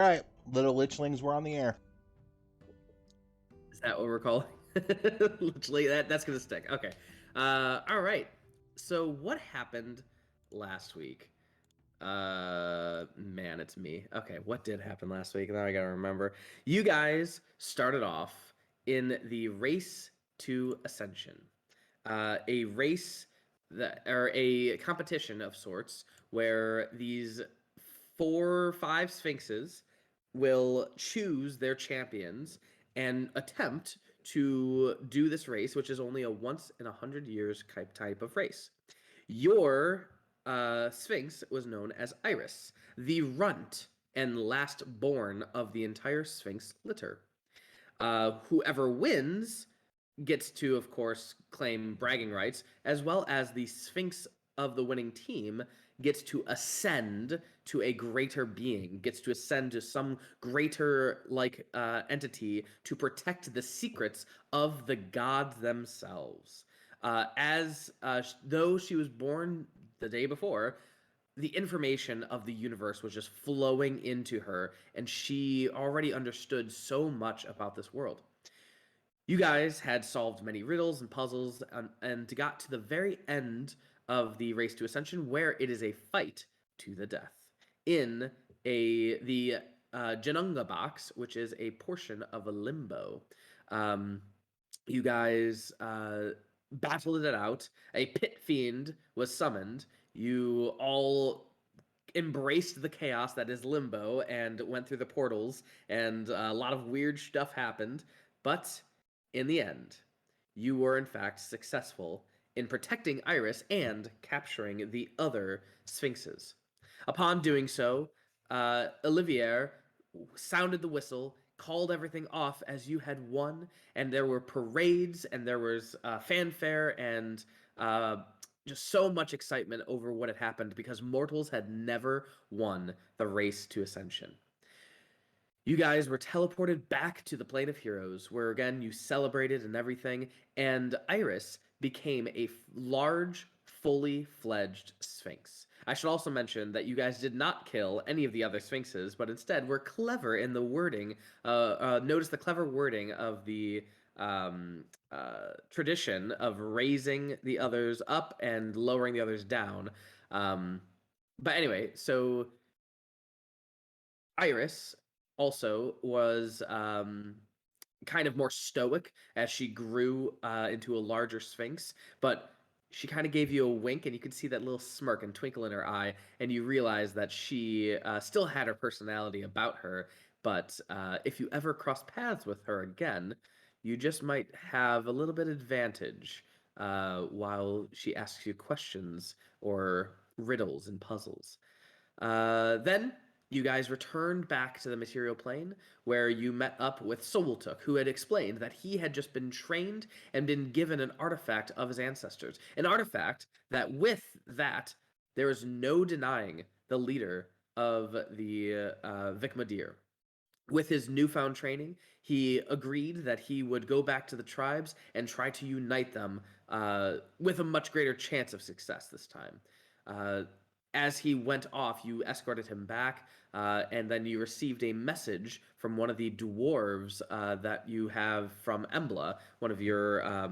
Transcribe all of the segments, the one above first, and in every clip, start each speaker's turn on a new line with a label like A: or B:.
A: All right, little lichlings were on the air.
B: Is that what we're calling? Literally, that's gonna stick. Okay. All right. So what happened last week? Man, it's me. Okay, what did happen last week? Now I gotta remember. You guys started off in the race to ascension, a race that, or a competition of sorts, where these 4 or 5 sphinxes will choose their champions and attempt to do this race, which is only a once in 100 years type of race. Your sphinx was known as Iris, the runt and last born of the entire sphinx litter. Whoever wins gets to, of course, claim bragging rights, as well as the sphinx of the winning team gets to ascend to a greater being, gets to ascend to some greater entity to protect the secrets of the gods themselves. As though she was born the day before, the information of the universe was just flowing into her, and she already understood so much about this world. You guys had solved many riddles and puzzles, and got to the very end of the race to ascension, where it is a fight to the death in the Janunga box, which is a portion of a limbo. Um, you guys battled it out. A pit fiend was summoned. You all embraced the chaos that is limbo and went through the portals, and a lot of weird stuff happened. But in the end, you were in fact successful in protecting Iris and capturing the other sphinxes. Upon doing so, Olivier sounded the whistle, called everything off as you had won, and there were parades and there was fanfare and just so much excitement over what had happened because mortals had never won the race to ascension. You guys were teleported back to the plane of heroes, where again you celebrated and everything, and Iris became a large, fully fledged sphinx. I should also mention that you guys did not kill any of the other sphinxes, but instead were clever in the wording. Notice the clever wording of the tradition of raising the others up and lowering the others down. But anyway, so Iris also was kind of more stoic as she grew into a larger sphinx, but she kind of gave you a wink, and you could see that little smirk and twinkle in her eye, and you realize that she still had her personality about her, but if you ever cross paths with her again, you just might have a little bit advantage while she asks you questions or riddles and puzzles. Then you guys returned back to the material plane, where you met up with Soltuk, who had explained that he had just been trained and been given an artifact of his ancestors. An artifact that, with that, there is no denying the leader of the Vikmadir. With his newfound training, he agreed that he would go back to the tribes and try to unite them with a much greater chance of success this time. Uh, as he went off, you escorted him back, and then you received a message from one of the dwarves that you have from Embla, one of your, I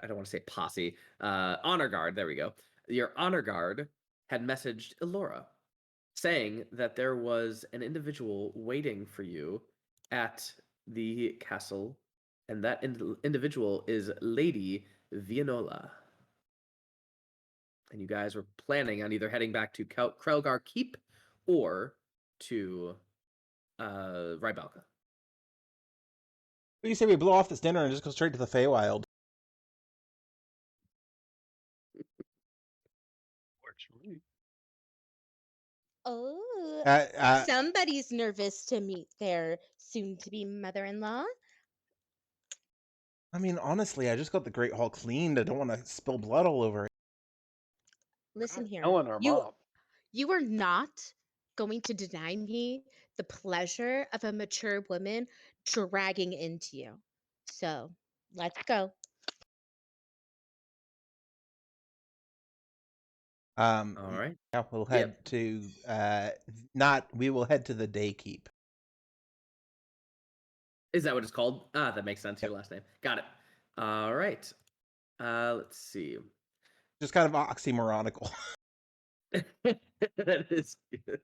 B: don't want to say posse, honor guard, there we go. Your honor guard had messaged Elora, saying that there was an individual waiting for you at the castle, and that individual is Lady Vianola. And you guys were planning on either heading back to Krelgar Keep or to Rybalka.
A: What do you say we blow off this dinner and just go straight to the Feywild?
C: Works for me.
D: Oh, somebody's nervous to meet their soon-to-be mother-in-law.
A: I mean, honestly, I just got the Great Hall cleaned. I don't want to spill blood all over it.
D: Listen here.
C: Telling our mom.
D: You are not going to deny me the pleasure of a mature woman dragging into you. So, let's go.
B: All right.
A: Yeah, we'll
B: Yep.
A: head to we will head to the Day Keep.
B: Is that what it's called? Ah, that makes sense.
A: Yep.
B: Your last name. Got it. All right. Let's see.
A: Just kind of oxymoronical.
B: That is good.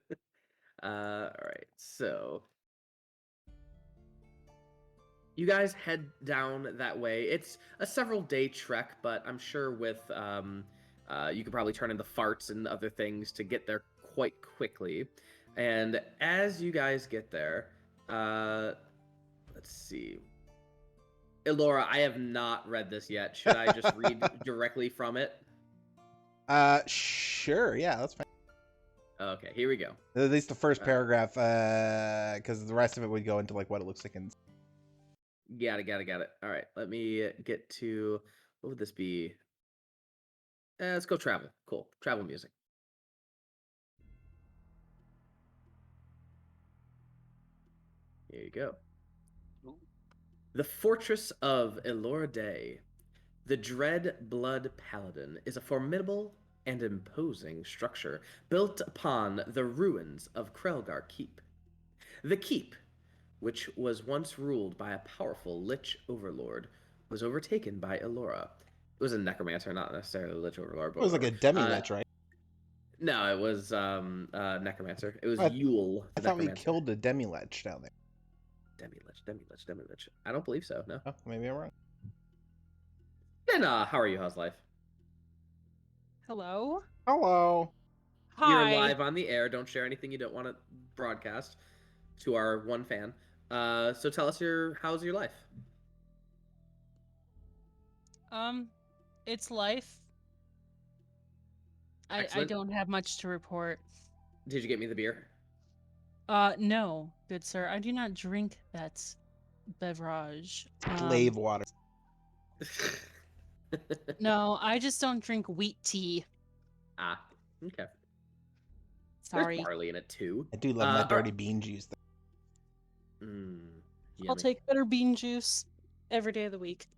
B: All right. So you guys head down that way. It's a several day trek, but I'm sure with you could probably turn into farts and other things to get there quite quickly. And as you guys get there, let's see. Elora, I have not read this yet. Should I just read directly from it?
A: Sure. Yeah, that's fine.
B: Okay, here we go.
A: At least the first paragraph, because the rest of it would go into like what it looks like in.
B: Got it. All right, let me get to, what would this be? Let's go travel. Cool, travel music. Here you go. The Fortress of Elora Day. The Dread Blood Paladin is a formidable and imposing structure built upon the ruins of Krelgar Keep. The Keep, which was once ruled by a powerful Lich Overlord, was overtaken by Elora. It was a necromancer, not necessarily a Lich Overlord. But
A: It was like a demi-lich, right?
B: No, it was necromancer. It was
A: I-
B: Yule.
A: I thought we killed a demi-lich down there.
B: Demi-lich. I don't believe so. No.
A: Oh, maybe I'm wrong.
B: Then, how are you? How's life?
C: Hello.
A: Hello.
C: Hi.
B: You're live on the air. Don't share anything you don't want to broadcast to our one fan. So tell us how's your life?
C: It's life. I
B: Excellent.
C: don't have much to report.
B: Did you get me the beer?
C: No, good sir. I do not drink that beverage.
A: Slave water.
C: No, I just don't drink wheat tea.
B: Ah, okay.
C: Sorry.
B: There's barley in it too.
A: I do love that dirty bean juice.
C: I'll take better bean juice every day of the week.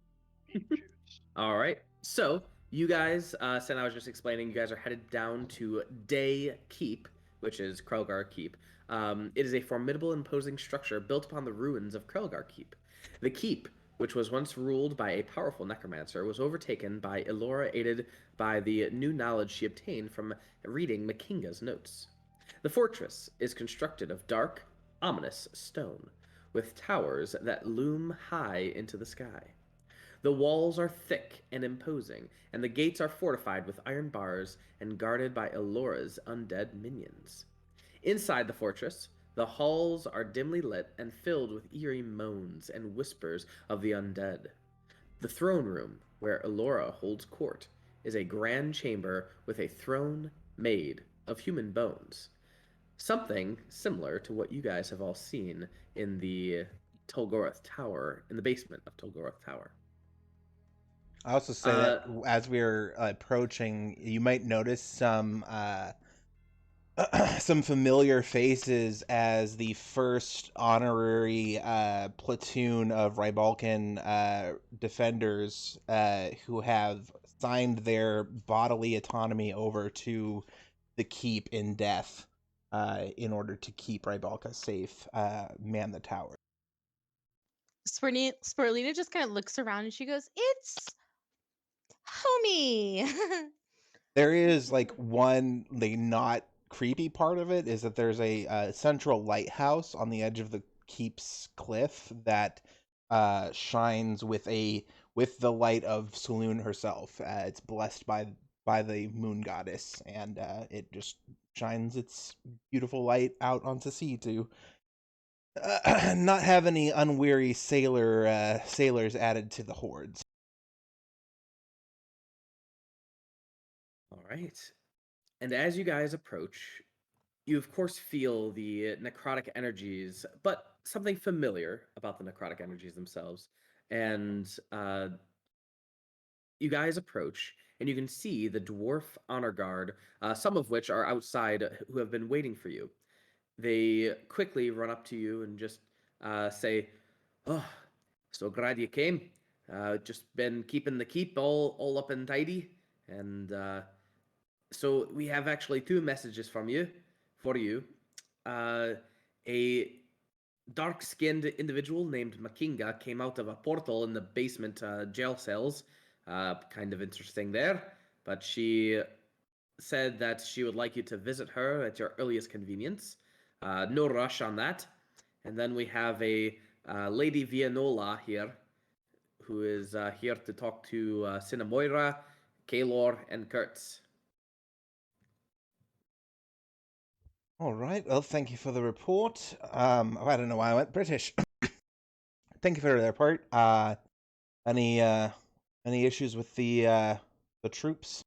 B: All right. So you guys, Sen, I was just explaining, you guys are headed down to Day Keep, which is Krelgar Keep. It is a formidable, imposing structure built upon the ruins of Krelgar Keep. The keep, which was once ruled by a powerful necromancer, was overtaken by Elora, aided by the new knowledge she obtained from reading Makinga's notes. The fortress is constructed of dark, ominous stone, with towers that loom high into the sky. The walls are thick and imposing, and the gates are fortified with iron bars and guarded by Elora's undead minions. Inside the fortress, the halls are dimly lit and filled with eerie moans and whispers of the undead. The throne room, where Elora holds court, is a grand chamber with a throne made of human bones. Something similar to what you guys have all seen in the Tolgoroth Tower, in the basement of Tolgoroth Tower.
A: I also say that as we're approaching, you might notice some some familiar faces as the first honorary platoon of Rybalkan defenders who have signed their bodily autonomy over to the keep in death in order to keep Rybalka safe, man the tower.
D: Sporelina just kind of looks around and she goes, "It's homie."
A: There is like one not creepy part of it is that there's a central lighthouse on the edge of the keep's cliff that shines with the light of Saloon herself. It's blessed by the moon goddess, and it just shines its beautiful light out onto sea to not have any unweary sailors added to the hordes.
B: All right. And as you guys approach, you of course feel the necrotic energies, but something familiar about the necrotic energies themselves. And you guys approach, and you can see the dwarf honor guard, some of which are outside, who have been waiting for you. They quickly run up to you and just say, "Oh, so glad you came. Just been keeping the keep all up and tidy, and So we have actually 2 messages for you. A dark-skinned individual named Makinga came out of a portal in the basement jail cells. Kind of interesting there. But she said that she would like you to visit her at your earliest convenience. No rush on that. And then we have a Lady Vianola here, who is here to talk to Cinnamoira, Kaelor, and Kertz.
A: All right. Well, thank you for the report. I don't know why I went British. Thank you for the report. Any issues with the troops?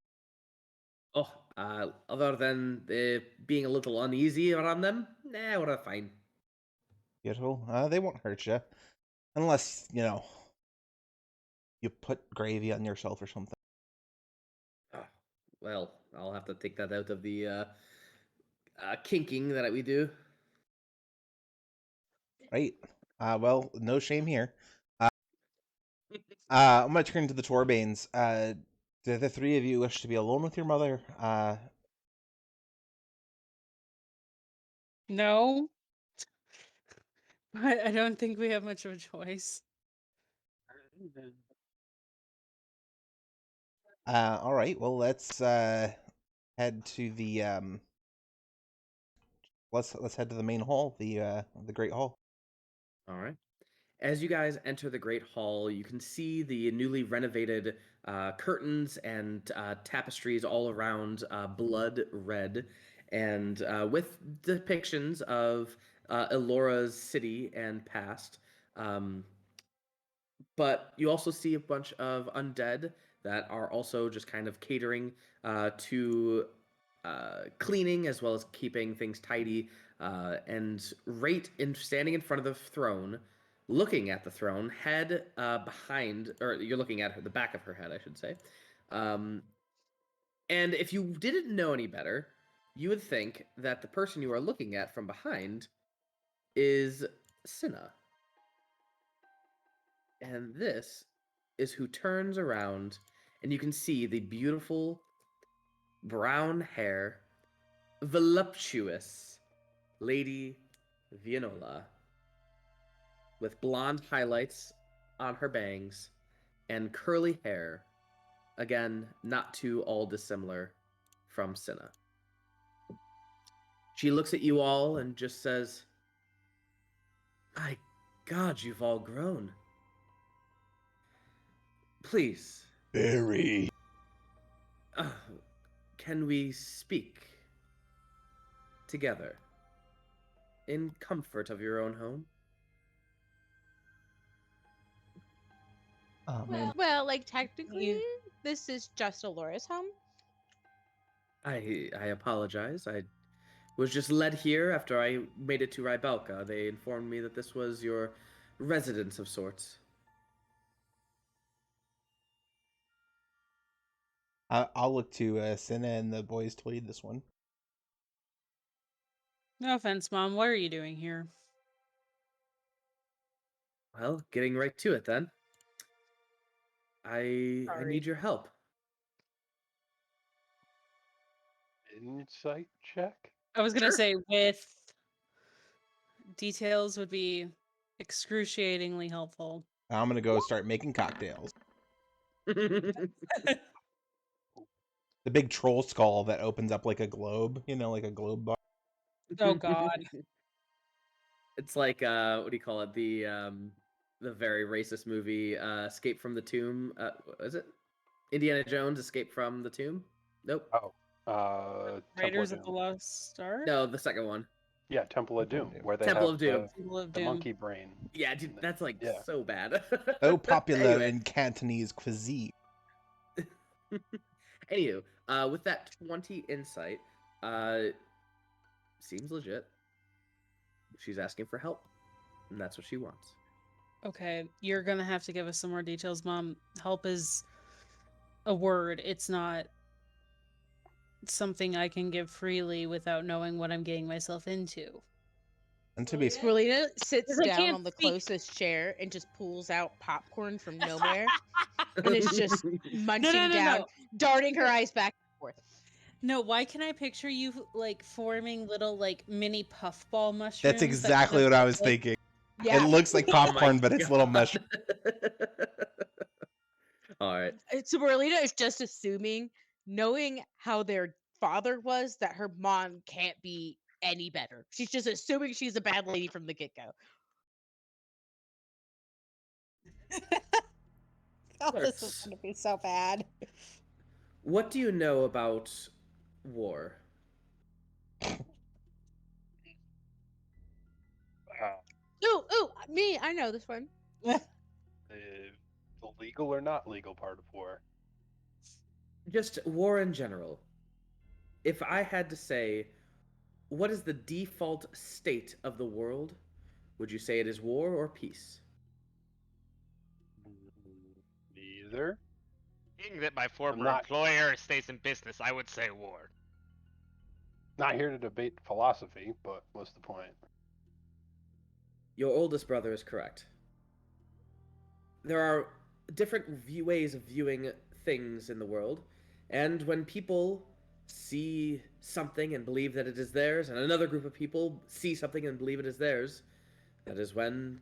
B: Oh, other than being a little uneasy around them, nah, we're fine.
A: Beautiful. They won't hurt you, unless you put gravy on yourself or something.
B: Oh, well, I'll have to take that out of the kinking that we do.
A: Right. Well, no shame here. I'm gonna turn to the Torbanes. Do the 3 of you wish to be alone with your mother?
C: No, but I don't think we have much of a choice.
A: All right. Well, let's head to the let's head to the main hall, the Great Hall.
B: All right. As you guys enter the Great Hall, you can see the newly renovated curtains and tapestries all around blood red, and with depictions of Elora's city and past. But you also see a bunch of undead that are also just kind of catering to cleaning as well as keeping things tidy. And standing in front of the throne, looking at the throne, head behind, or you're looking at the back of her head, I should say. And if you didn't know any better, you would think that the person you are looking at from behind is Cinna. And this is who turns around, and you can see the beautiful brown hair, voluptuous Lady Vianola, with blonde highlights on her bangs and curly hair. Again, not too all dissimilar from Cinna. She looks at you all and just says, "My God, you've all grown. Please,
A: Very.
B: can we speak together in comfort of your own home?"
A: Oh man.
D: Well, like technically, this is just Elora's home.
B: I apologize. I was just led here after I made it to Rybalka. They informed me that this was your residence of sorts.
A: I'll look to Cinna and the boys to lead this one.
C: No offense, Mom. What are you doing here?
B: Well, getting right to it then. I
C: Sorry.
B: need your help.
E: Insight check?
C: I was gonna
B: Sure.
C: say with details would be excruciatingly helpful.
A: I'm gonna go start making cocktails. The big troll skull that opens up like a globe, like a globe bar.
C: Oh God.
B: It's like what do you call it? The very racist movie Escape from the Tomb. What is it? Indiana Jones Escape from the Tomb? Nope.
E: Temple
C: Raiders
E: of
C: of the
E: Doom.
C: Lost Ark?
B: No, the second one.
E: Yeah, Temple of Doom, where they
B: Temple
E: have
B: of Doom.
C: People of
E: the
C: Doom.
E: monkey brain.
B: Yeah, dude, that's like
E: Yeah.
B: so bad.
A: So popular
B: Anyway.
A: in Cantonese cuisine.
B: Anywho, with that 20 insight, seems legit. She's asking for help, and that's what she wants.
C: Okay, you're gonna have to give us some more details, Mom. Help is a word. It's not something I can give freely without knowing what I'm getting myself into.
A: And to be
D: Sporelina sits
C: 'Cause I
D: down
C: can't
D: on the
C: speak.
D: closest chair and just pulls out popcorn from nowhere and is just munching down,
C: No.
D: darting her eyes back and forth.
C: No, why can I picture you like forming little like mini puffball mushrooms?
A: That's
C: that
A: exactly
C: just
A: what I
C: look
A: was
C: like-
A: thinking.
D: Yeah.
A: It looks like
B: Oh my
A: popcorn, but it's little
B: God.
A: mushroom.
B: All right.
D: Sporelina is just assuming, knowing how their father was, that her mom can't be any better. She's just assuming she's a bad lady from the get-go.
C: Oh, this is
B: Kertz,
C: gonna be so bad.
B: what do you know about war?
D: Ooh, me, I know this one.
E: The legal or not legal part of war.
B: Just war in general. If I had to say, what is the default state of the world? Would you say it is war or peace?
E: Neither.
F: Being that my former
E: not-
F: employer stays in business, I would say war.
E: Not here to debate philosophy, but what's the point?
B: Your oldest brother is correct. There are different ways of viewing things in the world, and when people see something and believe that it is theirs, and another group of people see something and believe it is theirs, that is when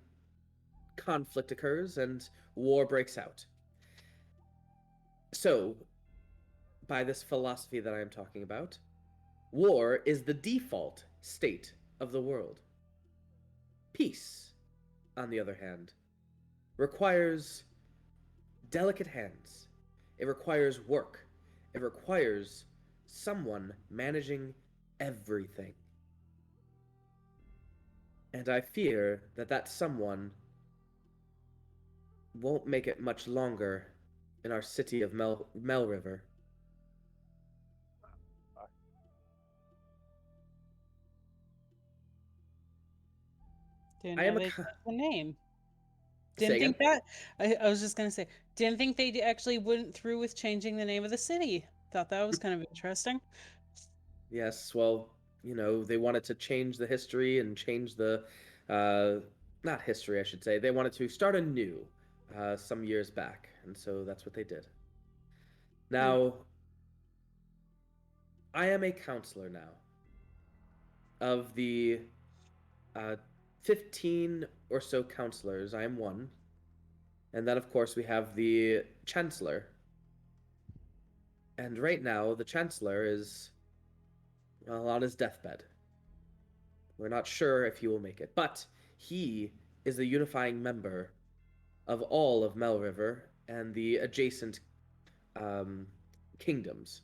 B: conflict occurs and war breaks out. So, by this philosophy that I am talking about, war is the default state of the world. Peace, on the other hand, requires delicate hands. It requires work. It requires someone managing everything. And I fear that that someone won't make it much longer in our city of Mel River.
C: Didn't
B: I
C: know
B: am a
C: they
B: co-
C: changed the name.
B: Say
C: Didn't think
B: again?
C: that. I was just gonna say, didn't think they actually went through with changing the name of the city. Thought that was kind of interesting.
B: Yes, well, you know, they wanted to change the history and change the, not history, I should say. They wanted to start anew some years back, and so that's what they did. Now, I am a counselor now. Of the 15 or so counselors, I am one. And then, of course, we have the Chancellor. And right now, the Chancellor is, well, on his deathbed. We're not sure if he will make it, but he is the unifying member of all of Mel River and the adjacent kingdoms.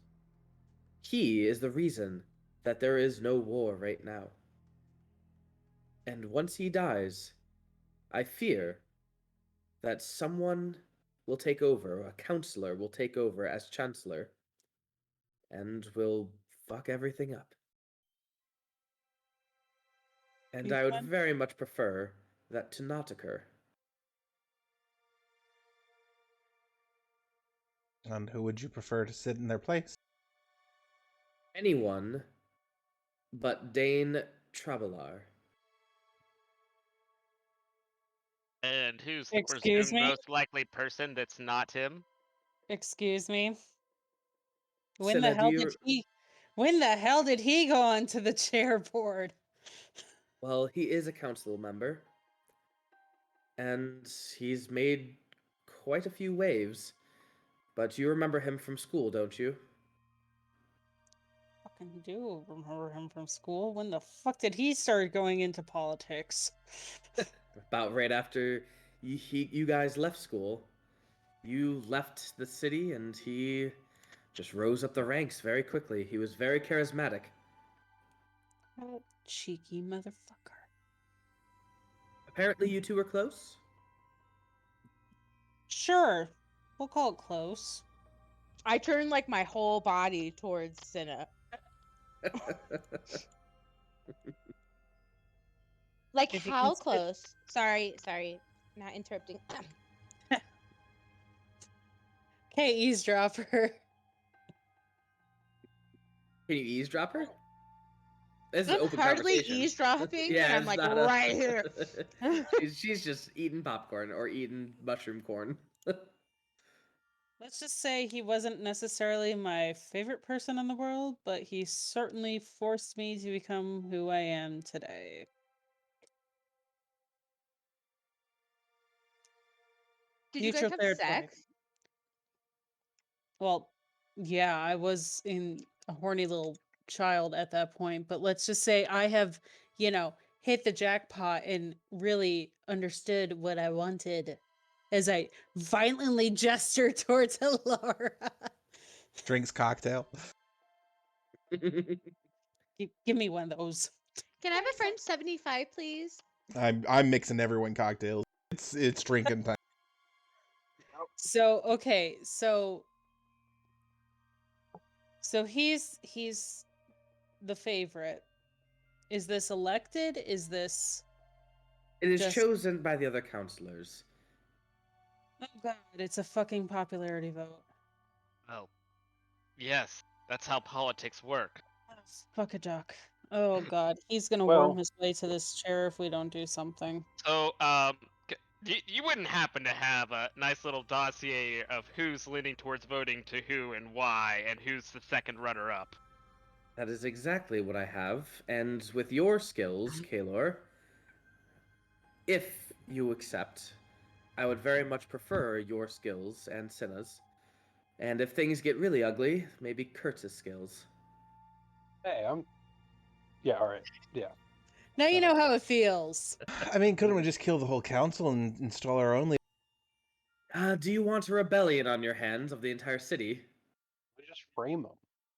B: He is the reason that there is no war right now. And once he dies, I fear that someone will take over, a counselor will take over as Chancellor, and will fuck everything up. And I would
C: Fun.
B: very much prefer that to not occur.
A: And who would you prefer to sit in their place?
B: Anyone but Dane Trabelar.
F: And who's the
C: Excuse
F: presumed
C: me?
F: most likely person that's not him?
C: Excuse me.
B: Cinna,
C: When the hell did he go onto the chair board?
B: Well, he is a council member. And he's made quite a few waves. But you remember him from school, don't you?
C: Fucking do remember him from school. When the fuck did he start going into politics?
B: About right after you guys left school. You left the city and he just rose up the ranks very quickly. He was very charismatic.
C: That cheeky motherfucker.
B: Apparently you two were close?
C: Sure. We'll call it close.
D: I turn like my whole body towards Cinna. Like
C: If you
D: how
C: can sit-
D: close? Sorry, not interrupting.
C: Okay, eavesdropper.
B: Can you eavesdrop her? This is
D: I'm
B: open
D: hardly
B: conversation.
D: eavesdropping,
B: Yeah,
D: and I'm
B: it's
D: like
B: not
D: right here.
B: she's just eating popcorn or eating mushroom corn.
C: Let's just say he wasn't necessarily my favorite person in the world, but he certainly forced me to become who I am today.
D: Did you guys
C: Neutral
D: have
C: territory.
D: sex?
C: Well, yeah, I was in a horny little child at that point, but let's just say I have, hit the jackpot and really understood what I wanted as I violently gesture towards Elora.
A: Drinks cocktail.
C: Give me one of those.
D: Can I have a French 75, please?
A: I'm mixing everyone cocktails. It's drinking time.
C: So, okay, so he's the favorite. Is this elected? Is this
B: It is
C: Just-
B: chosen by the other counselors.
C: Oh god, it's a fucking popularity vote.
F: Well, yes, that's how politics work.
C: Oh, fuck a duck. Oh god, he's gonna
E: Well-
C: worm his way to this chair if we don't do something.
F: So, you wouldn't happen to have a nice little dossier of who's leaning towards voting to who and why, and who's the second runner-up?
B: That is exactly what I have, and with your skills, Kaelor, if you accept, I would very much prefer your skills and Cinna's. And if things get really ugly, maybe Kertz's skills.
E: Hey, Yeah, all right. Yeah.
C: Now you know how it feels.
A: I mean, couldn't we just kill the whole council and install our own?
B: Do you want a rebellion on your hands of the entire city?
E: We just frame them.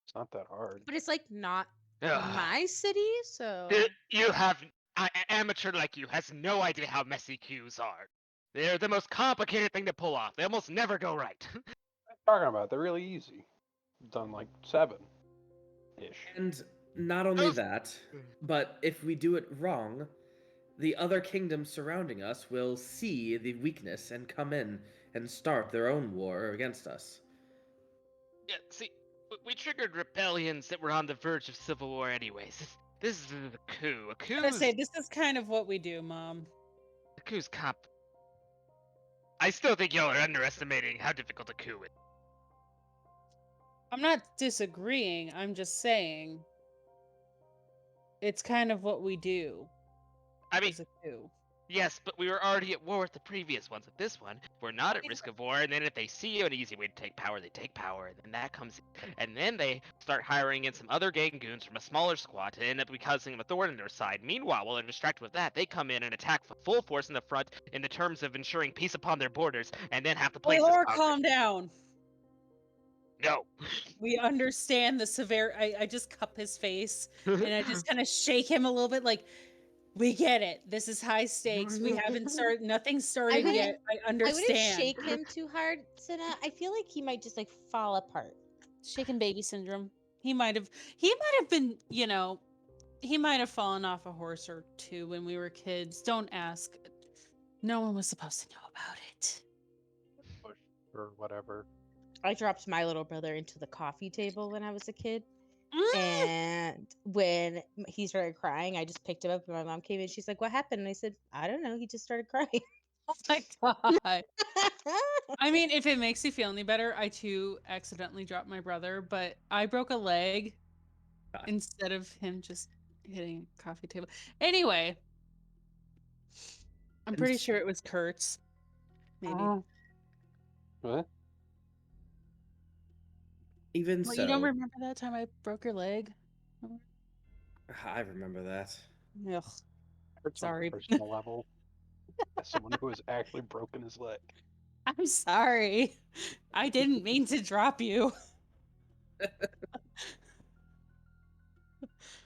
E: It's not that hard.
D: But it's like not
F: Ugh.
D: my city, so.
F: You have an amateur like you has no idea how messy queues are. They're the most complicated thing to pull off. They almost never go right.
E: What are you talking about? They're really easy. Done like 7-ish.
B: And not only that, but if we do it wrong, the other kingdoms surrounding us will see the weakness and come in and start their own war against us.
F: Yeah, see, we triggered rebellions that were on the verge of civil war anyways. This is a coup. A
C: I
F: coup
C: gotta say, this is kind of what we do, Mom.
F: a coup's comp. I still think y'all are underestimating how difficult a coup is.
C: I'm not disagreeing, I'm just saying it's kind of what we do.
F: I mean,
C: Is a coup.
F: yes, but we were already at war with the previous ones. With this one, we're not at risk of war, and then if they see an easy way to take power, they take power, and then that comes in. And then they start hiring in some other gang goons from a smaller squad to end up causing a thorn in their side. Meanwhile, while they're distracted with that, they come in and attack full force in the front in the terms of ensuring peace upon their borders, and then have the place
C: Or
F: conquered.
C: calm down.
F: No.
C: We understand the severe. I just cup his face and I just kind of shake him a little bit, like, we get it. This is high stakes. We haven't started. Nothing's started
D: wouldn't-
C: yet. I
D: I
C: understand.
D: wouldn't shake him too hard, Cinna. I feel like he might just like fall apart.
C: Shaken baby syndrome. He might have been, he might have fallen off a horse or two when we were kids. Don't ask. No one was supposed to know about it.
E: Push or whatever.
D: I dropped my little brother into the coffee table when I was a kid.
C: Mm.
D: And when he started crying, I just picked him up and my mom came in. She's like, "What happened?" And I said, "I don't know. He just started crying."
C: Oh my god. I mean, if it makes you feel any better, I too accidentally dropped my brother, but I broke a leg
B: God.
C: instead of him just hitting a coffee table. Anyway, I'm
B: And
C: pretty
B: s-
C: sure it was Kertz. Maybe.
E: What?
B: Even
C: Well,
B: so,
C: you don't remember that time I broke your leg?
B: I remember that.
C: Ugh.
E: Hurts on a
C: Sorry.
E: personal level. As someone who has actually broken his leg.
C: I'm sorry. I didn't mean to drop you.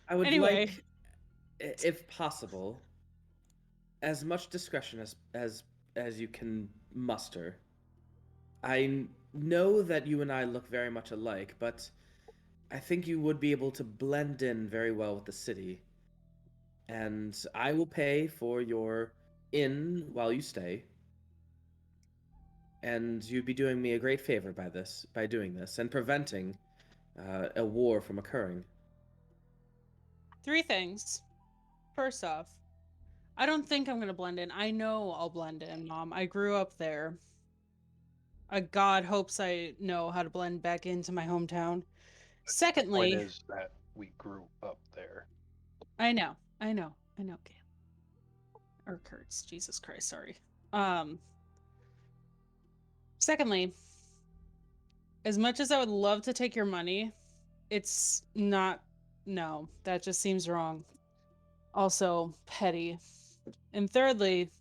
B: I would
C: Anyway.
B: like, if possible, as much discretion as you can muster. I know that you and I look very much alike, but I think you would be able to blend in very well with the city. And I will pay for your inn while you stay. And you'd be doing me a great favor by doing this and preventing a war from occurring.
C: 3 things. First off, I don't think I'm going to blend in. I know I'll blend in, Mom. I grew up there. God hopes I know how to blend back into my hometown.
E: Point
C: Secondly,
E: is that we grew up there.
C: I know, Gail. Or Kertz, Jesus Christ, sorry. Secondly, as much as I would love to take your money, it's not, no, that just seems wrong. Also, petty. And thirdly,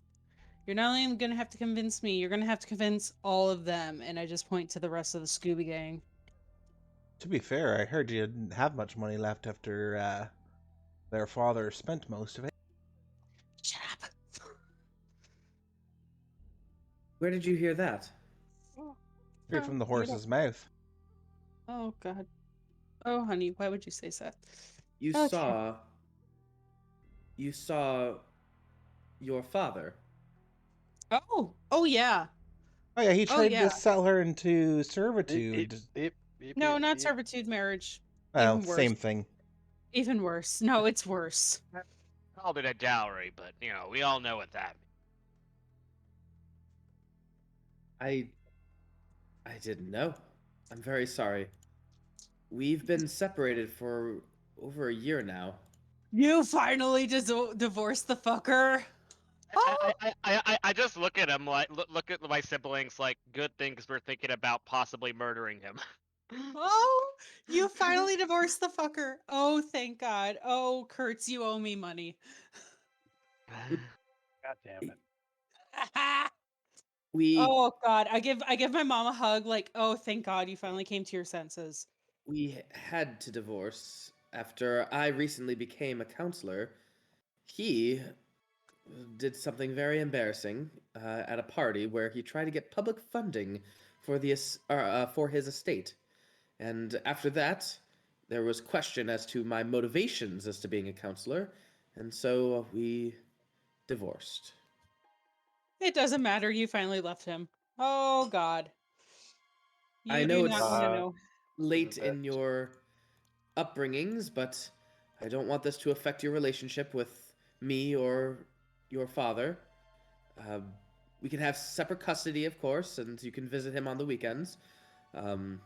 C: you're not only going to have to convince me, you're going to have to convince all of them. And I just point to the rest of the Scooby Gang.
A: To be fair, I heard you didn't have much money left after their father spent most of it.
C: Shut up.
B: Where did you hear that?
A: Straight from the horse's mouth.
C: Oh, God. Oh, honey, why would you say that?
B: You
C: Okay.
B: saw your father.
C: Oh, yeah.
A: Oh yeah, he tried
C: yeah.
A: to sell her into servitude.
C: No, not servitude, marriage.
A: Well,
C: Even worse.
A: same thing.
C: Even worse. No, it's worse.
F: Called it a dowry, but we all know what that means.
B: I didn't know. I'm very sorry. We've been separated for over a year now.
C: You finally divorced the fucker.
F: I just look at him like look at my siblings like good things we're thinking about possibly murdering him.
C: Oh, you finally divorced the fucker. Oh, thank God. Oh, Kertz, you owe me money.
E: God damn it.
C: Oh God, I give my mom a hug. Like, oh, thank God, you finally came to your senses.
B: We had to divorce after I recently became a counselor. He did something very embarrassing at a party where he tried to get public funding for for his estate, and after that, there was question as to my motivations as to being a counselor, and so we divorced.
C: It doesn't matter. You finally left him. Oh God. You
B: I know
C: do
B: it's
C: not want to know.
B: late in your upbringings, but I don't want this to affect your relationship with me or your father. We can have separate custody, of course, and you can visit him on the weekends.
C: Mom,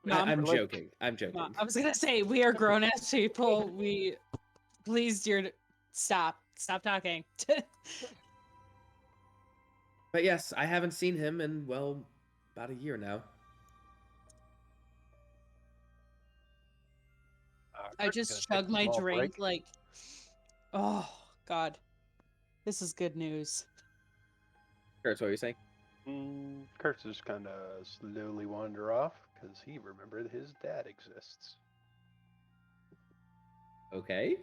B: I'm joking. I'm joking.
C: Mom, I was gonna say we are grown ass people. Please, dear, stop talking.
B: But yes, I haven't seen him in, well, about a year now.
C: I just chugged my drink like, oh God, this is good news.
B: Kertz, what are you saying?
E: Kertz just kind of slowly wander off because he remembered his dad exists.
B: Okay.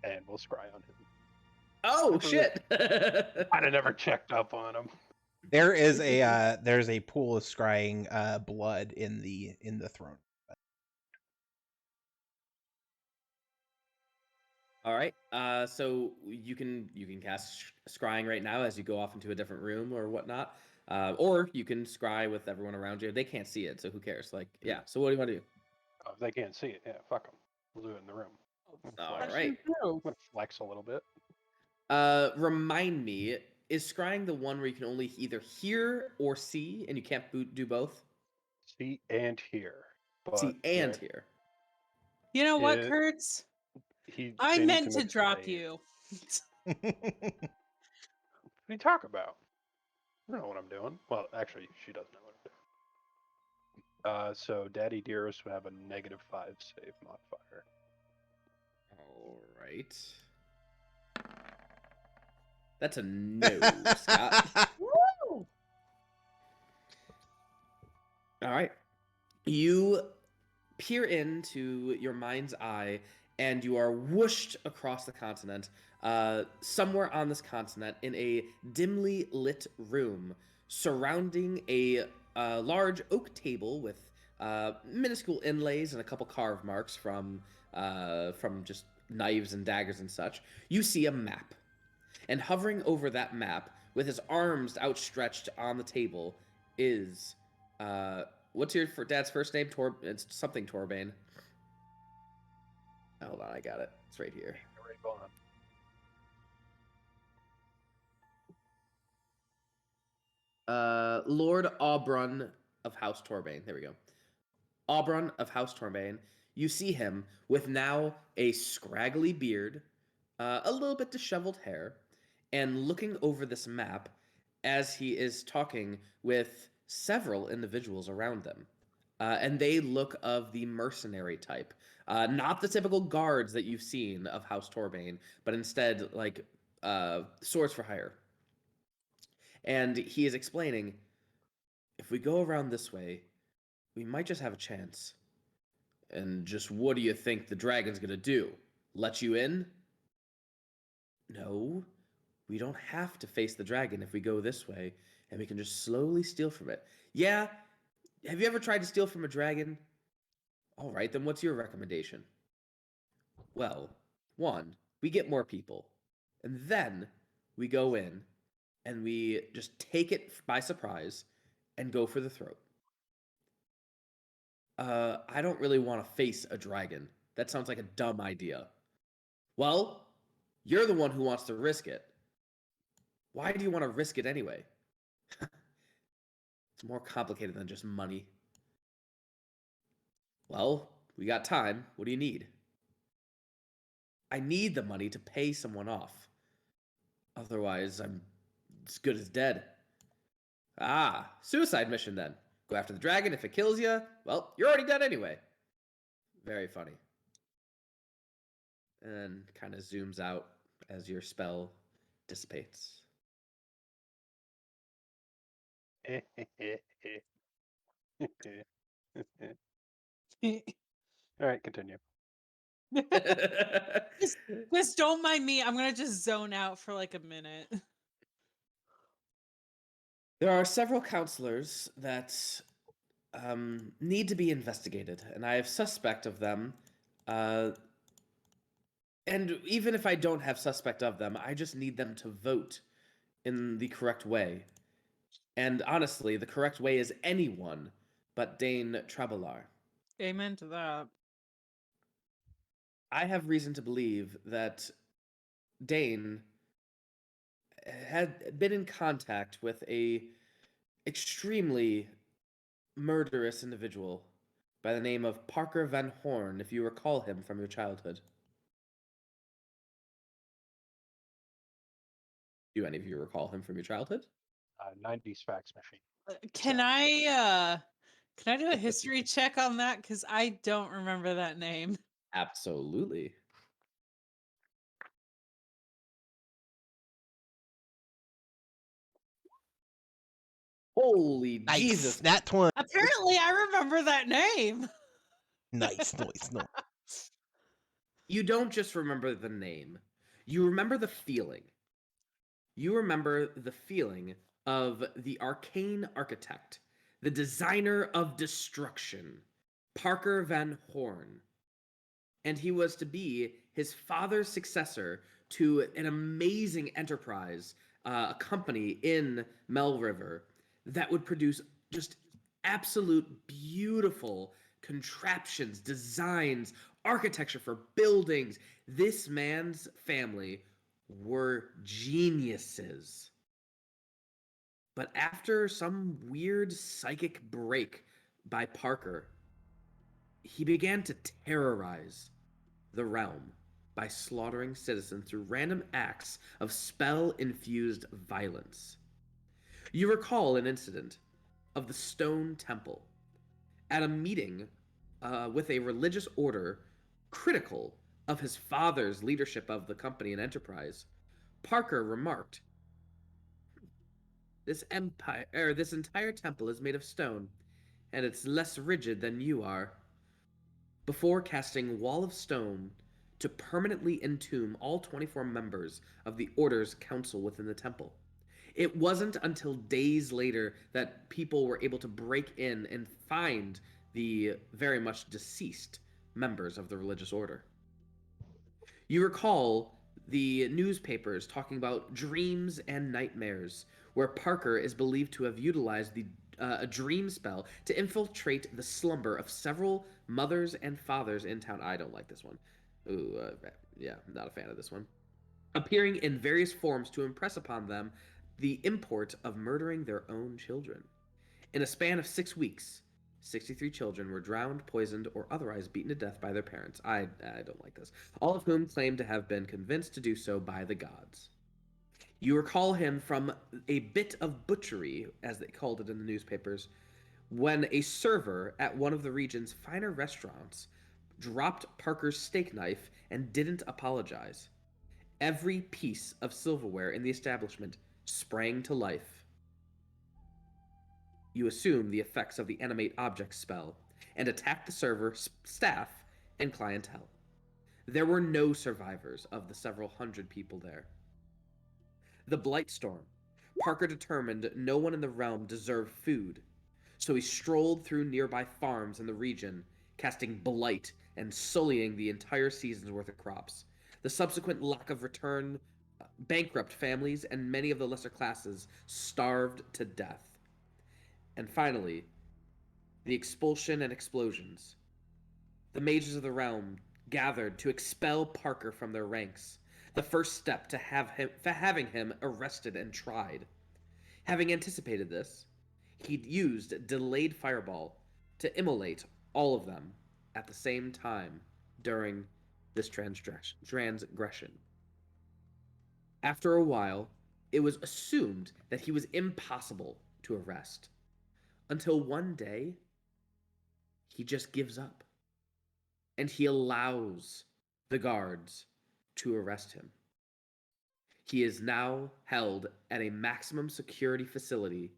E: And we'll scry on him.
B: Oh shit!
E: I'd have never checked up on him.
A: There is a there's a pool of scrying blood in the throne.
B: All right. So you can cast scrying right now as you go off into a different room or whatnot, or you can scry with everyone around you. They can't see it, so who cares? Like, yeah. So what do you want to do?
E: Oh, if they can't see it, yeah, fuck them. We'll do it in the room.
B: All right.
E: I'm gonna flex a little bit.
B: Remind me, is scrying the one where you can only either hear or see, and you can't do both?
E: See and hear. But
B: See and hear.
C: You know what, Kertz? I meant to drop you.
E: What do you talk about? I don't know what I'm doing. Well, actually, she doesn't know what I'm doing. So Daddy Dearest would have a -5 save modifier.
B: All right. That's a no, Scott.
C: Woo!
B: All right. You peer into your mind's eye, and you are whooshed across the continent. Somewhere on this continent, in a dimly lit room, surrounding a large oak table with minuscule inlays and a couple carve marks from just knives and daggers and such. You see a map, and hovering over that map, with his arms outstretched on the table, is what's your dad's first name? It's something Torbane. Hold on, I got it. It's right here. Lord Aubrun of House Torbane. There we go. Aubrun of House Torbane. You see him with now a scraggly beard, a little bit disheveled hair, and looking over this map as he is talking with several individuals around them. And they look of the mercenary type. Not the typical guards that you've seen of House Torbane, but instead like swords for hire. And he is explaining, if we go around this way, we might just have a chance. And just what do you think the dragon's gonna do? Let you in? No, we don't have to face the dragon if we go this way, and we can just slowly steal from it. Yeah, have you ever tried to steal from a dragon? All right, then what's your recommendation? Well, one, we get more people, and then we go in, and we just take it by surprise and go for the throat. I don't really want to face a dragon. That sounds like a dumb idea. Well, you're the one who wants to risk it. Why do you want to risk it anyway? It's more complicated than just money. Well, we got time. What do you need? I need the money to pay someone off. Otherwise, I'm as good as dead. Ah, suicide mission then. Go after the dragon. If it kills you, well, you're already dead anyway. Very funny. And kind of zooms out as your spell dissipates.
E: All right, continue.
C: Just don't mind me. I'm gonna just zone out for like a minute.
B: There are several counselors that need to be investigated, and I have suspect of them. And even if I don't have suspect of them, I just need them to vote in the correct way. And honestly, the correct way is anyone but Dane Trabelar.
C: Amen to that.
B: I have reason to believe that Dane had been in contact with a extremely murderous individual by the name of Parker Van Horn, if you recall him from your childhood. Do any of you recall him from your childhood?
E: 90s fax machine.
C: Can
E: So-
C: I do a history check on that? Because I don't remember that name.
B: Absolutely. Holy
A: Nice.
B: Jesus.
A: That one.
C: Apparently, I remember that name.
A: Nice.
B: You don't just remember the name. You remember the feeling. You remember the feeling of the arcane architect, the designer of destruction, Parker Van Horn. And he was to be his father's successor to an amazing enterprise, a company in Mel River that would produce just absolute beautiful contraptions, designs, architecture for buildings. This man's family were geniuses. But after some weird psychic break by Parker, he began to terrorize the realm by slaughtering citizens through random acts of spell-infused violence. You recall an incident of the Stone Temple. At a meeting with a religious order critical of his father's leadership of the company and enterprise, Parker remarked, this entire temple is made of stone, and it's less rigid than you are," before casting Wall of Stone to permanently entomb all 24 members of the Order's council within the temple. It wasn't until days later that people were able to break in and find the very much deceased members of the religious order. You recall the newspapers talking about dreams and nightmares, where Parker is believed to have utilized a dream spell to infiltrate the slumber of several mothers and fathers in town. I don't like this one. Yeah, not a fan of this one. Appearing in various forms to impress upon them the import of murdering their own children. In a span of 6 weeks, 63 children were drowned, poisoned, or otherwise beaten to death by their parents. I don't like this. All of whom claimed to have been convinced to do so by the gods. You recall him from a bit of butchery, as they called it in the newspapers, when a server at one of the region's finer restaurants dropped Parker's steak knife and didn't apologize. Every piece of silverware in the establishment sprang to life. You assume the effects of the animate object spell and attack the server, staff, and clientele. There were no survivors of the several hundred people there. The Blight Storm. Parker determined no one in the realm deserved food, so he strolled through nearby farms in the region, casting blight and sullying the entire season's worth of crops. The subsequent lack of return bankrupt families and many of the lesser classes starved to death. And finally, the expulsion and explosions. The mages of the realm gathered to expel Parker from their ranks, the first step to having him arrested and tried. Having anticipated this, he'd used delayed fireball to immolate all of them at the same time during this transgression. After a while, it was assumed that he was impossible to arrest, until one day, he just gives up, and he allows the guards to arrest him. He is now held at a maximum security facility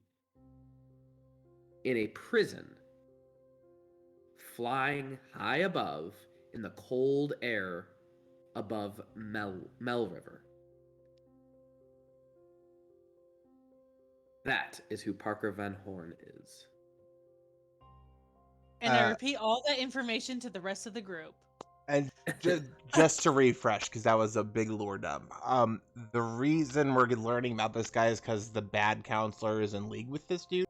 B: in a prison, flying high above in the cold air above Mel River. That is who Parker Van Horn is.
C: And I repeat all that information to the rest of the group.
A: And just to refresh, because that was a big lore dump. The reason we're learning about this guy is because the bad counselor is in league with this dude.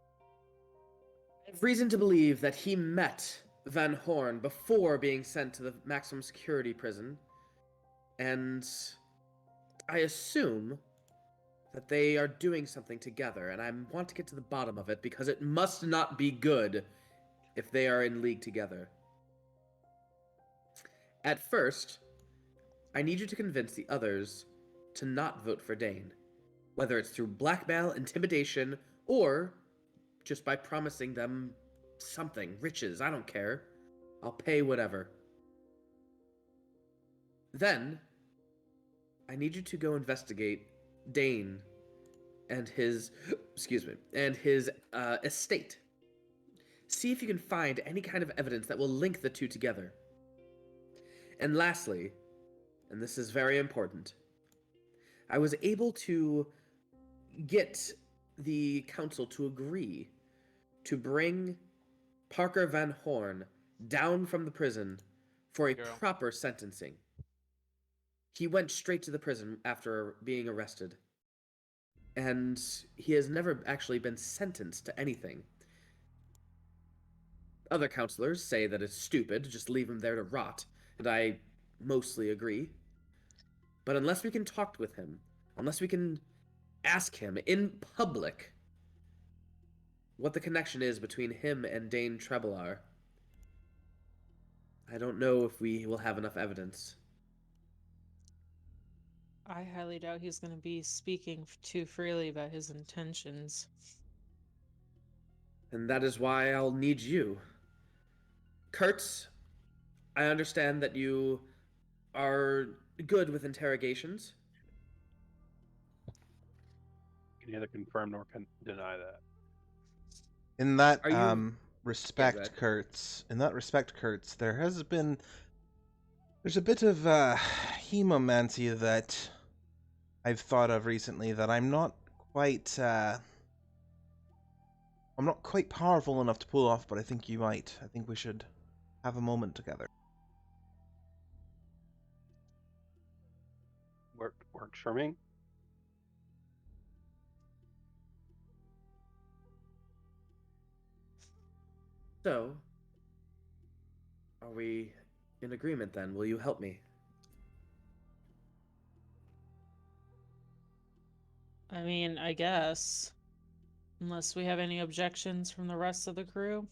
B: I have reason to believe that he met Van Horn before being sent to the maximum security prison, and I assume that they are doing something together, and I want to get to the bottom of it because it must not be good if they are in league together. At first, I need you to convince the others to not vote for Dane, whether it's through blackmail, intimidation, or just by promising them something, riches, I don't care. I'll pay whatever. Then, I need you to go investigate Dane and his, estate. See if you can find any kind of evidence that will link the two together. And lastly, and this is very important, I was able to get the council to agree to bring Parker Van Horn down from the prison for a proper sentencing. He went straight to the prison after being arrested, and he has never actually been sentenced to anything. Other counselors say that it's stupid to just leave him there to rot, and I mostly agree. But unless we can talk with him, unless we can ask him in public what the connection is between him and Dane Trebelar, I don't know if we will have enough evidence.
C: I highly doubt he's going to be speaking too freely about his intentions.
B: And that is why I'll need you. Kertz, I understand that you are good with interrogations.
E: Can neither confirm nor deny that.
A: In that
B: respect,
A: respect, Kertz, there's a bit of hemomancy that I've thought of recently that I'm not quite powerful enough to pull off, but I think you might. I think we should have a moment together.
E: Works for me.
B: So, are we in agreement then? Will you help me?
C: I mean, I guess. Unless we have any objections from the rest of the crew.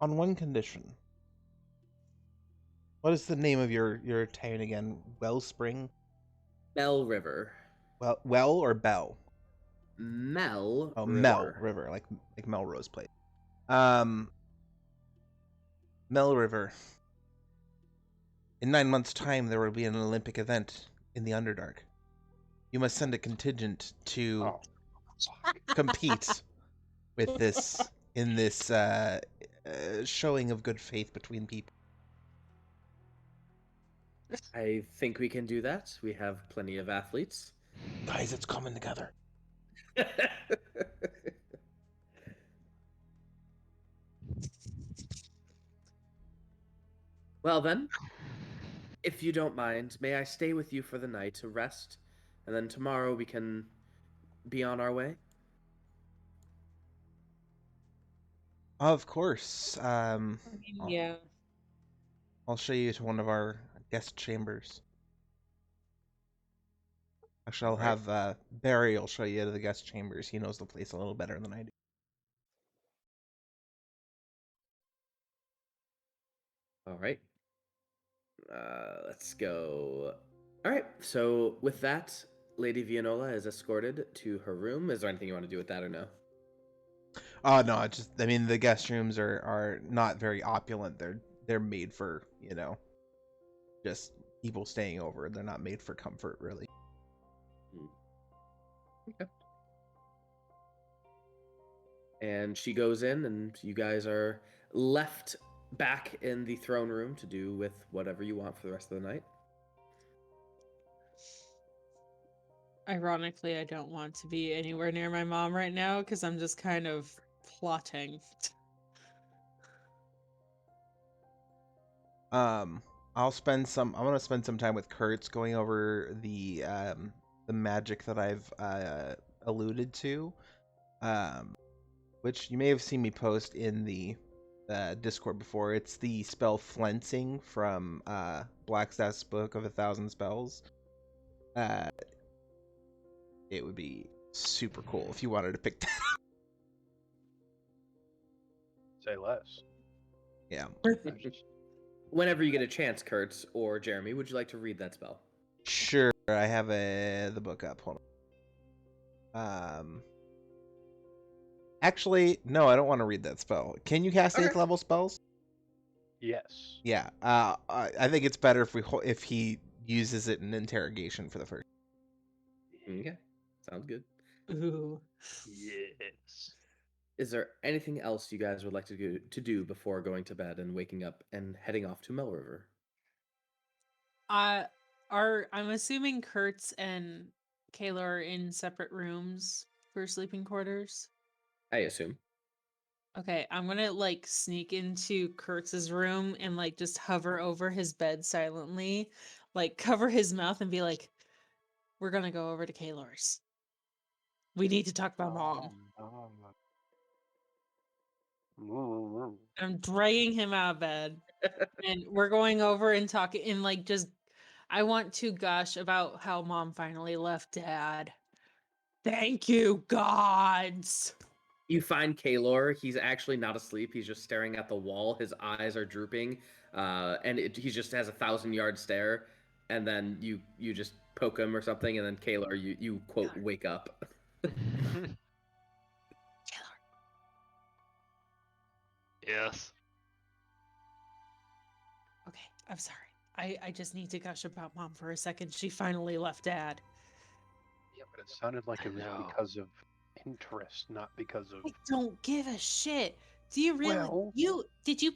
A: On one condition. What is the name of your town again? Wellspring?
B: Bell River.
A: Well or Bell?
B: Mel
A: Oh,
B: River.
A: Mel River, like Melrose Place. Mel River. In 9 months' time, there will be an Olympic event in the Underdark. You must send a contingent to
E: Oh,
A: compete with this in this showing of good faith between people.
B: I think we can do that. We have plenty of athletes.
A: Guys, it's coming together.
B: Well then, if you don't mind, may I stay with you for the night to rest, and then tomorrow we can be on our way?
A: Of course.
C: Yeah.
A: I'll show you to one of our guest chambers. Actually, I'll
B: Alright.
A: have Barry will show you to the guest chambers. He knows the place a little better than I do.
B: All right. Let's go. All right. So with that, Lady Vianola is escorted to her room. Is there anything you want to do with that or no?
A: Oh no, it's just I mean the guest rooms are not very opulent. They're made for, just people staying over. They're not made for comfort really.
B: Okay. And she goes in, and you guys are left back in the throne room to do with whatever you want for the rest of the night.
C: Ironically, I don't want to be anywhere near my mom right now because I'm just kind of plotting.
A: I'm gonna spend some time with Kertz going over the magic that I've alluded to. Which you may have seen me post in the Discord before. It's the spell Flensing from Blackstaff's Book of 1,000 Spells. It would be super cool if you wanted to pick that up.
E: say less.
A: Yeah.
B: Whenever you get a chance, Kurtz or Jeremy, would you like to read that spell?
A: Sure, I have the book up. Hold on. Actually, no, I don't want to read that spell. Can you cast
B: Okay.
A: 8th level spells?
E: Yes.
A: Yeah. I think it's better if he uses it in interrogation for the first.
B: Okay. Sounds good.
C: Ooh.
E: Yes.
B: Is there anything else you guys would like to do before going to bed and waking up and heading off to Mel River?
C: I'm assuming Kurtz and Kaelor are in separate rooms for sleeping quarters.
B: I assume.
C: Okay, I'm gonna sneak into Kurtz's room and just hover over his bed silently, cover his mouth and be like, "We're gonna go over to Kaelor's. We need to talk about mom." I'm dragging him out of bed, and we're going over and talking and just. I want to gush about how mom finally left dad. Thank you, gods.
B: You find Kaelor. He's actually not asleep. He's just staring at the wall. His eyes are drooping, and he just has a 1,000-yard stare. And then you just poke him or something, and then Kaelor, you quote wake up.
C: Kaelor.
F: Yes.
C: Okay, I'm sorry. I just need to gush about mom for a second. She finally left dad.
E: Yeah, but it sounded like it was
F: No.
E: because of interest, not because of.
C: I don't give a shit. Do you really?
E: Well-
C: Did you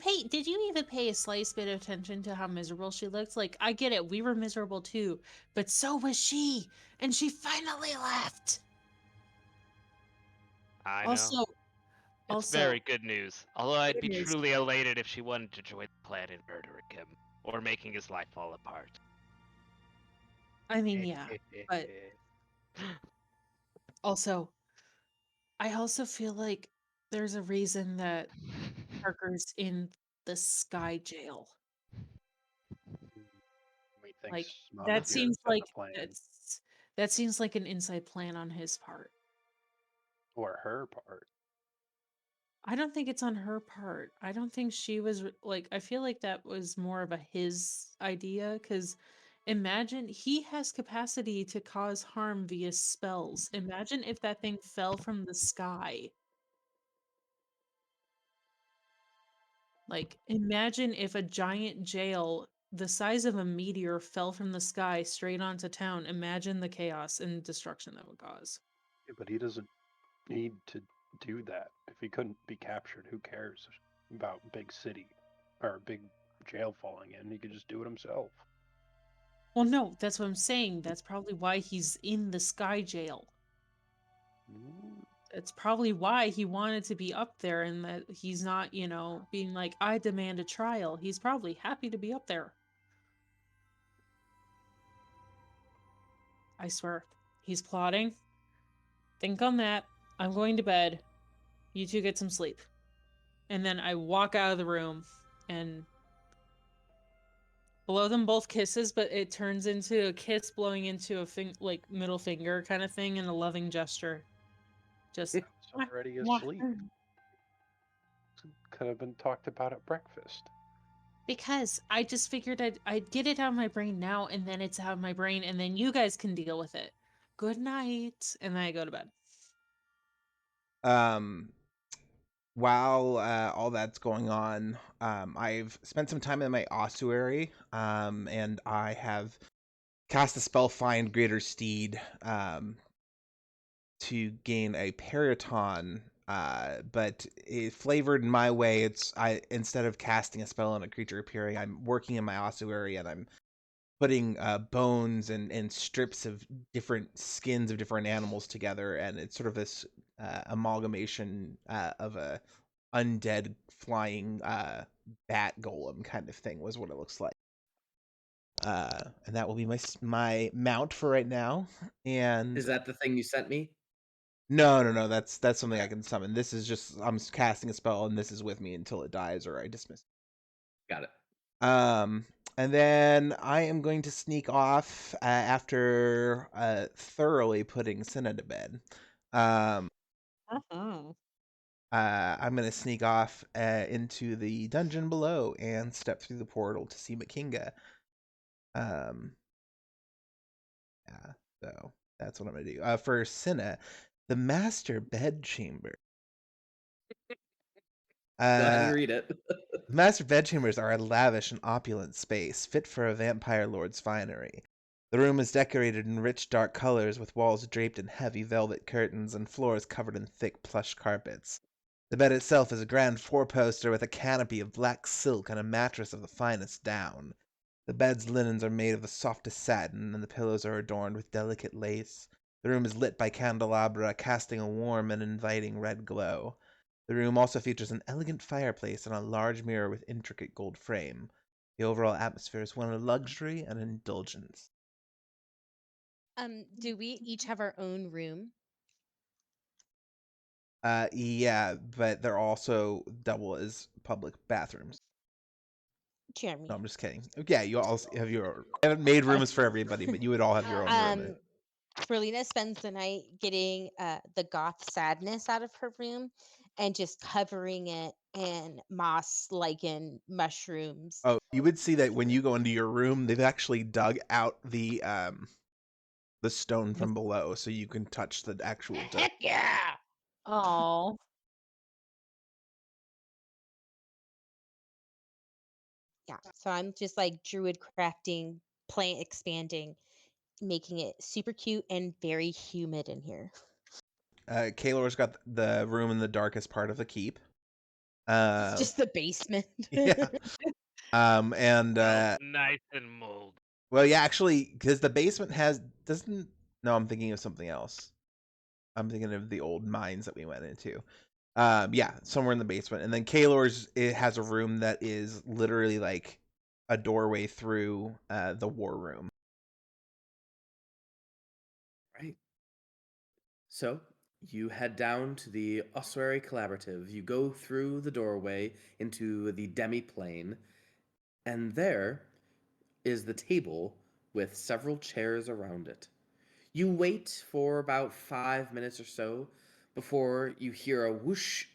C: even pay a slight bit of attention to how miserable she looked? I get it. We were miserable too, but so was she, and she finally left.
F: I know.
C: Also,
F: It's very good news. Although I'd
C: Good
F: be
C: news.
F: truly elated if she wanted to join the plan in murdering him or making his life fall apart.
C: I mean, yeah, but also, I also feel like there's a reason that Parker's in the Sky Jail.
E: We think
C: Like,
E: Mama
C: that
E: Dearest
C: seems
E: had
C: like
E: a plan.
C: That seems like an inside plan on his part.
E: Or her part.
C: I don't think it's on her part. I don't think she was like, I feel like that was more of a his idea, because imagine he has capacity to cause harm via spells. Imagine if that thing fell from the sky. Like, imagine if a giant jail the size of a meteor fell from the sky straight onto town. Imagine the chaos and destruction that would cause.
E: Yeah, but he doesn't need to do that. If he couldn't be captured, who cares about big city or big jail falling in? He could just do it himself.
C: Well, no, that's what I'm saying. That's probably why he's in the sky jail.
E: Mm.
C: It's probably why he wanted to be up there, and that he's not, being like, I demand a trial. He's probably happy to be up there. I swear. He's plotting. Think on that. I'm going to bed. You two get some sleep. And then I walk out of the room and blow them both kisses, but it turns into a kiss blowing into a middle finger kind of thing, and a loving gesture. Just
E: It's already asleep. Could have been talked about at breakfast.
C: Because I just figured I'd get it out of my brain now, and then it's out of my brain, and then you guys can deal with it. Good night. And then I go to bed.
A: While all that's going on, I've spent some time in my ossuary, and I have cast the spell Find Greater Steed to gain a periton, but flavored in my way. Instead of casting a spell on a creature appearing, I'm working in my ossuary and I'm putting bones and strips of different skins of different animals together, and it's sort of this amalgamation of a undead flying bat golem kind of thing was what it looks like. And that will be my mount for right now. And
B: Is that the thing you sent me?
A: no, that's something I can summon. This is just I'm casting a spell, and this is with me until it dies or I dismiss it.
B: Got it.
A: And then I am going to sneak off after thoroughly putting Cinna to bed. I'm going to sneak off into the dungeon below and step through the portal to see Makinga. Yeah, so that's what I'm going to do. For Cinna, the master bedchamber.
B: Go ahead and read it.
A: The master bedchambers are a lavish and opulent space, fit for a vampire lord's finery. The room is decorated in rich dark colors, with walls draped in heavy velvet curtains and floors covered in thick plush carpets. The bed itself is a grand four-poster with a canopy of black silk and a mattress of the finest down. The bed's linens are made of the softest satin, and the pillows are adorned with delicate lace. The room is lit by candelabra, casting a warm and inviting red glow. The room also features an elegant fireplace and a large mirror with intricate gold frame. The overall atmosphere is one of luxury and indulgence.
D: Do we each have our own room?
A: Yeah, but they're also double as public bathrooms.
D: Jeremy.
A: No, I'm just kidding. Yeah, you all have your. I haven't made rooms for everybody, but you would all have your own room.
D: Sporelina spends the night getting the goth sadness out of her room and just covering it in moss, lichen, mushrooms.
A: Oh, you would see that when you go into your room, they've actually dug out the stone from below, so you can touch the actual dirt.
D: Heck yeah!
C: Oh.
D: Yeah, so I'm just like druid crafting, plant expanding, making it super cute and very humid in here.
A: Kaelor's got the room in the darkest part of the keep.
D: It's just the basement.
A: Yeah. And
F: nice and mold.
A: well, yeah, actually, because the basement doesn't. No, I'm thinking of something else. I'm thinking of the old mines that we went into. Yeah, somewhere in the basement. And then it has a room that is literally like a doorway through the war room.
B: Right. So you head down to the Ossuary Collaborative. You go through the doorway into the demi-plane, and there is the table with several chairs around it. You wait for about 5 minutes or so before you hear a whoosh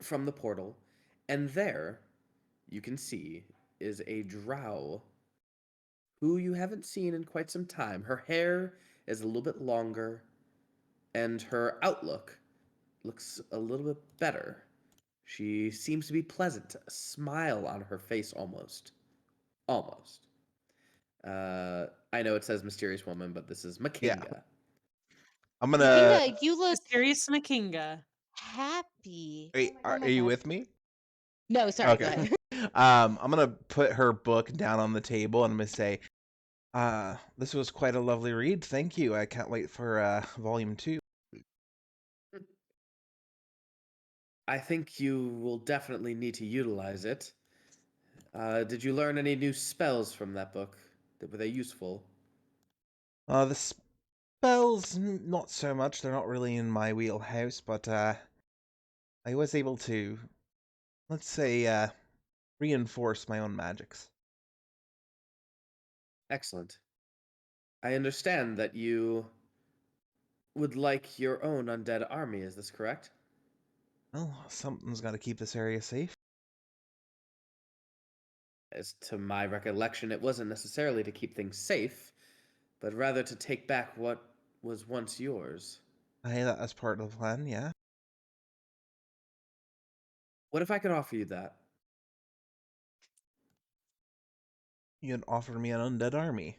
B: from the portal, and there you can see is a drow who you haven't seen in quite some time. Her hair is a little bit longer, and her outlook looks a little bit better. She seems to be pleasant, a smile on her face almost. Almost. I know it says mysterious woman, but this is
A: Yeah.
B: Makinga.
A: I'm gonna.
D: Makinga, you look
C: Mysterious Makinga.
D: happy.
A: Are you with me?
D: No, sorry, go
A: Okay.
D: ahead.
A: I'm gonna put her book down on the table and I'm gonna say, this was quite a lovely read. Thank you. I can't wait for volume 2.
B: I think you will definitely need to utilize it. Did you learn any new spells from that book? Were they useful?
A: The spells, not so much. They're not really in my wheelhouse, but I was able to, let's say, reinforce my own magics.
B: Excellent. I understand that you would like your own undead army, is this correct?
A: Well, something's got to keep this area safe.
B: As to my recollection, it wasn't necessarily to keep things safe, but rather to take back what was once yours.
A: Hey, that's part of the plan, yeah.
B: What if I could offer you that?
A: You'd offer me an undead army.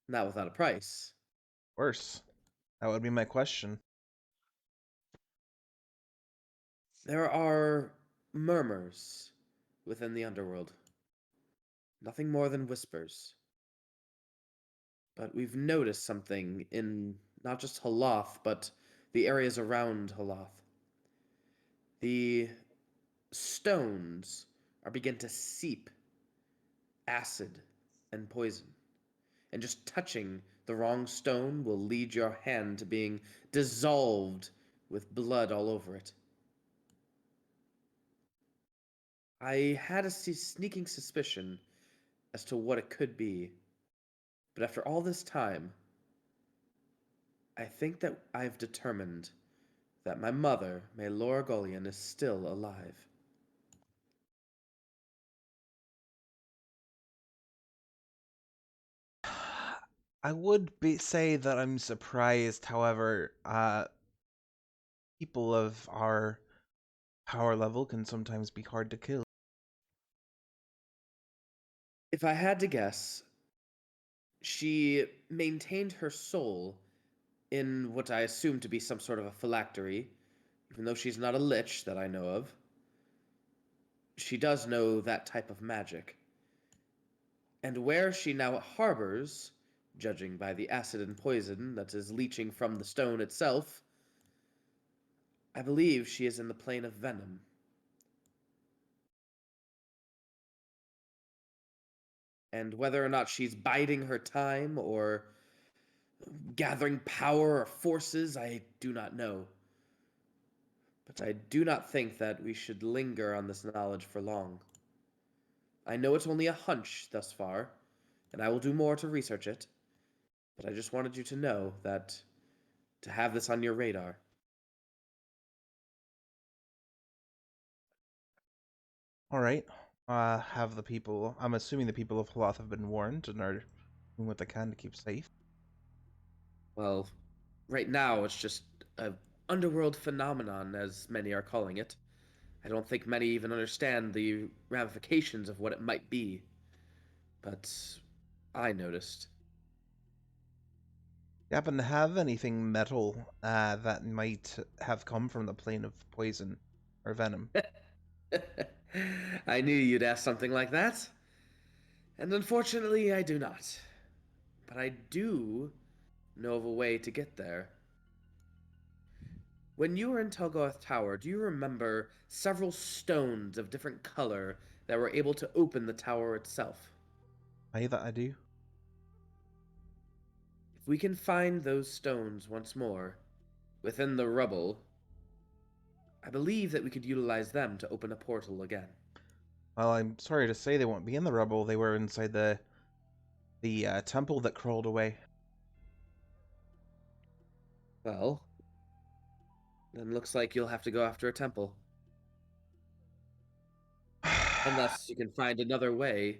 B: Not without a price.
A: Worse. That would be my question.
B: There are murmurs within the underworld. Nothing more than whispers. But we've noticed something in not just Halath, but the areas around Halath. The stones are beginning to seep acid and poison. And just touching the wrong stone will lead your hand to being dissolved with blood all over it. I had a sneaking suspicion as to what it could be, but after all this time, I think that I've determined that my mother, Elora Golian, is still alive.
A: I would say that I'm surprised, however, people of our power level can sometimes be hard to kill.
B: If I had to guess, she maintained her soul in what I assume to be some sort of a phylactery, even though she's not a lich that I know of. She does know that type of magic. And where she now harbors, judging by the acid and poison that is leaching from the stone itself, I believe she is in the plane of venom. And whether or not she's biding her time or gathering power or forces, I do not know. But I do not think that we should linger on this knowledge for long. I know it's only a hunch thus far, and I will do more to research it, but I just wanted you to know that to have this on your radar.
A: All right. Have the people. I'm assuming the people of Halath have been warned and are doing what they can to keep safe.
B: Well, right now it's just a underworld phenomenon, as many are calling it. I don't think many even understand the ramifications of what it might be. But I noticed.
A: You happen to have anything metal that might have come from the plane of poison or venom?
B: I knew you'd ask something like that. And unfortunately, I do not. But I do know of a way to get there. When you were in Telgoth Tower, do you remember several stones of different color that were able to open the tower itself?
A: Aye, that I do.
B: If we can find those stones once more, within the rubble, I believe that we could utilize them to open a portal again.
A: Well, I'm sorry to say they won't be in the rubble. They were inside the temple that crawled away.
B: Well, then looks like you'll have to go after a temple. Unless you can find another way.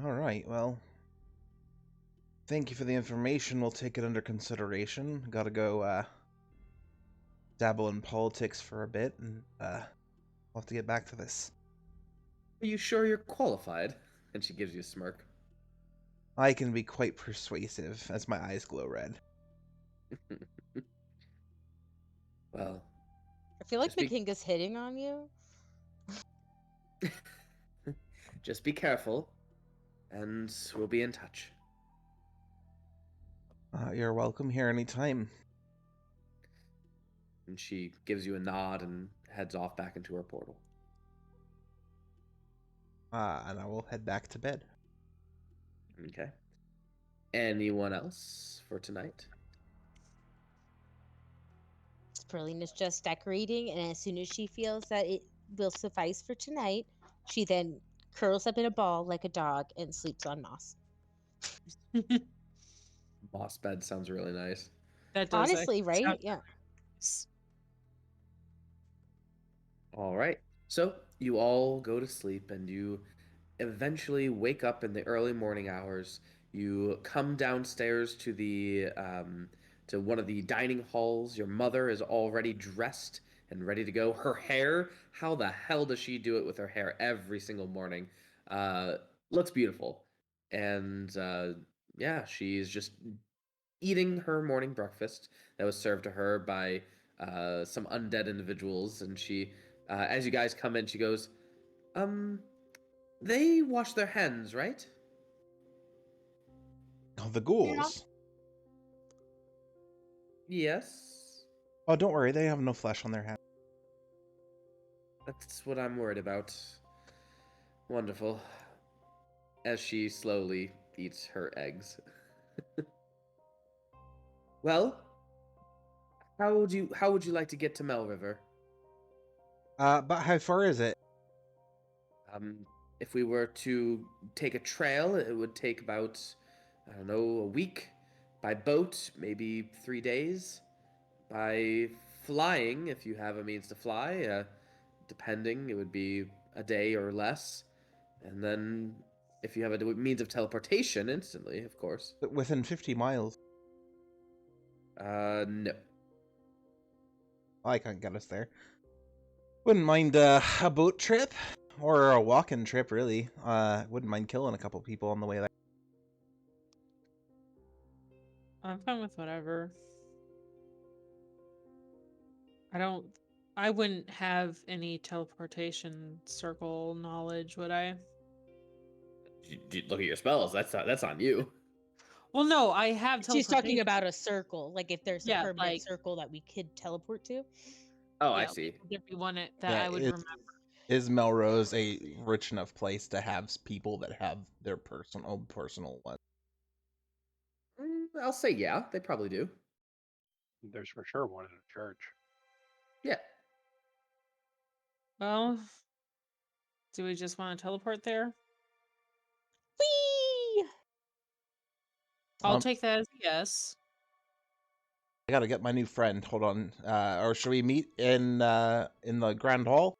A: All right, well, thank you for the information. We'll take it under consideration. Gotta go dabble in politics for a bit, and we'll have to get back to this.
B: Are you sure you're qualified? And she gives you a smirk.
A: I can be quite persuasive as my eyes glow red.
B: Well,
D: I feel like
B: Just be-
D: Makinga's hitting on you.
B: just be careful, and we'll be in touch.
A: You're welcome here anytime.
B: And she gives you a nod and heads off back into her portal.
A: And I will head back to bed.
B: Okay. Anyone else for tonight?
D: Sporelina's just decorating, and as soon as she feels that it will suffice for tonight, she then curls up in a ball like a dog and sleeps on moss.
B: Moss bed sounds really nice.
C: That does
D: Honestly,
C: actually
D: right?
C: sound
D: Yeah.
C: nice.
B: All right. So you all go to sleep and you eventually wake up in the early morning hours. You come downstairs to the to one of the dining halls. Your mother is already dressed and ready to go. Her hair, how the hell does she do it with her hair every single morning? Looks beautiful. And yeah, she's just eating her morning breakfast that was served to her by some undead individuals. And she, as you guys come in, she goes, they wash their hands, right?
A: Oh, the ghouls.
B: Yes.
A: Oh, don't worry, they have no flesh on their hands.
B: That's what I'm worried about. Wonderful. As she slowly eats her eggs. Well, how would you like to get to Mel River?
A: But how far is it?
B: If we were to take a trail, it would take about, I don't know, a week. By boat, maybe 3 days. By flying, if you have a means to fly, depending, it would be a day or less. And then, if you have a means of teleportation, instantly, of course.
A: Within 50 miles.
B: No.
A: I can't get us there. Wouldn't mind a boat trip. Or a walking trip, really. Wouldn't mind killing a couple people on the way there.
C: I'm fine with whatever. I wouldn't have any teleportation circle knowledge, would I?
B: Look at your spells. That's on you.
C: Well, no, I have
D: She's talking
C: teleportation.
D: about a circle, like if there's a
C: Yeah,
D: permanent
C: like-
D: circle that we could teleport to.
B: Oh, I
C: Yeah,
B: see.
C: Would there be one that I would
A: is,
C: remember?
A: is Melrose a rich enough place to have people that have their personal one?
B: I'll say yeah. They probably do.
E: There's for sure one in a church.
B: Yeah.
C: Well, do we just want to teleport there?
D: Whee!
C: I'll take that as a yes.
A: I gotta get my new friend. Hold on. Or should we meet in the Grand Hall?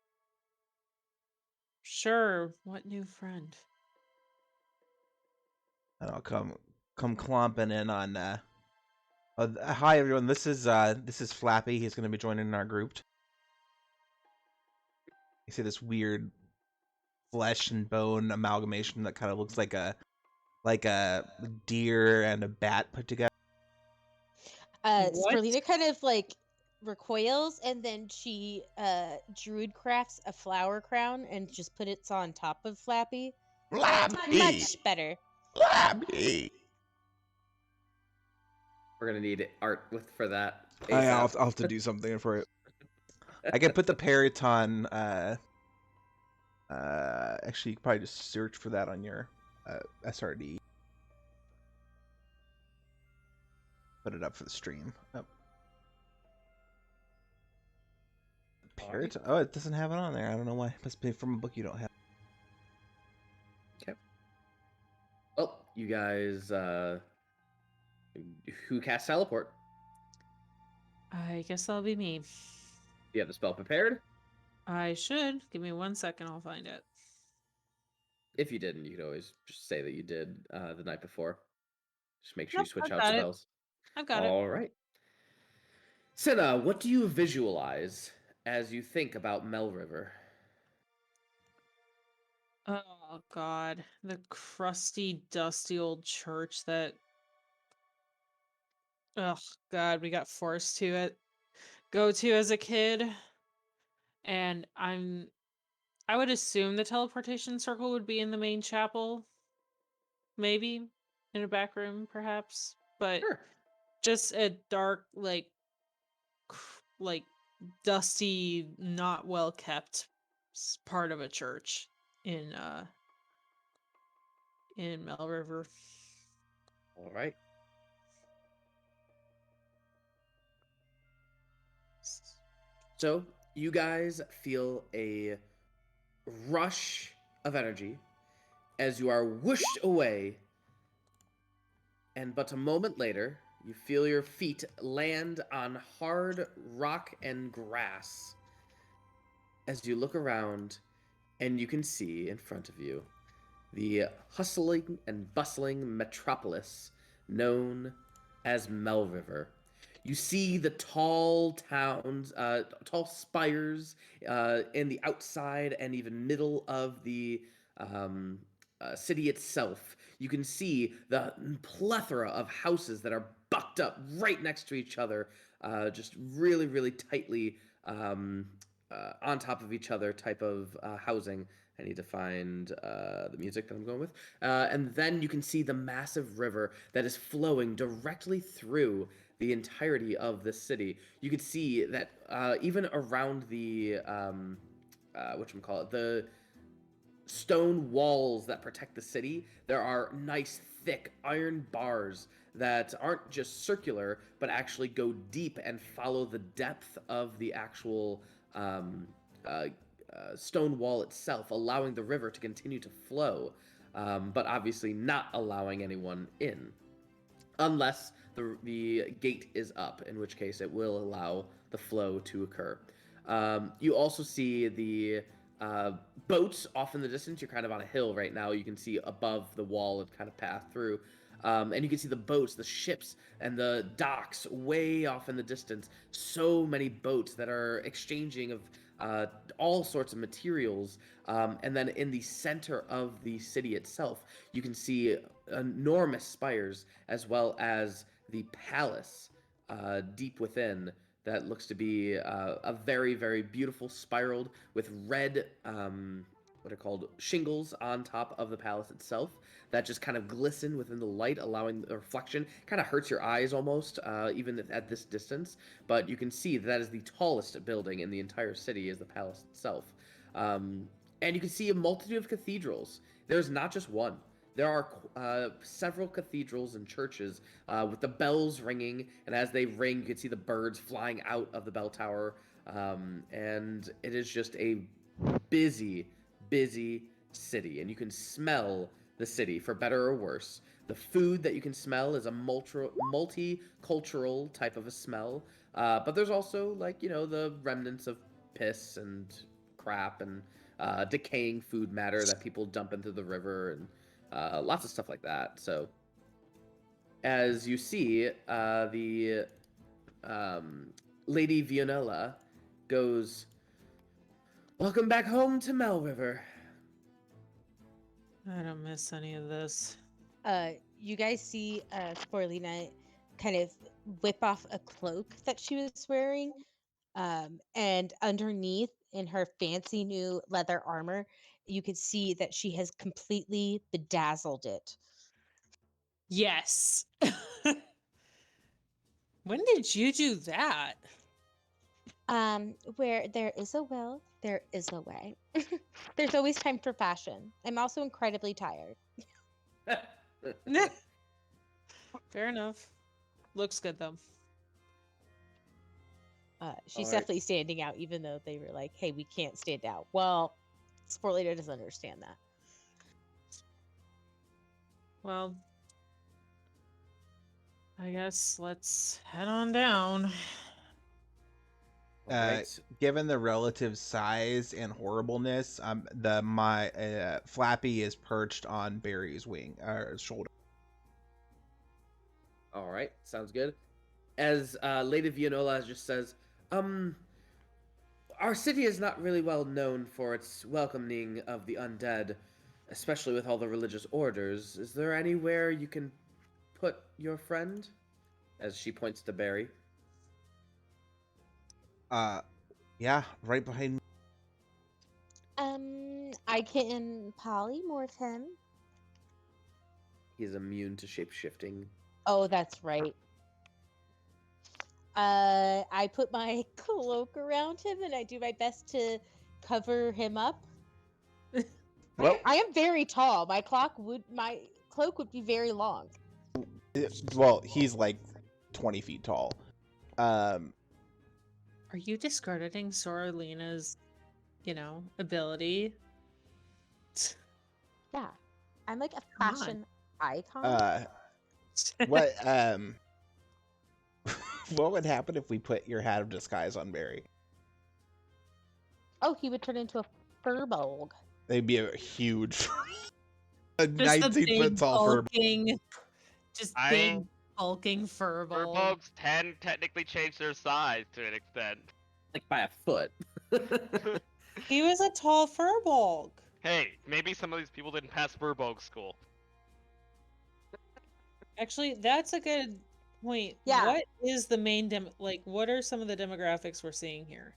C: Sure. What new friend?
A: And I'll come clomping in on. Hi everyone. This is Flappy. He's gonna be joining our group. You see this weird flesh and bone amalgamation that kind of looks like a deer and a bat put together.
C: What?
D: Sporelina kind of like recoils, and then she druid crafts a flower crown and just put it on top of Flappy.
A: Flappy.
D: Much better.
A: Flappy.
B: We're gonna need art for that.
A: I'll
B: ASAP.
A: have to do something for it. I can put the parrot on. Actually, you can probably just search for that on your SRD. Put it up for the stream. Oh. Parrot? Oh, it doesn't have it on there. I don't know why. Must be from a book you don't have.
B: Okay. Well, you guys Who casts teleport?
C: I guess that'll be me.
B: Do you have the spell prepared?
C: I should. Give me 1 second, I'll find it.
B: If you didn't, you could always just say that you did the night before. Just make sure you
C: Nope,
B: switch
C: I've
B: out
C: got it.
B: spells.
C: I've got it.
B: All right. Cinna, what do you visualize as you think about Mel River?
C: Oh god, the crusty, dusty old church that oh god, we got forced to go to as a kid. And I would assume the teleportation circle would be in the main chapel, maybe in a back room perhaps, but
B: Sure.
C: just a dark like dusty, not well kept part of a church in Mel River.
B: All right. So you guys feel a rush of energy as you are whooshed away, and but a moment later, you feel your feet land on hard rock and grass. As you look around, and you can see in front of you the hustling and bustling metropolis known as Mel River. You see the tall towns, tall spires in the outside and even middle of the city itself. You can see the plethora of houses that are bucked up right next to each other, just really, really tightly on top of each other type of housing. I need to find the music that I'm going with. And then you can see the massive river that is flowing directly through the entirety of this city. You can see that even around the whatchamacallit, the stone walls that protect the city, there are nice thick iron bars that aren't just circular but actually go deep and follow the depth of the actual stone wall itself, allowing the river to continue to flow, but obviously not allowing anyone in unless the gate is up, in which case it will allow the flow to occur. You also see the boats off in the distance. You're kind of on a hill right now. You can see above the wall and kind of path through. And you can see the boats, the ships, and the docks way off in the distance. So many boats that are exchanging of all sorts of materials. And then in the center of the city itself, you can see enormous spires as well as the palace deep within that looks to be a very, very beautiful spiraled with red, what are called shingles on top of the palace itself that just kind of glisten within the light, allowing the reflection. Kind of hurts your eyes almost, even at this distance. But you can see that is the tallest building in the entire city is the palace itself. And you can see a multitude of cathedrals. There's not just one. There are several cathedrals and churches with the bells ringing, and as they ring, you can see the birds flying out of the bell tower. And it is just a busy, busy city, and you can smell the city, for better or worse. The food that you can smell is a multicultural type of a smell, but there's also, like, you know, the remnants of piss and crap and decaying food matter that people dump into the river and lots of stuff like that. So, as you see, the Lady Vionella goes, "Welcome back home to Mel River."
C: I don't miss any of this.
D: You guys see Sporelina kind of whip off a cloak that she was wearing, and underneath in her fancy new leather armor, you could see that she has completely bedazzled it.
C: Yes. When did you do that?
D: Where there is a will, there is a way. There's always time for fashion. I'm also incredibly tired.
C: Fair enough. Looks good though.
D: She's
B: Alright.
D: definitely standing out, even though they were like, "Hey, we can't stand out." Well, Sporelina doesn't understand that.
C: Well, I guess let's head on down.
B: Right.
A: Given the relative size and horribleness, my Flappy is perched on Barry's wing or shoulder.
B: All right, sounds good. As Lady Vionola just says, our city is not really well known for its welcoming of the undead, especially with all the religious orders. Is there anywhere you can put your friend? As she points to Barry.
A: Yeah, right behind me.
D: I can polymorph him.
B: He's immune to shape-shifting.
D: Oh, that's right. I put my cloak around him and I do my best to cover him up.
A: Well,
D: I am very tall. My cloak would be very long.
A: well, he's like 20 feet tall.
C: Are you discrediting Sporelina's, ability?
D: Yeah. I'm like a
C: Come on.
D: fashion icon.
A: What what would happen if we put your hat of disguise on Barry?
D: Oh, he would turn into a furbolg.
A: They'd be a huge a
C: Just
A: 19-foot tall fur.
C: bulking, just
F: I-
C: big bulking furball.
F: Furbolgs can technically change their size to an extent.
B: Like by a foot.
C: He was a tall furball.
F: Hey, maybe some of these people didn't pass Furbolg school.
C: Actually, that's a good point.
D: Yeah.
C: What is the main what are some of the demographics we're seeing here?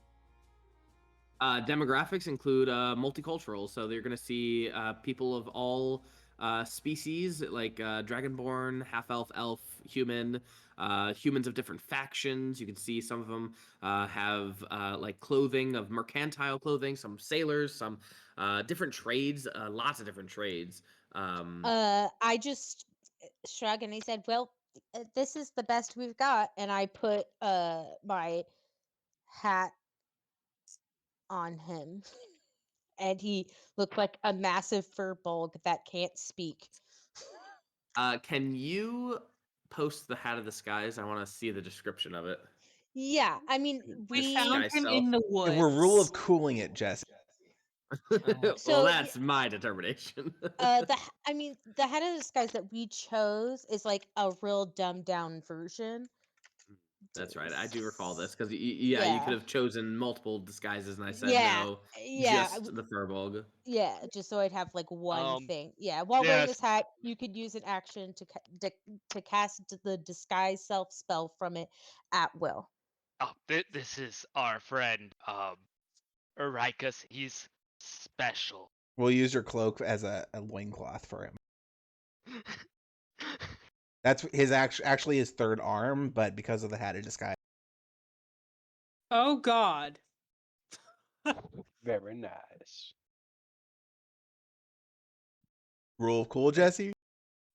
B: Demographics include multicultural, so you're going to see people of all species, like dragonborn, half-elf, elf, human, humans of different factions. You can see some of them have like clothing of mercantile clothing, some sailors, some different trades, lots of different trades.
D: I just shrug and I said, "Well, this is the best we've got." And I put my hat on him, and he looked like a massive furbolg that can't speak.
B: Can you post the hat of disguise? I want to see the description of it.
D: Yeah, I mean,
C: We
B: This
C: found
B: guy's
C: him
B: self.
C: in the woods.
A: We're rule of cooling it, Jesse.
B: Well,
D: So,
B: that's my determination.
D: the hat of disguise that we chose is like a real dumbed down version.
B: That's right. I do recall this because you
D: Yeah.
B: could have chosen multiple disguises, and I said
D: Yeah,
B: no,
D: yeah,
B: just the Furbolg.
D: yeah, just so I'd have like one thing. Yeah, while
F: yeah,
D: wearing
F: it's-
D: this hat, you could use an action to cast the disguise self spell from it at will.
F: Oh, this is our friend, Ericus. He's special.
A: We'll use your cloak as a loincloth for him. That's his actually his third arm, but because of the hat of disguise.
C: Oh God.
E: Very nice.
A: Rule of cool, Jesse?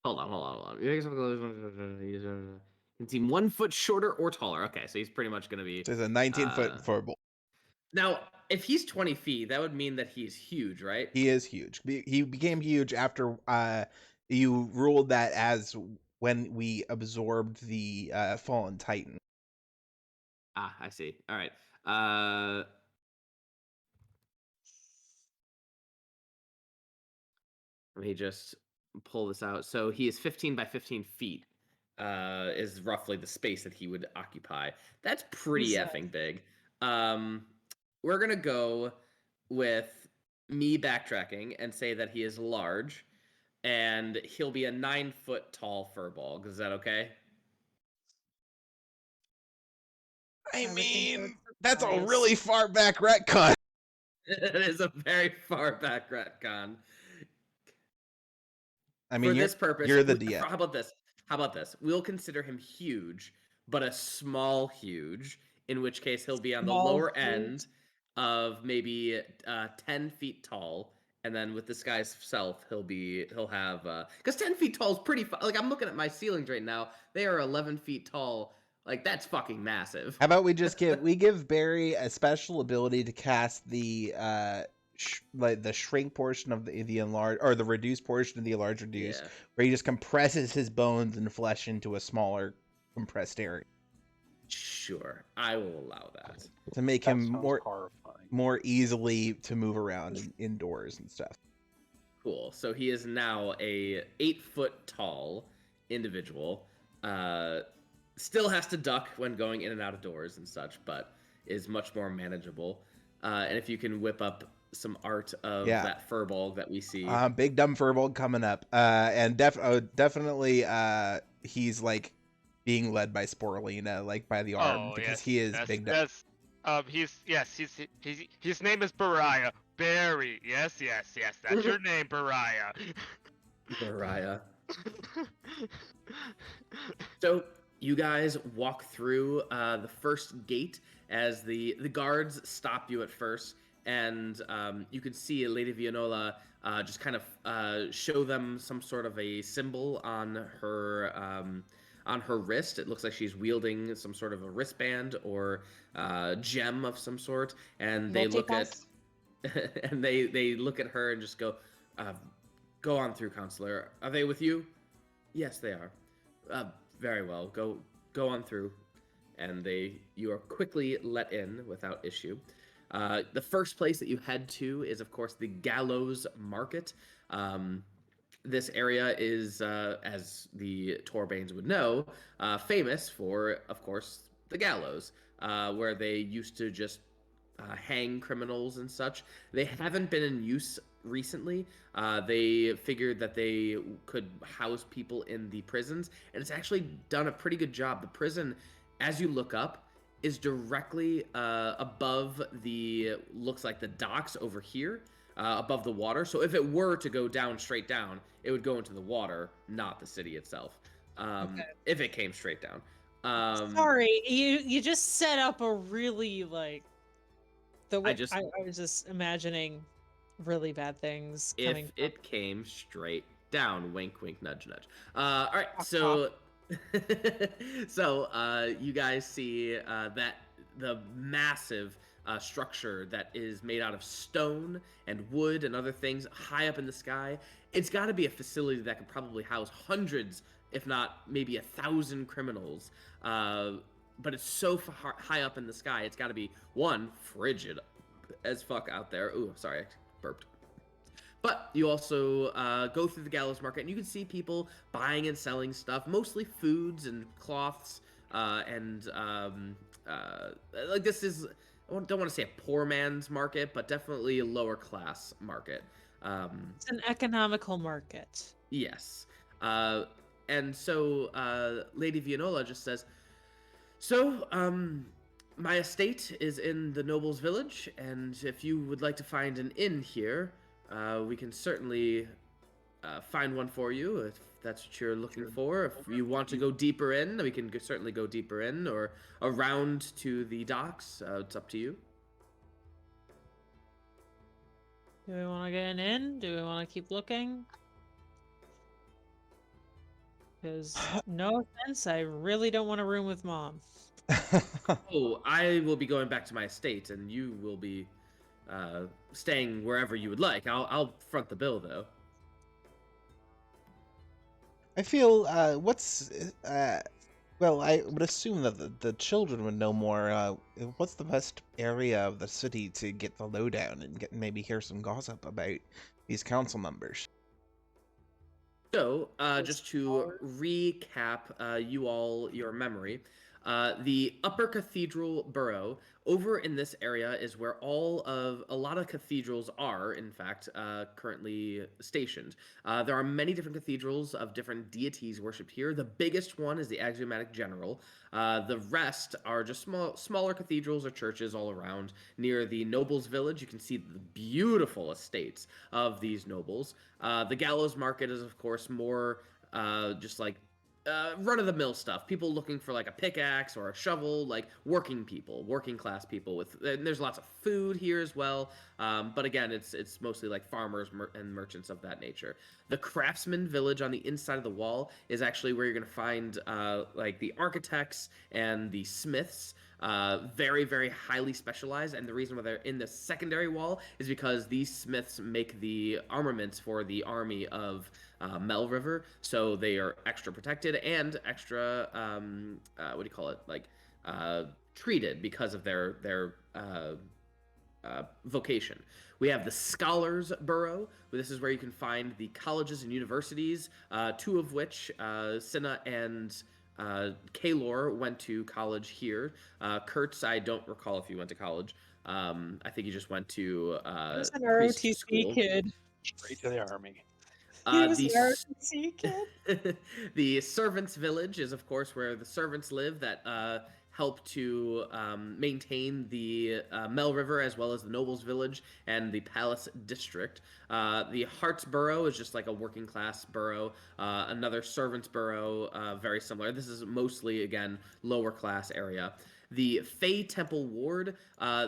B: Hold on. You can seem 1 foot shorter or taller. Okay, so he's pretty much going to be.
A: There's a 19-foot furball.
B: Now, if he's 20 feet, that would mean that he's huge, right?
A: He is huge. He became huge after you ruled that as when we absorbed the fallen titan.
B: Ah, I see. All right. Let me just pull this out. So he is 15 by 15 feet. Is roughly the space that he would occupy. That's pretty effing big. We're gonna go with me backtracking and say that he is large, and he'll be a 9 foot tall furball. Is that okay?
A: I
C: would think
A: that's a
C: nice.
A: really far back retcon.
B: It is a very far back retcon.
A: I mean,
B: For this purpose,
A: you're the DM.
B: How about this? How about this? We'll consider him huge, but a small huge, in which case he'll be on the
C: Small
B: lower
C: huge.
B: end of maybe 10 feet tall, and then with this guy's self, he'll have because 10 feet tall is pretty like I'm looking at my ceilings right now. They are 11 feet tall. Like that's fucking massive.
A: How about we just give Barry a special ability to cast the the shrink portion of the enlarge, or the reduced portion of the enlarge reduce,
B: Yeah.
A: where he just compresses his bones and flesh into a smaller compressed area
B: Sure, I will allow that.
A: to make
E: That
A: him
E: sounds horrifying.
A: more easily to move around indoors and stuff.
B: Cool. So he is now a 8-foot tall individual. Still has to duck when going in and out of doors and such, but is much more manageable. And if you can whip up some art of that furball that we see.
A: Big dumb furball coming up. And definitely he's like being led by Sporelina, like by the arm, because he is big dumb.
F: His name is Bariah. Barry. Yes. That's your name, Bariah.
B: Bariah. So you guys walk through the first gate as the guards stop you at first, and you can see Lady Vianola just kind of show them some sort of a symbol on her wrist. It looks like she's wielding some sort of a wristband or gem of some sort, and they look at and they look at her and just go on through, counselor. Are they with you? Yes, they are. Very well. Go on through. And you are quickly let in without issue. The first place that you head to is, of course, the Gallows Market. This area is, as the Torbanes would know, famous for, of course, the gallows, where they used to just hang criminals and such. They haven't been in use recently. They figured that they could house people in the prisons, and it's actually done a pretty good job. The prison, as you look up, is directly above looks like the docks over here, above the water. So if it were to go down, straight down, it would go into the water, not the city itself. If it came straight down.
C: Sorry, you just set up a really I was just imagining really bad things coming.
B: If it came straight down, wink, wink, nudge, nudge. All right, so you guys see that the massive structure that is made out of stone and wood and other things high up in the sky. It's got to be a facility that could probably house hundreds, if not maybe 1,000 criminals. But it's so high up in the sky. It's got to be, one, frigid as fuck out there. Ooh, sorry, I burped. But you also go through the Gallows Market, and you can see people buying and selling stuff, mostly foods and cloths, and this is, I don't want to say a poor man's market, but definitely a lower class market.
C: It's an economical market.
B: Yes. And so Lady Vianola just says, so, my estate is in the Noble's Village, and if you would like to find an inn here, we can certainly find one for you, if that's what you're looking for. If you want to go deeper in, we can certainly go deeper in, or around to the docks. It's up to you.
C: Do we want to get an inn? Do we want to keep looking? Because, no offense, I really don't want to room with Mom.
B: Oh, I will be going back to my estate, and you will be staying wherever you would like. I'll front the bill, though.
A: I feel well, I would assume that the children would know more. What's the best area of the city to get the lowdown and maybe hear some gossip about these council members?
B: So, just to recap your memory, the Upper Cathedral Borough, over in this area is where a lot of cathedrals are, in fact, currently stationed. There are many different cathedrals of different deities worshipped here. The biggest one is the Axiomatic General. The rest are just smaller cathedrals or churches all around. Near the Nobles' Village, you can see the beautiful estates of these nobles. The Gallows Market is, of course, more just like run-of-the-mill stuff. People looking for like a pickaxe or a shovel, like working class people. And there's lots of food here as well. But again, it's mostly like farmers and merchants of that nature. The Craftsman Village on the inside of the wall is actually where you're going to find like the architects and the smiths. Very, very highly specialized, and the reason why they're in the secondary wall is because these smiths make the armaments for the army of Mel River, so they are extra protected and extra what do you call it, like treated because of their vocation. We have the Scholars Borough. This is where you can find the colleges and universities, two of which, Cinna and Kaelor, went to college here. Kertz, I don't recall if you went to college. I think he just went to
C: He was an
B: priest
C: ROTC
B: school.
C: kid.
E: Straight to the army.
C: He was
B: The
C: an ROTC kid.
B: the servants' village is, of course, where the servants live that help to maintain the Mel River, as well as the nobles' village and the palace district. The Hearts Borough is just like a working class borough. Another servants' borough, very similar. This is mostly, again, lower class area. The Fey Temple Ward,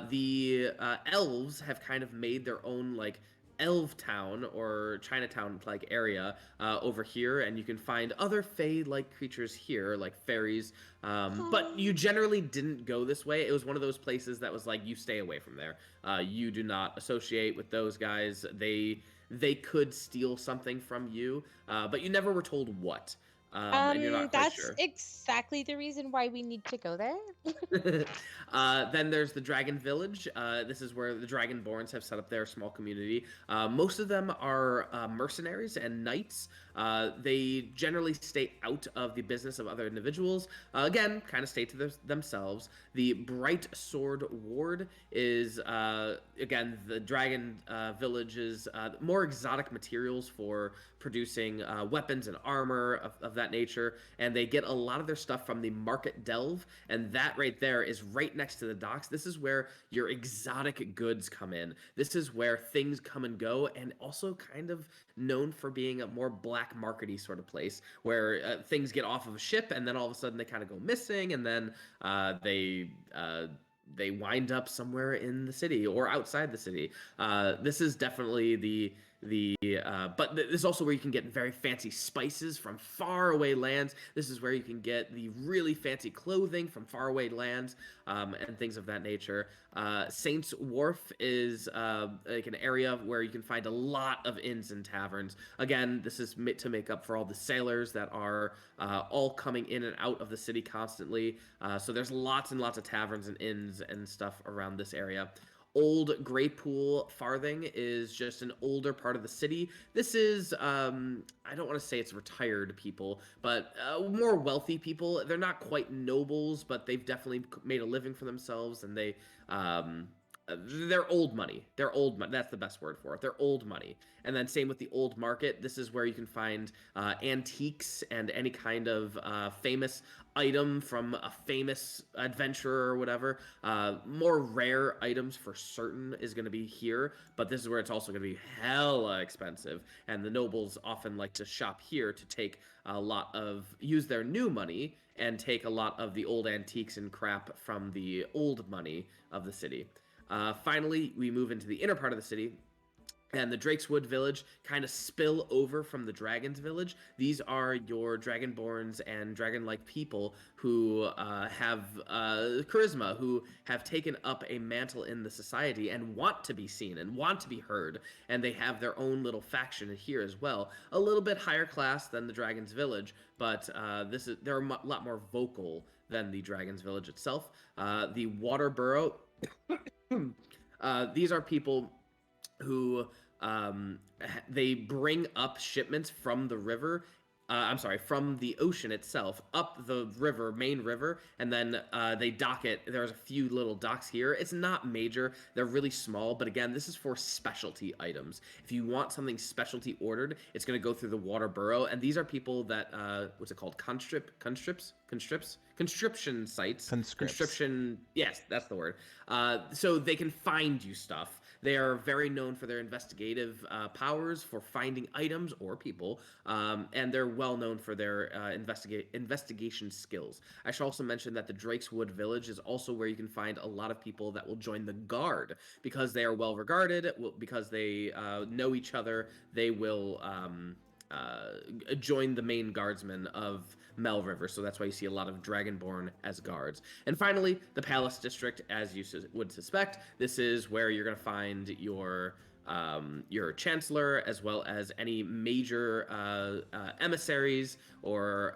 B: the elves have kind of made their own, like, Elf Town or Chinatown like area over here, and you can find other Fey-like creatures here, like fairies. But you generally didn't go this way. It was one of those places that was like, you stay away from there. You do not associate with those guys. They could steal something from you, but you never were told what. And you're not quite
D: That's
B: sure.
D: exactly the reason why we need to go there.
B: Then there's the Dragon Village. This is where the Dragonborns have set up their small community. Most of them are mercenaries and knights. They generally stay out of the business of other individuals. Again, kind of stay to themselves. The Bright Sword Ward is, again, the Dragon Village's more exotic materials for producing weapons and armor of that nature, and they get a lot of their stuff from the Market Delve, and that right there is right next to the docks. This is where your exotic goods come in. This is where things come and go, and also kind of known for being a more black markety sort of place where things get off of a ship and then all of a sudden they kind of go missing, and then they wind up somewhere in the city or outside the city. This is definitely but this is also where you can get very fancy spices from faraway lands. This is where you can get the really fancy clothing from faraway lands, and things of that nature. Saints Wharf is like an area where you can find a lot of inns and taverns. Again, this is to make up for all the sailors that are all coming in and out of the city constantly. So there's lots and lots of taverns and inns and stuff around this area. Old Greypool Farthing is just an older part of the city. This is, I don't want to say it's retired people, but more wealthy people. They're not quite nobles, but they've definitely made a living for themselves, and they're old money. They're old money. That's the best word for it. They're old money. And then same with the Old Market. This is where you can find antiques and any kind of famous item from a famous adventurer or whatever. More rare items for certain is going to be here, but this is where it's also going to be hella expensive. And the nobles often like to shop here to take use their new money and take a lot of the old antiques and crap from the old money of the city. Finally, we move into the inner part of the city, and the Drakeswood Village kind of spill over from the Dragon's Village. These are your Dragonborns and dragon-like people who have charisma, who have taken up a mantle in the society and want to be seen and want to be heard. And they have their own little faction here as well. A little bit higher class than the Dragon's Village, but they're a lot more vocal than the Dragon's Village itself. The Water Borough, these are people who they bring up shipments from the river, from the ocean itself, up the river, main river, and then they dock it. There's a few little docks here. It's not major. They're really small, but again, this is for specialty items. If you want something specialty ordered, it's going to go through the Water Borough, and these are people that, what's it called? Conscription sites. Conscription, yes, that's the word. So they can find you stuff. They are very known for their investigative powers, for finding items or people, and they're well known for their investigation skills. I should also mention that the Drakeswood Village is also where you can find a lot of people that will join the Guard, because they are well regarded, because they know each other. They will join the main guardsmen of Mel River, so that's why you see a lot of Dragonborn as guards. And finally, the Palace District, as you would suspect. This is where you're going to find your your chancellor, as well as any major emissaries or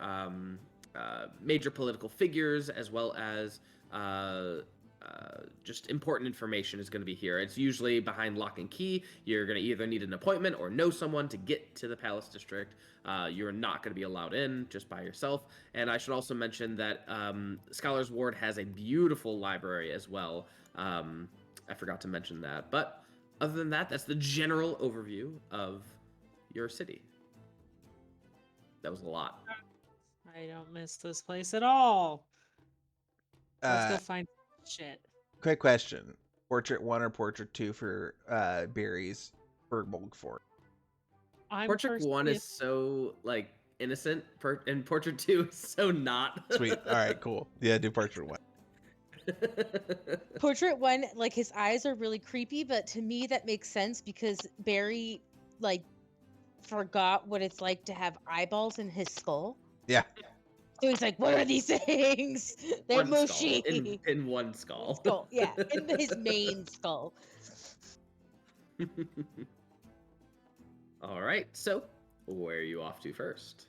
B: major political figures, as well as just important information is going to be here. It's usually behind lock and key. You're going to either need an appointment or know someone to get to the Palace District. You're not going to be allowed in just by yourself. And I should also mention that Scholar's Ward has a beautiful library as well. I forgot to mention that. But other than that, that's the general overview of your city. That was a lot.
C: I don't miss this place at all. Let's go
A: Uh,
C: find shit.
A: quick question: Portrait 1 or Portrait 2 for berries for Bulk Fort?
C: I'm
B: Portrait 1 is so like innocent, and Portrait 2 is so not.
A: Sweet. All right, cool. Yeah, do Portrait 1.
D: Portrait 1, like his eyes are really creepy, but to me that makes sense because Barry like forgot what it's like to have eyeballs in his skull.
A: Yeah.
D: So he's like, "What are these things? They're
B: One skull,
D: mushy."
B: in one skull.
D: Skull, yeah, in his main skull.
B: All right, so where are you off to first?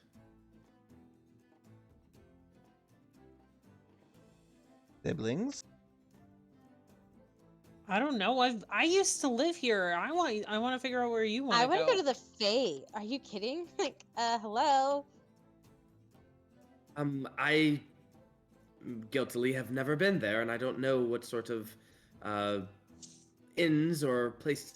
A: Siblings?
C: I don't know. I used to live here. I want to figure out where you want
D: I
C: to
D: want
C: go.
D: to go to the Fae. Are you kidding? Like, hello.
B: I guiltily have never been there, and I don't know what sort of inns or places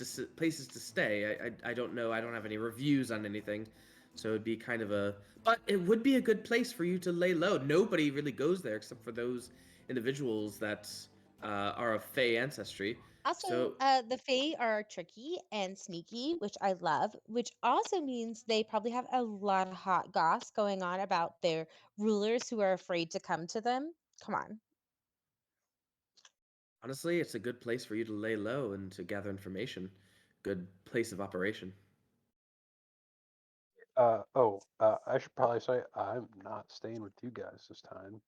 B: to stay. I don't know. I don't have any reviews on anything, so it'd be kind of a. But it would be a good place for you to lay low. Nobody really goes there except for those individuals that are of Fey ancestry.
D: Also, the Fae are tricky and sneaky, which I love, which also means they probably have a lot of hot goss going on about their rulers who are afraid to come to them. Come on.
B: Honestly, it's a good place for you to lay low and to gather information. Good place of operation.
E: I should probably say I'm not staying with you guys this time.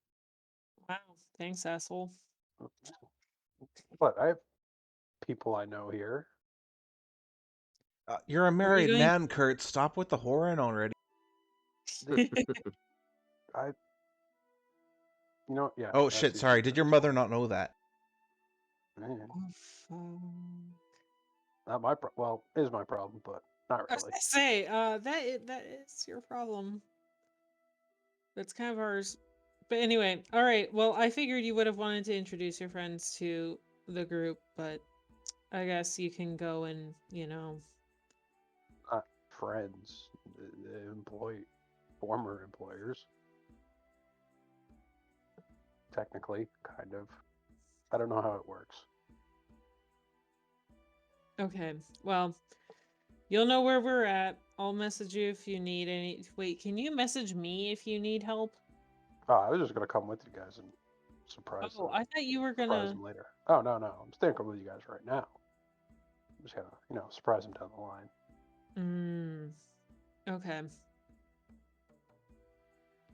C: Wow, thanks, asshole.
E: But I have people I know here.
A: You're a
C: are you
A: married
C: doing?
A: man, Kurt. Stop with the whoring already.
E: I, yeah.
A: Oh
E: that's
A: shit!
E: easy.
A: Sorry. Did your mother not know that?
E: Man,
C: Oh, fuck.
E: not my well, is my problem, but not
C: I was
E: really.
C: gonna say, that is your problem. That's kind of ours. But anyway, all right. Well, I figured you would have wanted to introduce your friends to the group, but I guess you can go and,
E: Not friends, the former employers. Technically, kind of. I don't know how it works.
C: Okay. Well, you'll know where we're at. I'll message you if you need any. Wait, can you message me if you need help?
E: Oh, I was just gonna come with you guys and surprise
C: Oh,
E: them.
C: I thought you were
E: Surprise
C: gonna.
E: them later. Oh no, I'm staying with you guys right now. I'm just gonna, surprise them down the line.
C: Okay.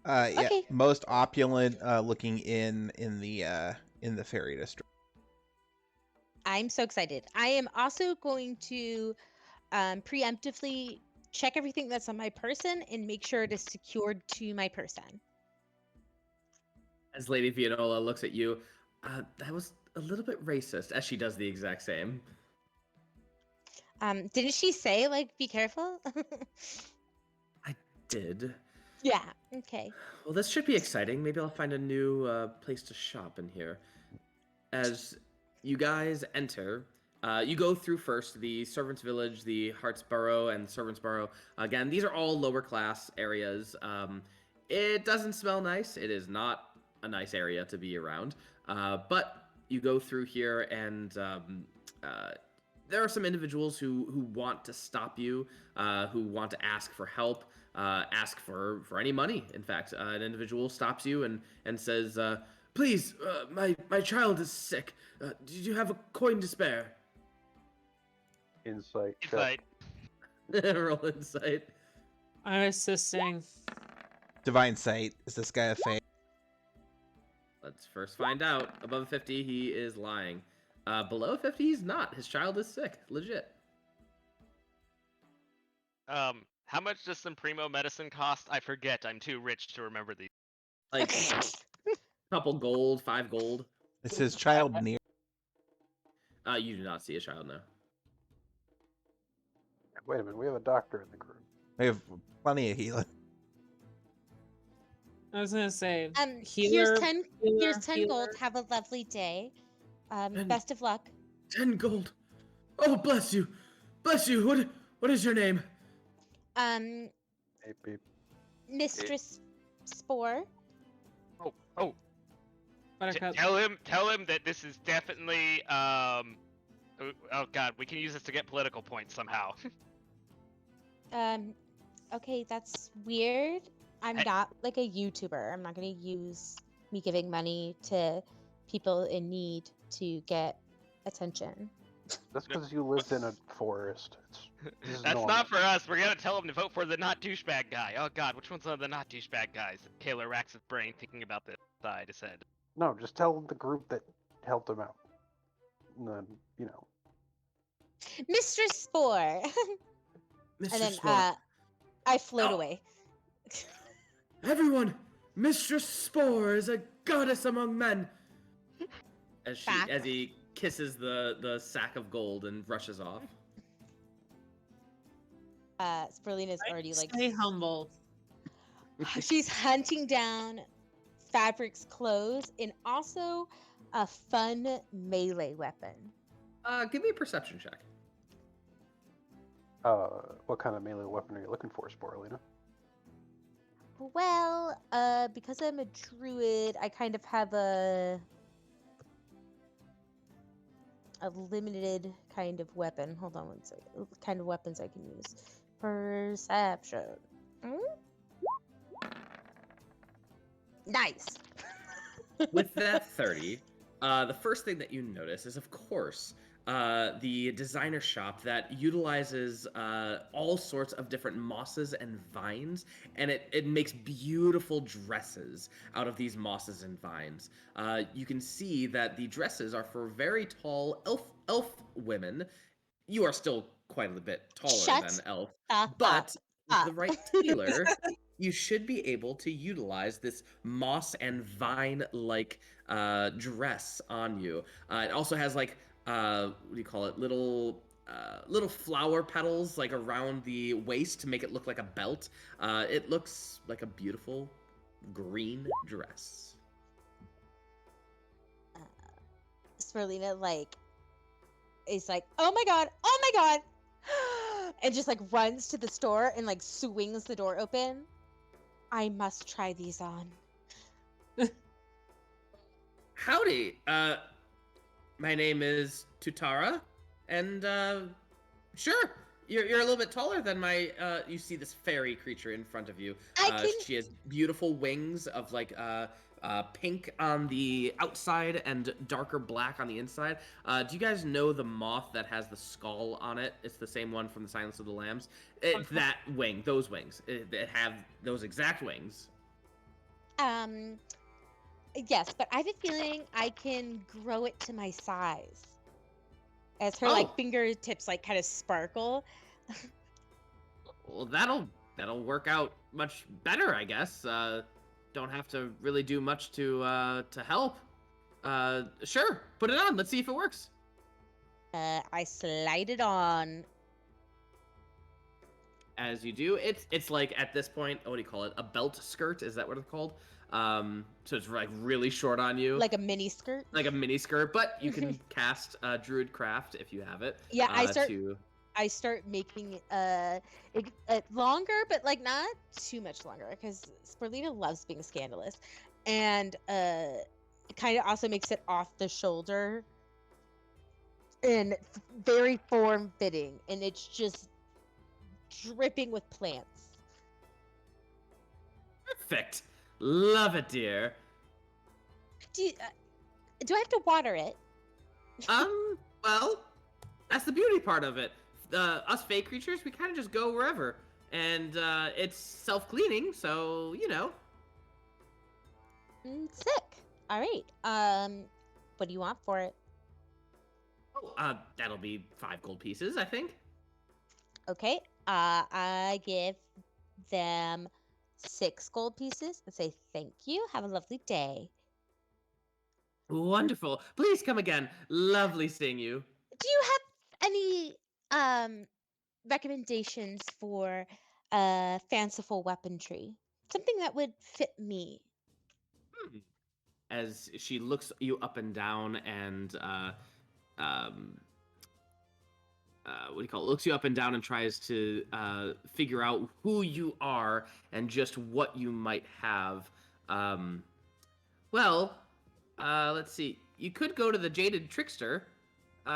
A: Yeah.
D: Okay.
A: Most opulent looking in the fairy district.
D: I'm so excited. I am also going to preemptively check everything that's on my person and make sure it is secured to my person.
B: As Lady Fianola looks at you, that was a little bit racist, as she does the exact same.
D: Didn't she say, like, be careful?
B: I did.
D: Yeah, okay.
B: Well, this should be exciting. Maybe I'll find a new place to shop in here. As you guys enter, you go through first the Servants' Village, the Heart's Burrow, and Servants' Burrow. Again, these are all lower class areas. It doesn't smell nice. It is not a nice area to be around. But you go through here, and there are some individuals who want to stop you, who want to ask for help, ask for any money. In fact, an individual stops you and says, "Please, my child is sick. Did you have a coin to spare?"
E: Insight. check.
F: But
B: Roll insight.
C: I'm assisting.
A: Divine sight. Is this guy a fae?
B: Let's first find out. Above 50, he is lying. Below 50, he's not. His child is sick. Legit.
F: How much does some primo medicine cost? I forget. I'm too rich to remember these.
B: Like couple gold, 5 gold.
A: Is his child near?
B: You do not see a child now.
E: Wait a minute, we have a doctor in the group.
A: We have plenty of healing.
C: I was gonna say,
D: Here's
C: healer,
D: 10
C: healer,
D: here's 10 gold.
C: healer.
D: Have a lovely day.
B: And-
D: Best of luck.
B: 10 gold. Oh, bless you. Bless you. What is your name?
E: Hey, beep.
D: Mistress Spore.
F: Oh,
C: Buttercup.
F: tell him that this is definitely oh god, we can use this to get political points somehow.
D: Okay, that's weird. I'm
F: Hey.
D: not like a YouTuber. I'm not gonna use me giving money to people in need to get attention.
E: That's because you lived in a forest. This is
F: That's
E: normal.
F: not for us. We're gonna tell him to vote for the not douchebag guy. Oh god, which one's one of the not douchebag guys? Kaelor racks his brain thinking about this side his head.
E: No, just tell the group that helped him out. And then, you know.
D: Mistress Spore.
B: Mistress
D: And then
B: Spore.
D: I float
B: Oh.
D: away.
B: Everyone, Mistress Spore is a goddess among men.
D: Back.
B: As he kisses the sack of gold and rushes off.
D: Sporelina's already like
C: Stay humble.
D: she's hunting down Fabric's clothes and also a fun melee weapon.
B: Give me a perception check.
E: What kind of melee weapon are you looking for, Sporelina?
D: Well, because I'm a druid, I kind of have a limited kind of weapon. Hold on one second. Kind of weapons I can use. Perception. Nice.
B: With that 30, the first thing that you notice is, of course, the designer shop that utilizes all sorts of different mosses and vines, and it makes beautiful dresses out of these mosses and vines. You can see that the dresses are for very tall elf women. You are still quite a bit taller
D: Shut
B: than elf,
D: up,
B: but with
D: up.
B: the right tailor, you should be able to utilize this moss and vine-like dress on you. It also has like what do you call it? Little flower petals like around the waist to make it look like a belt. It looks like a beautiful green dress.
D: Sporelina is like, oh my god, and just like runs to the store and like swings the door open. I must try these on.
B: Howdy. My name is Tutara, and sure, you're a little bit taller than my. You see this fairy creature in front of you. She has beautiful wings of like pink on the outside and darker black on the inside. Do you guys know the moth that has the skull on it? It's the same one from the Silence of the Lambs. It's that wing, those wings. It have those exact wings.
D: Yes, but I have a feeling I can grow it to my size. As her
B: Oh.
D: fingertips kind of sparkle.
B: Well, that'll work out much better, I guess. Don't have to really do much to help. Sure, put it on. Let's see if it works.
D: I slide it on.
B: As you do, it's like at this point, what do you call it? A belt skirt? Is that what it's called? So it's like really short on you,
D: Like a mini skirt.
B: like a mini skirt. But you can cast Druid Craft if you have it.
D: Yeah,
B: To...
D: I start making it longer, but not too much longer, because Sporelina loves being scandalous, and it kind of also makes it off the shoulder and very form fitting, and it's just dripping with plants.
B: Perfect. Love it, dear.
D: Do I have to water it?
B: Well, that's the beauty part of it. Us fey creatures, we kind of just go wherever, and it's self-cleaning, so you know.
D: Sick. All right. What do you want for it?
B: That'll be 5 gold pieces, I think.
D: Okay. I give them 6 gold pieces and say thank you. Have a lovely day.
B: Wonderful. Please come again. Lovely seeing you.
D: Do you have any recommendations for fanciful weaponry? Something that would fit me.
B: Hmm. As she looks you up and down and um, what do you call it? Looks you up and down and tries to figure out who you are and just what you might have. Um, well, let's see. You could go to the Jaded Trickster.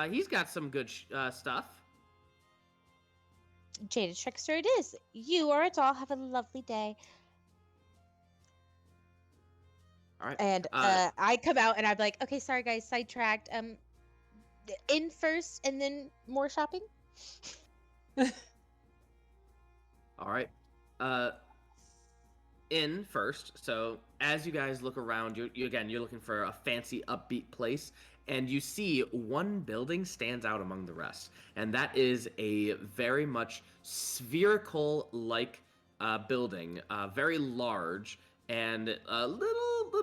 B: He's got some good stuff.
D: Jaded Trickster it is. You are a doll. Have a lovely day.
B: All right.
D: And I come out and I'm like, okay, sorry guys, sidetracked. In first and then more shopping.
B: All right. In first. So as you guys look around, you're looking for a fancy, upbeat place, and you see one building stands out among the rest, and that is a very much spherical-like building, very large, and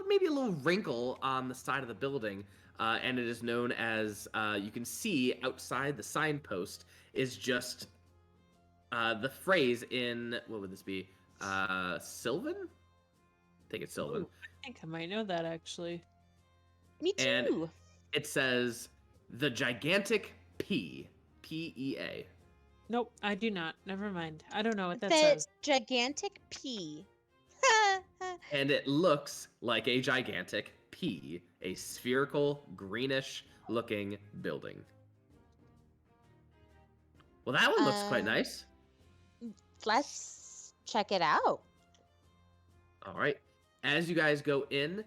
B: maybe a little wrinkle on the side of the building, and it is known as. You can see outside the signpost is just the phrase in what would this be? Sylvan? I think it's Sylvan.
C: Ooh, I think I might know that actually.
D: Me too.
B: And it says the gigantic P. P-E-A.
C: Nope, I do not. Never mind. I don't know what that
D: the
C: says.
D: gigantic P.
B: And it looks like a gigantic P, a spherical, greenish looking building. Well, that one looks quite nice.
D: Let's check it out.
B: All right. As you guys go in,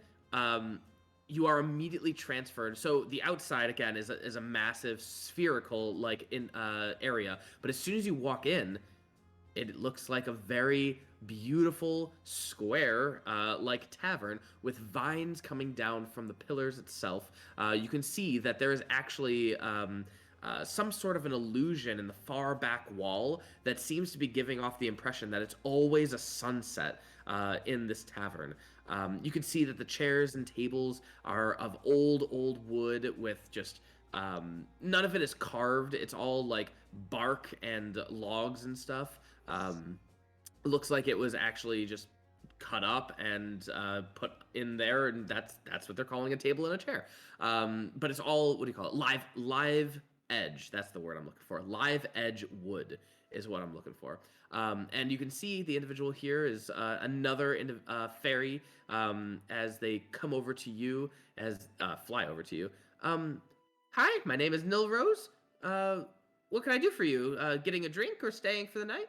B: you are immediately transferred. So the outside again is a massive spherical area, but as soon as you walk in, it looks like a very beautiful square like tavern with vines coming down from the pillars itself. You can see that there is actually some sort of an illusion in the far back wall that seems to be giving off the impression that it's always a sunset in this tavern. You can see that the chairs and tables are of old wood with just none of it is carved. It's all like bark and logs and stuff. It looks like it was actually just cut up and put in there, and that's what they're calling a table and a chair. But it's all, what do you call it? Live edge. That's the word I'm looking for. Live edge wood is what I'm looking for. And you can see the individual here is another fairy as they come over to you, fly over to you. Hi, my name is Nil Rose. What can I do for you? Getting a drink or staying for the night?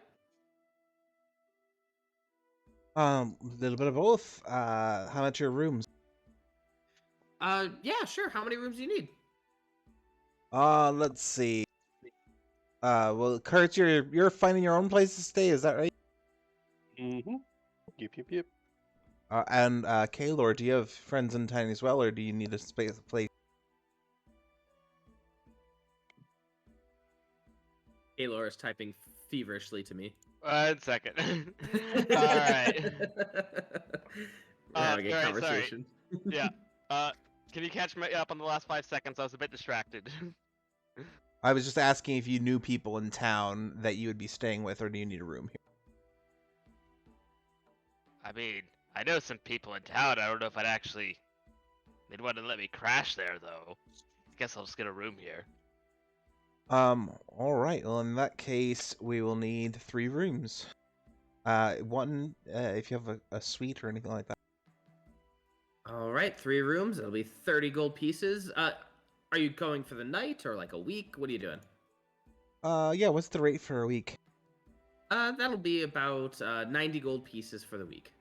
A: A little bit of both. How much are your rooms?
B: Yeah, sure. How many rooms do you need?
A: Let's see. Well, Kertz, you're finding your own place to stay, is that right?
E: Mm-hmm. Yep.
A: And Kaelor, do you have friends in town as well, or do you need a place?
B: Kaelor is typing feverishly to me.
F: 1 second. All right.
B: We're having a
F: Sorry.
B: conversation.
F: Yeah. Can you catch me up on the last 5 seconds? I was a bit distracted.
A: I was just asking if you knew people in town that you would be staying with, or do you need a room here?
F: I mean, I know some people in town. I don't know if they'd want to let me crash there, though. I guess I'll just get a room here.
A: All right. Well, in that case, we will need 3 rooms. One, if you have a suite or anything like that.
B: All right, 3 rooms. It'll be 30 gold pieces. Are you going for the night or like a week? What are you doing?
A: Yeah. What's the rate for a week?
B: That'll be about 90 gold pieces for the week.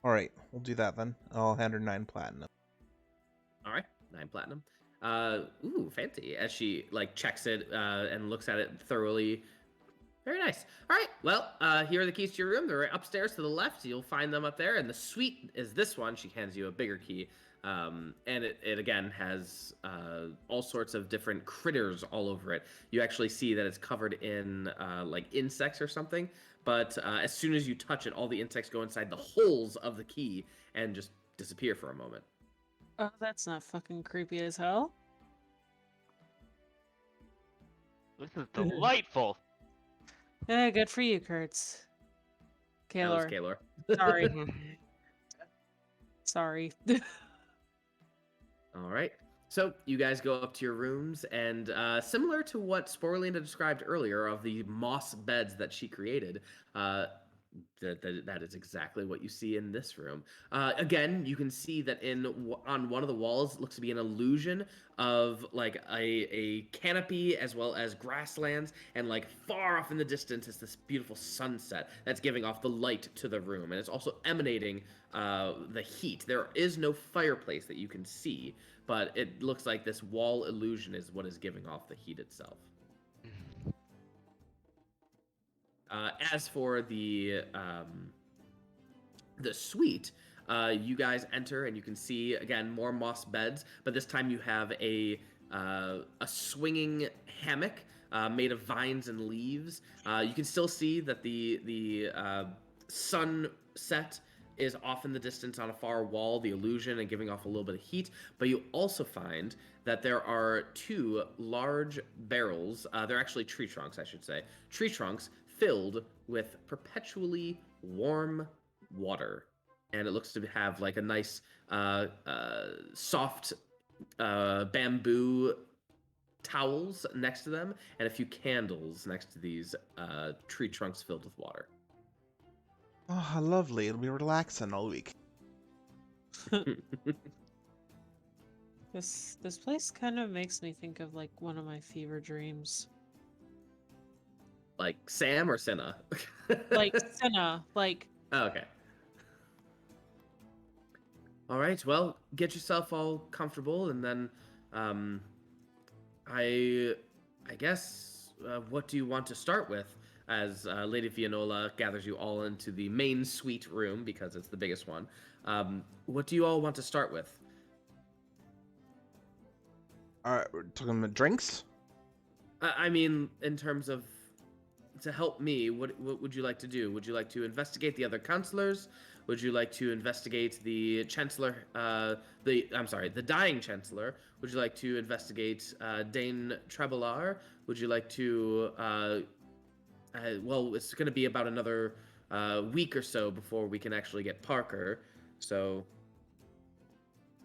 A: All right, we'll do that then. I'll hand her 9 platinum.
B: All right, 9 platinum. Ooh, fancy. As she like checks it and looks at it thoroughly. Very nice. All right. Well, here are the keys to your room. They're right upstairs to the left. You'll find them up there. And the suite is this one. She hands you a bigger key. And it again has all sorts of different critters all over it. You actually see that it's covered in like insects or something. But as soon as you touch it, all the insects go inside the holes of the key and just disappear for a moment.
C: Oh, that's not fucking creepy as hell.
F: This is delightful.
C: Yeah, good for you, Kertz.
B: That was
C: Kaelor.
B: Kaelor.
C: Sorry. Sorry.
B: All right. So you guys go up to your rooms, and similar to what Sporelina described earlier of the moss beds that she created, that is exactly what you see in this room. Again, you can see that on one of the walls looks to be an illusion of like a canopy as well as grasslands, and like far off in the distance is this beautiful sunset that's giving off the light to the room, and it's also emanating the heat. There is no fireplace that you can see, but it looks like this wall illusion is what is giving off the heat itself. As for the suite, you guys enter and you can see again more moss beds, but this time you have a swinging hammock made of vines and leaves. You can still see that the sunset is off in the distance on a far wall, the illusion, and giving off a little bit of heat. But you also find that there are two large barrels. They're actually tree trunks, I should say. Tree trunks filled with perpetually warm water. And it looks to have like a nice soft bamboo towels next to them and a few candles next to these tree trunks filled with water.
A: Oh, how lovely. It'll be relaxing all week.
C: This place kind of makes me think of like one of my fever dreams.
B: Like Sam or Cinna?
C: Like Cinna, like
B: Oh, okay. All right, well, get yourself all comfortable, and then I guess what do you want to start with? As Lady Fianola gathers you all into the main suite room because it's the biggest one. What do you all want to start with?
A: All right, we're talking about drinks.
B: I mean, in terms of to help me, what would you like to do? Would you like to investigate the other counselors? Would you like to investigate the Chancellor? The dying Chancellor. Would you like to investigate Dane Trebelar? Would you like to? Well, it's going to be about another week or so before we can actually get Parker. So.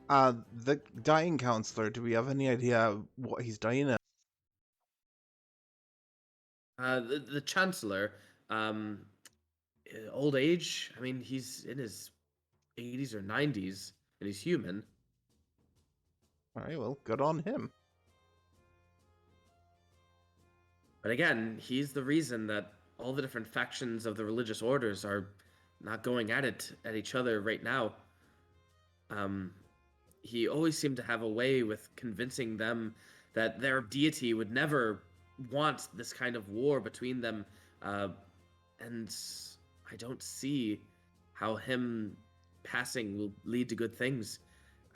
A: The dying counselor. Do we have any idea what he's dying of?
B: The Chancellor, old age. I mean, he's in his 80s or 90s, and he's human.
A: All right, well, good on him.
B: But again, he's the reason that all the different factions of the religious orders are not going at each other right now. He always seemed to have a way with convincing them that their deity would never want this kind of war between them, and I don't see how him passing will lead to good things.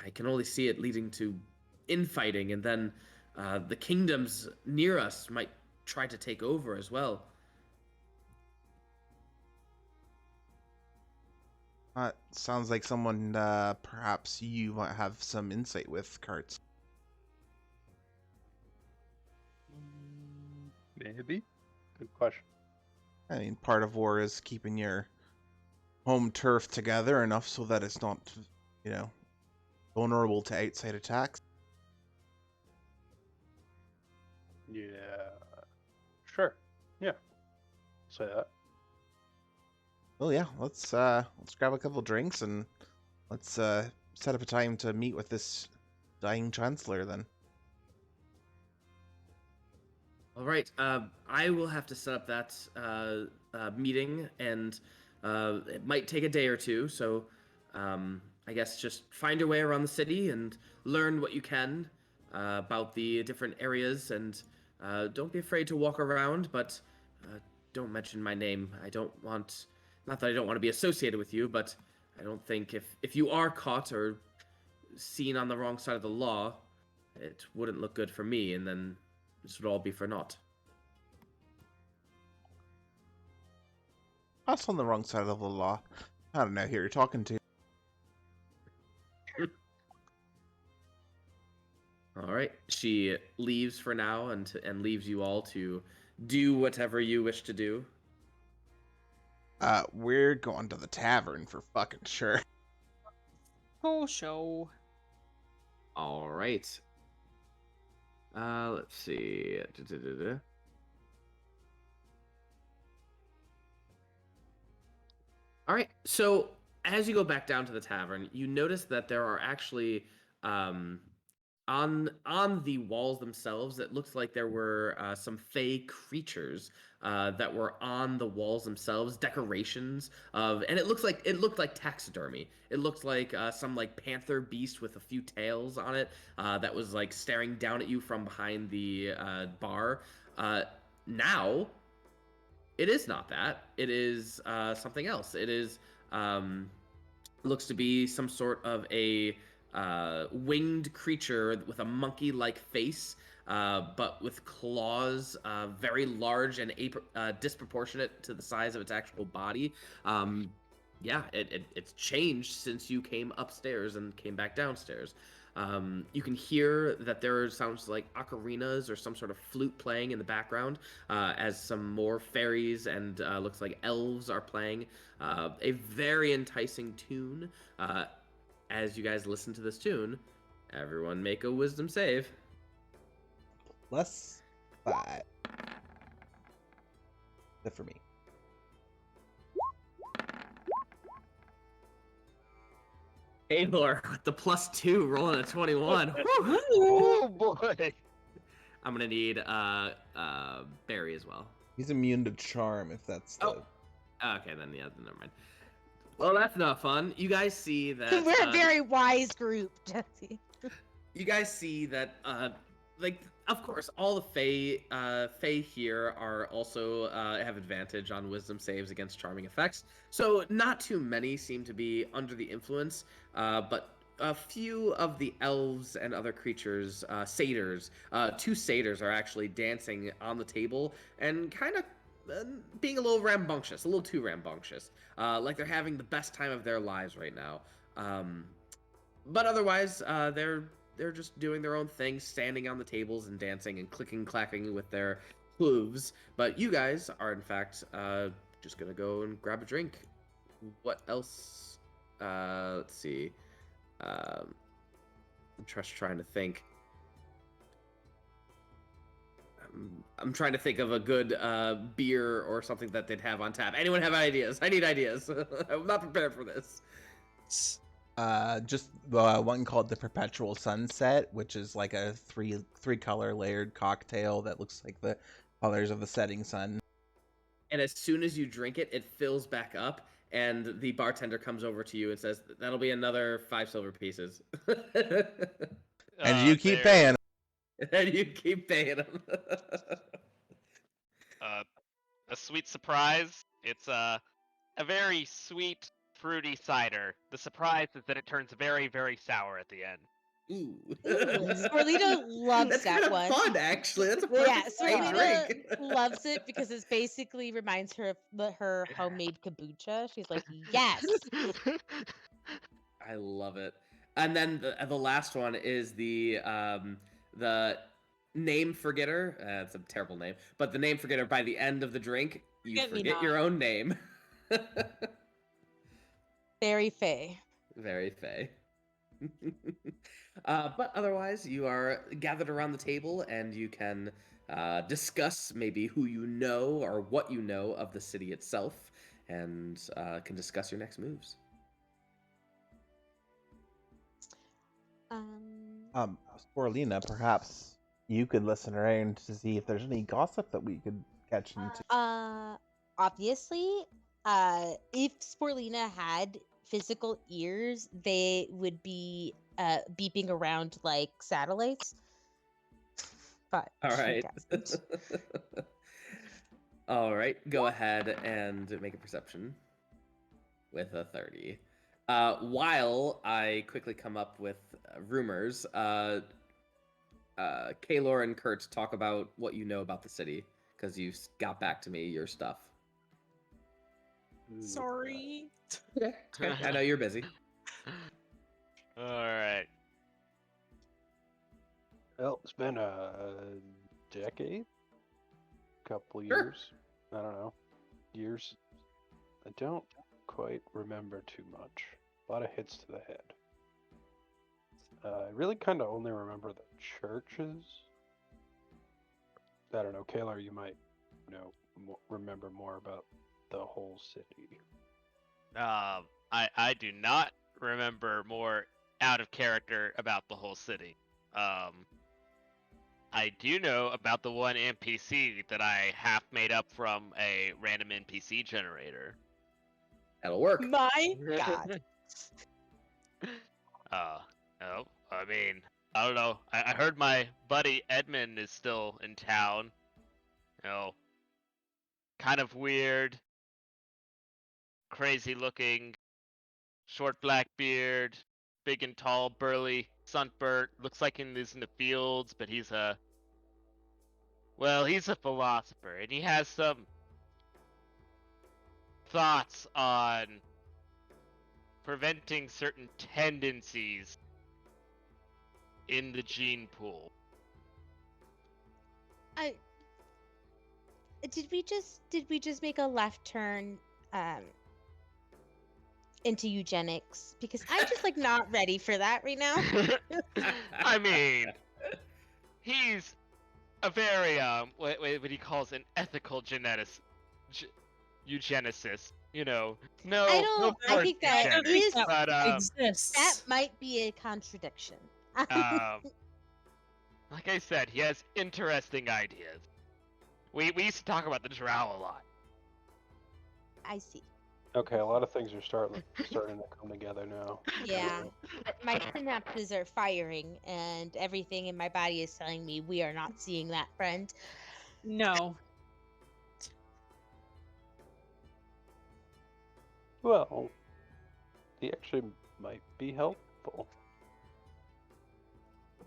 B: I can only see it leading to infighting, and then the kingdoms near us might try to take over as well.
A: Sounds like someone perhaps you might have some insight with, Kertz.
E: Maybe. Good question.
A: I mean, part of war is keeping your home turf together enough so that it's not, vulnerable to outside attacks.
E: Yeah. Sure. Yeah. Say that.
A: Well, yeah, let's grab a couple drinks and let's set up a time to meet with this dying chancellor then.
B: All right. I will have to set up that meeting, and it might take a day or two. So I guess just find your way around the city and learn what you can about the different areas, and don't be afraid to walk around, but don't mention my name. I don't want, not that I don't want to be associated with you, but I don't think if you are caught or seen on the wrong side of the law, it wouldn't look good for me, and then this would all be for naught.
A: Us on the wrong side of the law. I don't know who you're talking to.
B: All right. She leaves for now and leaves you all to do whatever you wish to do.
A: We're going to the tavern for fucking sure.
C: Oh, show.
B: All right. Let's see. All right. So as you go back down to the tavern, you notice that there are actually on the walls themselves, it looks like there were some fey creatures that were on the walls themselves, decorations of, and it looked like taxidermy. It looked like some like panther beast with a few tails on it that was like staring down at you from behind the bar. Now, it is not that. It is something else. It is looks to be some sort of a winged creature with a monkey-like face, but with claws very large and disproportionate to the size of its actual body. Yeah, it's changed since you came upstairs and came back downstairs. You can hear that there sounds like ocarinas or some sort of flute playing in the background as some more fairies and looks like elves are playing a very enticing tune. As you guys listen to this tune, everyone make a wisdom save.
A: +5. Except for me.
B: Kaelor with the +2 rolling a 21.
F: Oh boy.
B: I'm gonna need Barry as well.
A: He's immune to charm, if that's the...
B: Okay, then yeah, never mind. Well, that's not fun. You guys see that
D: We're a very wise group, Jesse.
B: you guys see that like, of course, all the Fae here are also have advantage on wisdom saves against charming effects. So not too many seem to be under the influence, but a few of the elves and other creatures, satyrs, 2 satyrs are actually dancing on the table and kind of being a little rambunctious, a little too rambunctious, like they're having the best time of their lives right now. But otherwise, they're just doing their own thing, standing on the tables and dancing and clicking, clacking with their hooves. But you guys are, in fact, just gonna go and grab a drink. What else? Let's see. I'm just trying to think. I'm trying to think of a good beer or something that they'd have on tap. Anyone have ideas? I need ideas. I'm not prepared for this.
A: Just one called the Perpetual Sunset, which is like a three color layered cocktail that looks like the colors of the setting sun.
B: And as soon as you drink it, it fills back up, and the bartender comes over to you and says, "That'll be another 5 silver pieces."
A: And you keep paying.
B: And you keep paying them.
F: A sweet surprise. It's a very sweet, fruity cider. The surprise is that it turns very, very sour at the end.
B: Ooh.
D: Sporelina loves
B: That's
D: that
B: kind
D: one.
B: of fun, actually. That's a
D: Yeah,
B: perfect way to
D: Sporelina
B: drink.
D: loves it because it basically reminds her of her homemade kombucha. She's like, yes.
B: I love it. And then the last one is the name forgetter. It's a terrible name, but the name forgetter. By the end of the drink, you
D: Forget me
B: forget
D: not.
B: your own name.
D: Very fey.
B: Very fey. But otherwise, you are gathered around the table, and you can discuss maybe who you know or what you know of the city itself, and can discuss your next moves.
A: Sporelina, perhaps you could listen around to see if there's any gossip that we could catch into.
D: Obviously, if Sporelina had physical ears, they would be beeping around like satellites. But
B: All
D: she
B: right.
D: doesn't.
B: All right, go ahead and make a perception with a 30. While I quickly come up with rumors, Kaelor and Kertz talk about what you know about the city, because you got back to me your stuff.
C: Sorry.
B: Okay. I know you're busy.
F: All right.
E: Well, it's been a decade, couple
B: Sure.
E: years. I don't know. Years. I don't quite remember too much. A lot of hits to the head. I really kind of only remember the churches. I don't know, Kaelor, you might, remember more about the whole city.
F: I do not remember more out of character about the whole city. I do know about the one NPC that I half made up from a random NPC generator.
B: That'll work.
D: My God.
F: No, I mean, I don't know. I heard my buddy Edmund is still in town. Kind of weird, crazy looking, short black beard, big and tall, burly, sunburnt. Looks like he's in the fields, but he's a philosopher, and he has some thoughts on preventing certain tendencies in the gene pool.
D: Did we just make a left turn into eugenics? Because I'm just like not ready for that right now.
F: I mean, he's a very what he calls an ethical eugenicist. No
D: I think that
F: eugenics,
D: is
F: but
C: exists.
D: that might be a contradiction.
F: like I said, he has interesting ideas. We used to talk about the Drow a lot.
D: I see.
E: Okay, a lot of things are starting to come together now.
D: Yeah. My synapses are firing and everything in my body is telling me we are not seeing that, friend.
C: No.
E: Well, he actually might be helpful.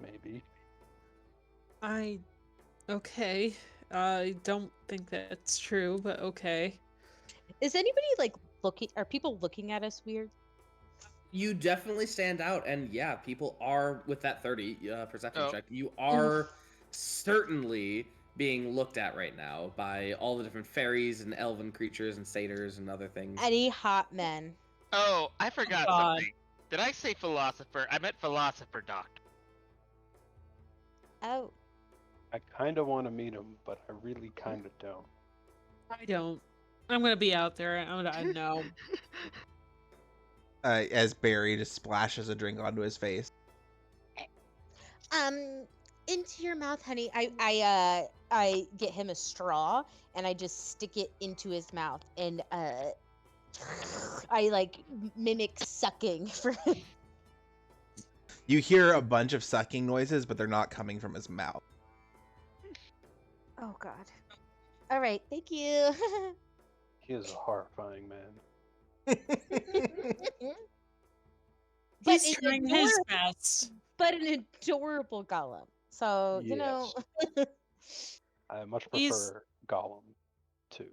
E: Maybe.
C: Okay. I don't think that's true, but okay.
D: Is anybody like looking? Are people looking at us weird?
B: You definitely stand out, and yeah, people are with that 30 perception
F: Oh.
B: check. You are certainly being looked at right now by all the different fairies and elven creatures and satyrs and other things.
D: Any hot men?
F: Oh, I forgot
C: God.
F: something. Did I say philosopher? I meant philosopher doctor.
D: Oh,
E: I kind of want to meet him, but I really kind of don't.
C: I don't. I'm gonna be out there. I know.
A: As Barry just splashes a drink onto his face.
D: into your mouth, honey. I get him a straw and I just stick it into his mouth and I like mimic sucking for him.
A: You hear a bunch of sucking noises, but they're not coming from his mouth.
D: Oh God. All right, thank you.
E: He is a horrifying man.
C: He's
D: an
C: trying his best.
D: But an adorable golem. So, you know.
E: I much prefer Gollum too.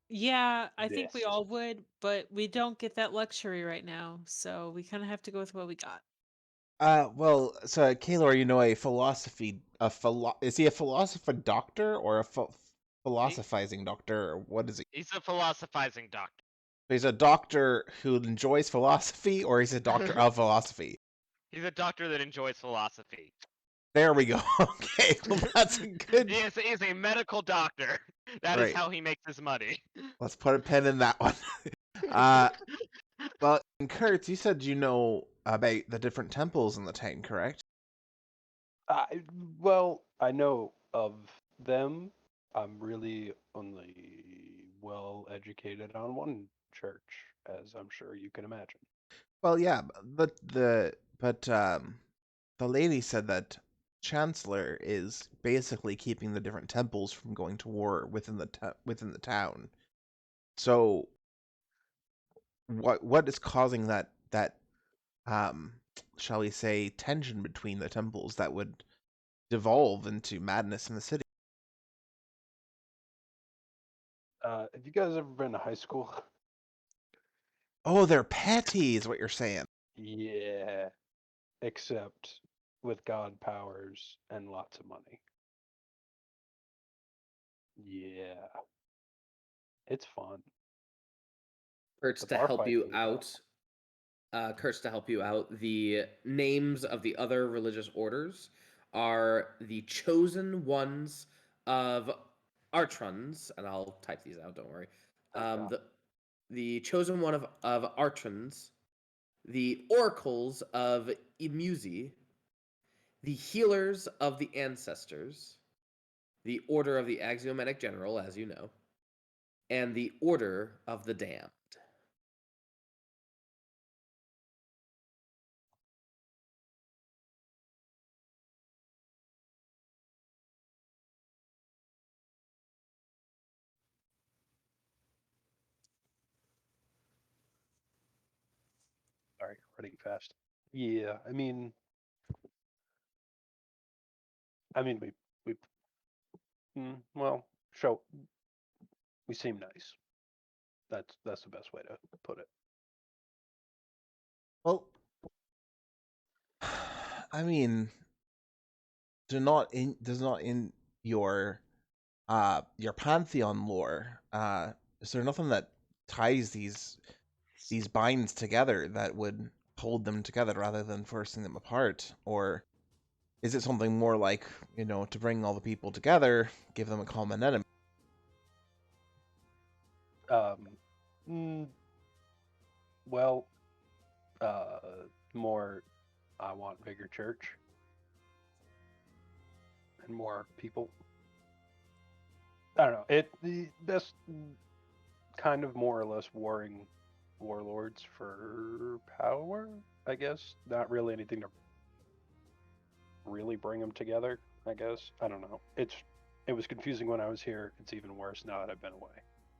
C: Yeah, I think we
E: Yes.
C: all would, but we don't get that luxury right now. So we kind of have to go with what we got.
A: Well, so Kaelor, a philosophy, is he a philosopher doctor or a philosophizing doctor, or what is he?
F: He's a philosophizing doctor.
A: He's a doctor who enjoys philosophy, or he's a doctor of philosophy?
F: He's a doctor that enjoys philosophy.
A: There we go. Okay, well, that's a good.
F: He is a medical doctor. That
A: Right.
F: is how he makes his money.
A: Let's put a pen in that one. Well, Kertz, you said you know about the different temples in the town, correct?
E: Well, I know of them. I'm really only well educated on one church, as I'm sure you can imagine.
A: Well, yeah, but the lady said that chancellor is basically keeping the different temples from going to war within the town. So what is causing that shall we say tension between the temples that would devolve into madness in the city?
E: Have you guys ever been to high school?
A: Oh, they're petty, is what you're saying.
E: Yeah, except with god powers and lots of money. Yeah, it's fun.
B: Kurtz,
E: The
B: to
E: bar
B: help
E: fights
B: you
E: are
B: out, Kurtz, to help you out, the names of the other religious orders are the chosen ones of Artrons, and I'll type these out. Don't worry.
E: Okay.
B: The chosen one of Artrons, the oracles of Imuzi, the healers of the ancestors, the order of the axiomatic general, as you know, and the order of the damned.
E: Sorry, running fast. Yeah, we well, show we seem nice. That's the best way to put it.
A: Well, I mean, does not in your pantheon lore, is there nothing that ties these binds together that would hold them together rather than forcing them apart? Or is it something more like, to bring all the people together, give them a common enemy?
E: Mm, well, more. I want bigger church and more people. I don't know. That's kind of more or less warring warlords for power, I guess. Not really anything to really bring them together, I guess. I don't know. It was confusing when I was here. It's even worse now that I've been away.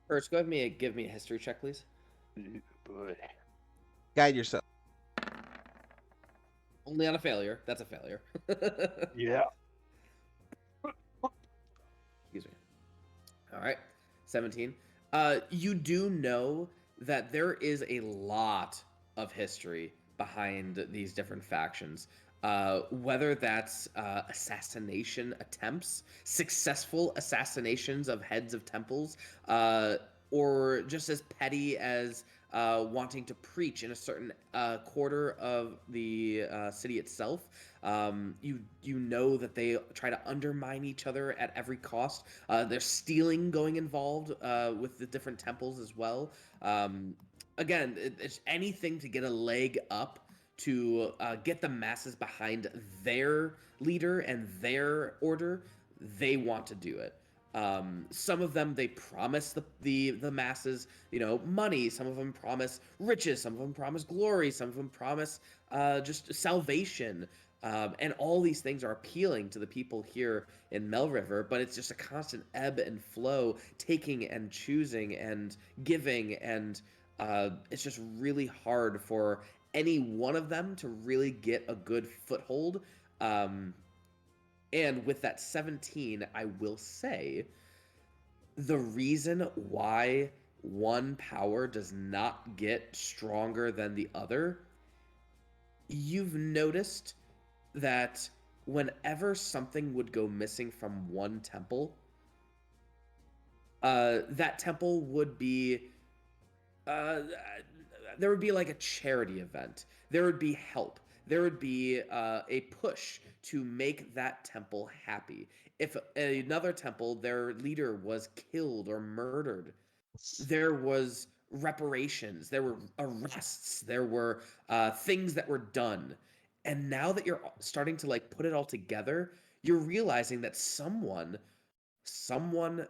B: First, go ahead and give me a history check, please.
E: Boy.
A: Guide yourself.
B: Only on a failure. That's a failure.
E: Yeah.
B: Excuse me. All right, 17. You do know that there is a lot of history behind these different factions. Whether that's assassination attempts, successful assassinations of heads of temples, or just as petty as wanting to preach in a certain quarter of the city itself. You know that they try to undermine each other at every cost. There's stealing going involved with the different temples as well. Again, it's anything to get a leg up to get the masses behind their leader and their order. They want to do it. Some of them, they promise the masses, money. Some of them promise riches. Some of them promise glory. Some of them promise just salvation. And all these things are appealing to the people here in Mel River, but it's just a constant ebb and flow, taking and choosing and giving, and it's just really hard for any one of them to really get a good foothold. And with that 17, I will say the reason why one power does not get stronger than the other, you've noticed that whenever something would go missing from one temple, that temple would be there would be like a charity event. There would be help. There would be a push to make that temple happy. If another temple, their leader was killed or murdered, there was reparations, there were arrests, there were things that were done. And now that you're starting to like put it all together, you're realizing that someone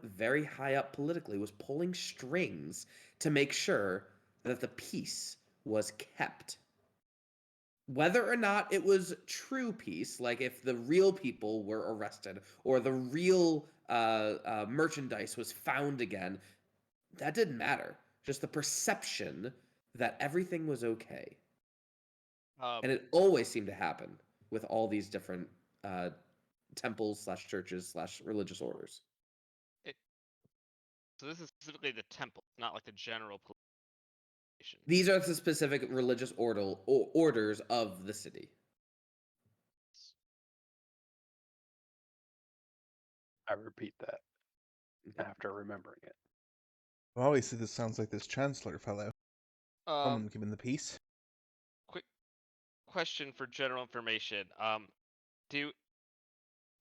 B: very high up politically was pulling strings to make sure that the peace was kept. whether or not it was true peace, like if the real people were arrested or the real merchandise was found again, that didn't matter. Just the perception that everything was okay. And it always seemed to happen with all these different temples / churches / religious orders.
F: So this is specifically the temple, not like the general population.
B: These are the specific religious orders of the city.
E: I repeat that after remembering it.
A: Well, obviously, this sounds like this Chancellor fellow. Someone keeping the peace.
F: Quick question for general information. Do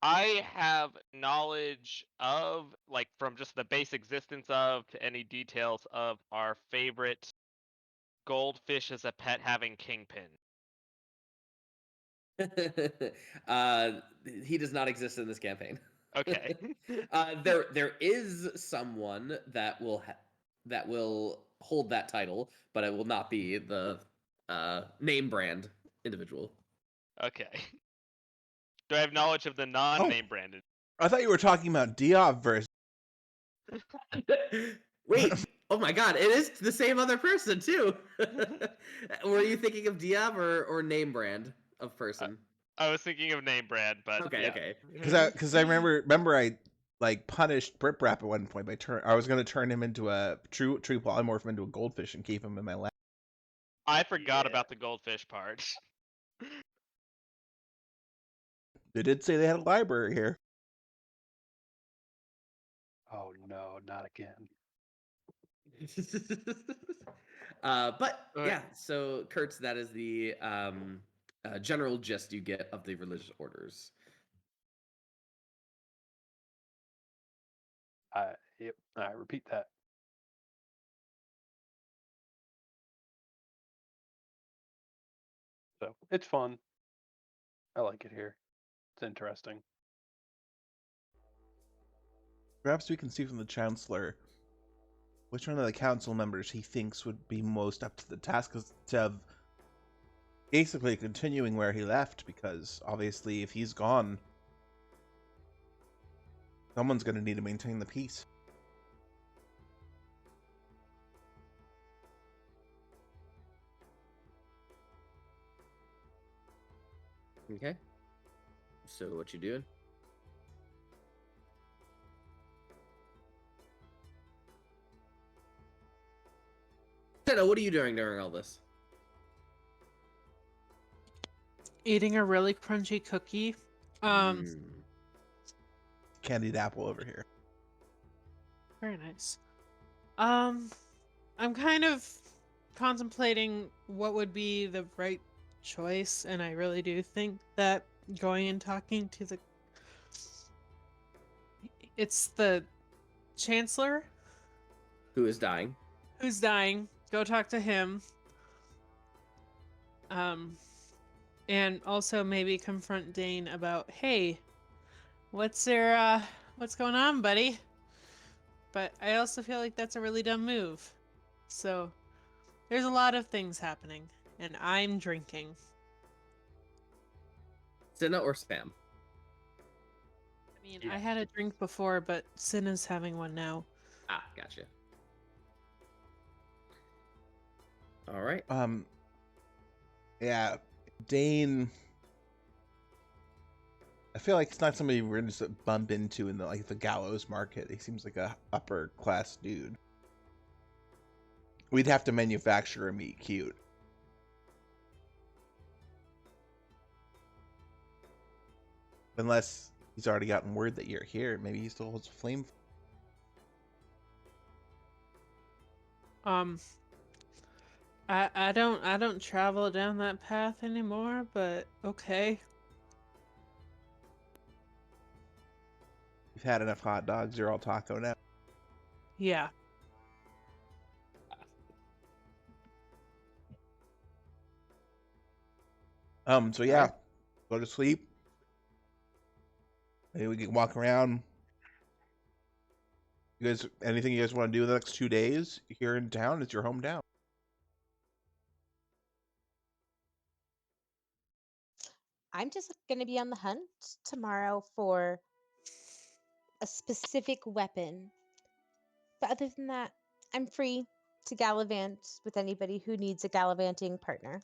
F: I have knowledge of, like, from just the base existence of to any details of our favorite goldfish as a pet having kingpin?
B: He does not exist in this campaign.
F: Okay.
B: There is someone that will hold that title, but it will not be the name brand individual.
F: Okay. Do I have knowledge of the non-name branded?
A: I thought you were talking about Diab versus.
B: Wait, oh my god, it is the same other person too. Were you thinking of Diab or name brand of person?
F: I was thinking of name brand, but
B: Okay,
F: yeah.
B: okay.
A: Because I remember I like punished Brip Rap at one point by I was going to turn him into a true polymorph into a goldfish and keep him in my lab.
F: I forgot about the goldfish part.
A: They did say they had a library here.
E: Oh no, not again.
B: But
F: Okay.
B: yeah, so Kertz, that is the general gist you get of the religious orders.
E: Yep, I repeat that. So it's fun. I like it here. It's interesting.
A: Perhaps we can see from the Chancellor which one of the council members he thinks would be most up to the task of basically continuing where he left, because obviously if he's gone, someone's going to need to maintain the peace.
B: Okay. So what you doing? Senna, what are you doing during all this?
C: Eating a really crunchy cookie.
A: Candied apple over here.
C: Very nice. I'm kind of contemplating what would be the right choice, and I really do think that going and talking to it's the Chancellor
B: Who is dying?
C: who's dying. Go talk to him. And also maybe confront Dane about, hey, what's going on, buddy? But I also feel like that's a really dumb move. So there's a lot of things happening, and I'm drinking.
B: Senna or Spam?
C: I mean, I had a drink before, but Cinna's having one now.
B: Ah, gotcha. All right.
A: Yeah, Dane. I feel like it's not somebody we're gonna just bump into in the gallows market. He seems like a upper class dude. We'd have to manufacture a meat cute. Unless he's already gotten word that you're here. Maybe he still holds a flame.
C: I don't travel down that path anymore, but okay.
A: You've had enough hot dogs. You're all taco now.
C: Yeah.
A: So yeah, go to sleep. Maybe we can walk around. You guys, anything you guys want to do the next 2 days here in town? It's your hometown.
D: I'm just going to be on the hunt tomorrow for a specific weapon. But other than that, I'm free to gallivant with anybody who needs a gallivanting partner.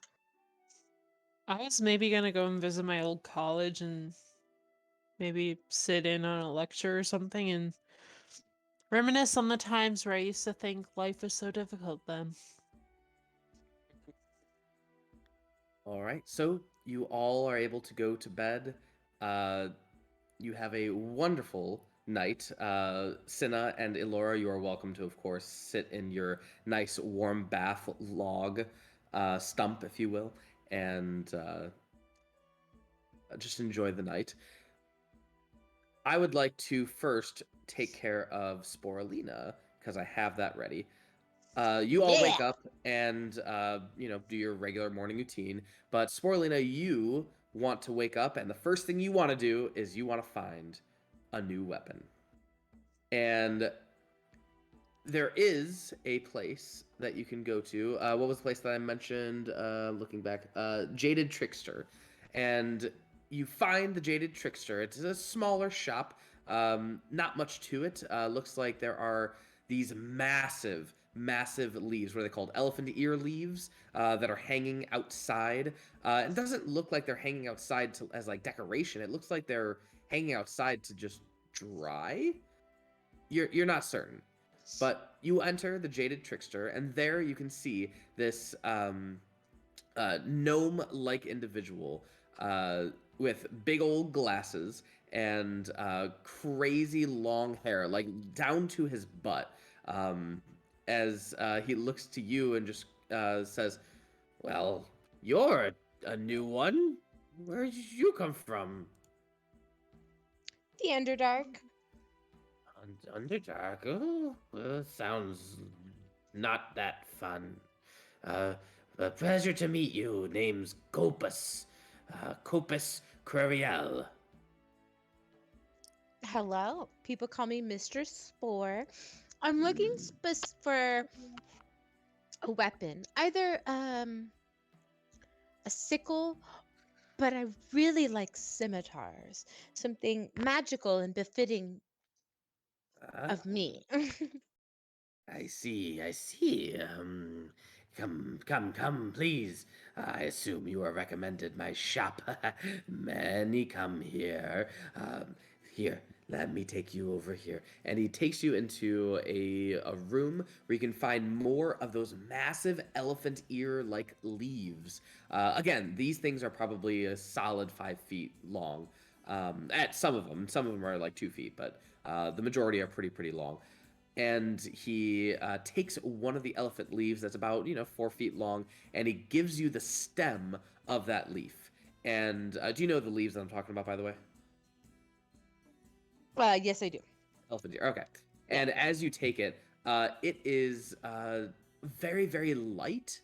C: I was maybe gonna go and visit my old college and maybe sit in on a lecture or something and reminisce on the times where I used to think life was so difficult then.
B: All right, so you all are able to go to bed. You have a wonderful night. Cinna and Elora, you are welcome to, of course, sit in your nice warm bath log stump, if you will, and just enjoy the night. I would like to first take care of Sporelina because I have that ready. You all wake
D: Yeah.
B: up and do your regular morning routine. But Sporelina, you want to wake up, and the first thing you want to do is you want to find a new weapon. And there is a place that you can go to. What was the place that I mentioned? Looking back, Jaded Trickster, and you find the Jaded Trickster. It's a smaller shop. Not much to it. Looks like there are these massive leaves, what are they called? Elephant ear leaves that are hanging outside. It doesn't look like they're hanging outside as like decoration. It looks like they're hanging outside to just dry. You're not certain. But you enter the Jaded Trickster, and there you can see this gnome-like individual with big old glasses and crazy long hair, like down to his butt. As he looks to you and just says, "Well, you're a new one. Where did you come from?"
D: The Underdark.
B: Underdark? Oh, sounds not that fun. A pleasure to meet you. Name's Copus. Copus Cruriel.
D: Hello. People call me Mistress Spore. I'm looking for a weapon, either a sickle, but I really like scimitars. Something magical and befitting of me.
B: I see, I see. Come, please. I assume you are recommended my shop. Many come here. Here, let me take you over here. And he takes you into a room where you can find more of those massive elephant ear-like leaves. Again, these things are probably a solid 5 feet long. At some of them are like 2 feet, but the majority are pretty long. And he takes one of the elephant leaves that's about 4 feet long, and he gives you the stem of that leaf. And do you know the leaves that I'm talking about, by the way?
D: Yes, I do.
B: Elephant ear. Okay. And as you take it, it is very, very light,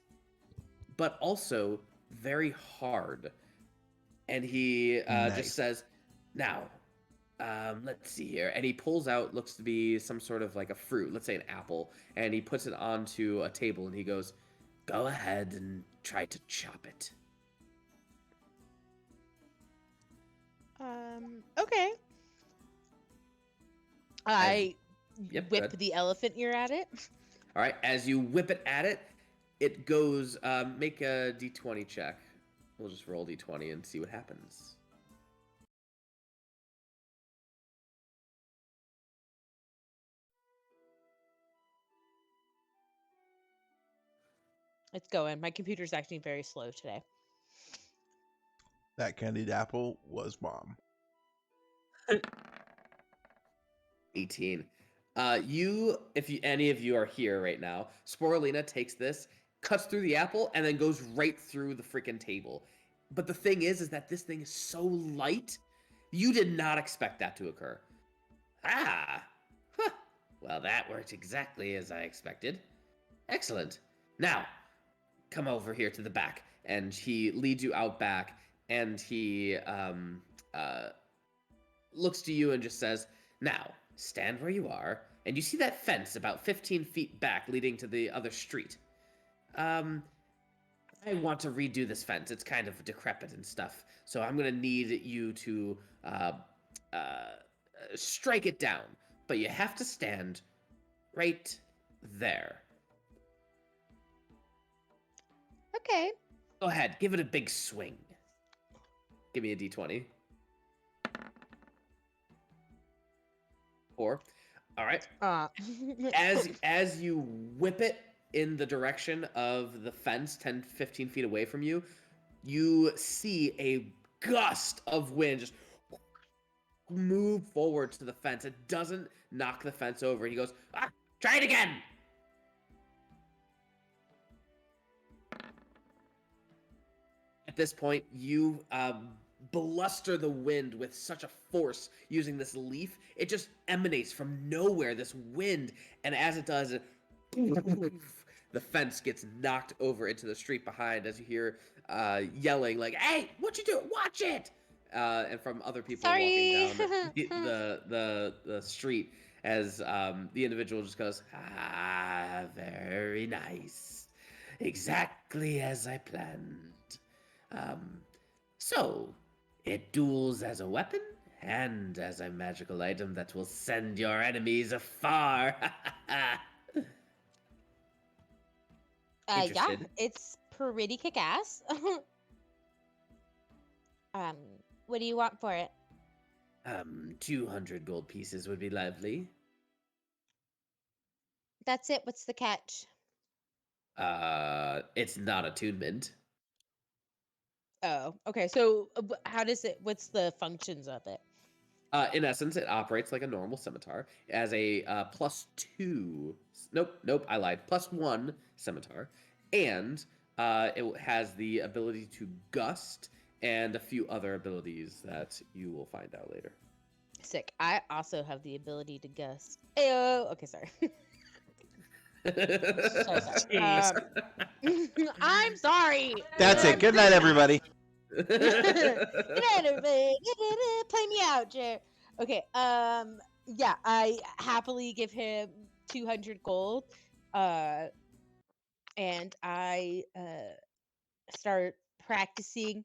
B: but also very hard. And he
A: Nice.
B: just says, "Now, let's see here." And he pulls out, looks to be some sort of like a fruit, let's say an apple, and he puts it onto a table and he goes, "Go ahead and try to chop it."
D: Okay. I
B: Yep, go
D: whip
B: ahead.
D: the elephant ear at it.
B: All right, as you whip it at it, it goes, make a d20 check. We'll just roll d20 and see what happens.
D: It's going. My computer's acting very slow today.
A: That candied apple was bomb.
B: 18. If any of you are here right now, Sporelina takes this, cuts through the apple, and then goes right through the freaking table. But the thing is that this thing is so light, you did not expect that to occur. Ah, huh. Well, that worked exactly as I expected. Excellent. Now, come over here to the back. And he leads you out back, and he looks to you and just says, "Now, stand where you are, and you see that fence about 15 feet back leading to the other street. I want to redo this fence. It's kind of decrepit and stuff. So I'm gonna need you to strike it down. But you have to stand right there.
D: Okay.
B: Go ahead, give it a big swing. Give me a d20. 4. All right. As you whip it in the direction of the fence 10, 15 feet away from you, you see a gust of wind just move forward to the fence. It doesn't knock the fence over. He goes, try it again. At this point, you bluster the wind with such a force using this leaf. It just emanates from nowhere, this wind, and as it does, the fence gets knocked over into the street behind as you hear yelling like, "Hey, what you doing? Watch it!" And from other people
D: Sorry.
B: walking down the street as the individual just goes, very nice. Exactly as I planned. So, it duels as a weapon and as a magical item that will send your enemies afar.
D: Yeah,
B: Interested?
D: it's pretty kick-ass. What do you want for it?
B: 200 gold pieces would be lovely.
D: That's it. What's the catch?
B: It's not attunement.
D: Oh, okay. So how does it? What's the functions of it?
B: In essence, it operates like a normal scimitar as a +2. Nope, I lied. +1 scimitar, and it has the ability to gust and a few other abilities that you will find out later.
D: Sick. I also have the ability to gust. Ayo. Okay, sorry. Sorry. I'm sorry.
A: That's it. Good night, everybody.
D: Good night, everybody. Play me out, Jer. Okay. Yeah, I happily give him 200 gold. And I start practicing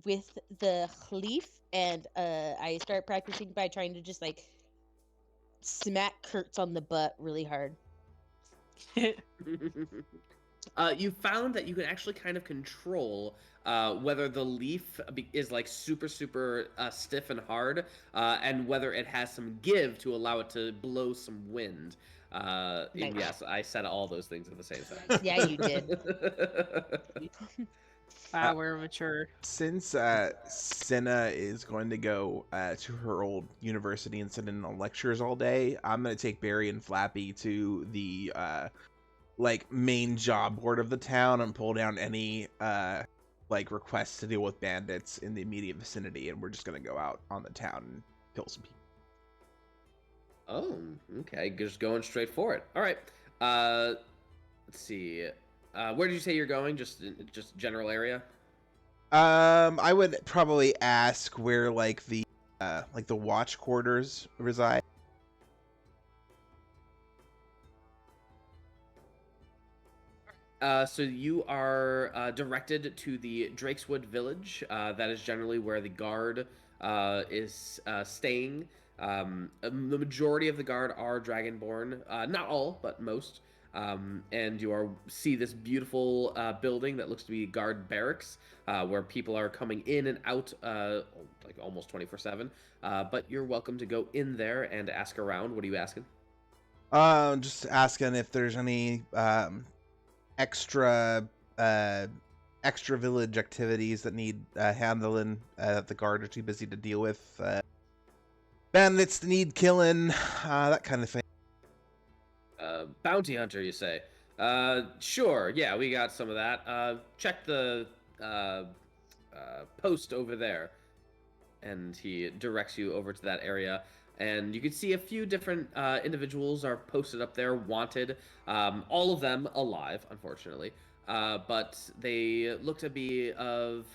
D: with the leaf, and I start practicing by trying to just like smack Kertz on the butt really hard.
B: You found that you can actually kind of control whether the leaf is like super stiff and hard, and whether it has some give to allow it to blow some wind. And
D: Nice.
B: yes, I said all those things at the same time.
D: Yeah, you did.
C: Wow, we're mature.
A: Since Cinna is going to go to her old university and sit in on lectures all day, I'm going to take Barry and Flappy to the like main job board of the town and pull down any like requests to deal with bandits in the immediate vicinity, and we're just going to go out on the town and kill some people.
B: Oh, okay. Just going straight for it. All right. Let's see. Where did you say you're going? Just general area?
A: I would probably ask where like the watch quarters reside.
B: So you are directed to the Drakeswood village. That is generally where the guard is staying. The majority of the guard are Dragonborn. Not all, but most. And you see this beautiful building that looks to be guard barracks, where people are coming in and out like almost 24/7. But you're welcome to go in there and ask around. What are you asking?
A: Just asking if there's any extra village activities that need handling that the guard are too busy to deal with. Bandits that need killing, that kind of thing.
B: Bounty hunter, you say? Sure. Yeah, we got some of that. Check the post over there. And he directs you over to that area. And you can see a few different individuals are posted up there, wanted. All of them alive, unfortunately. But they look to be of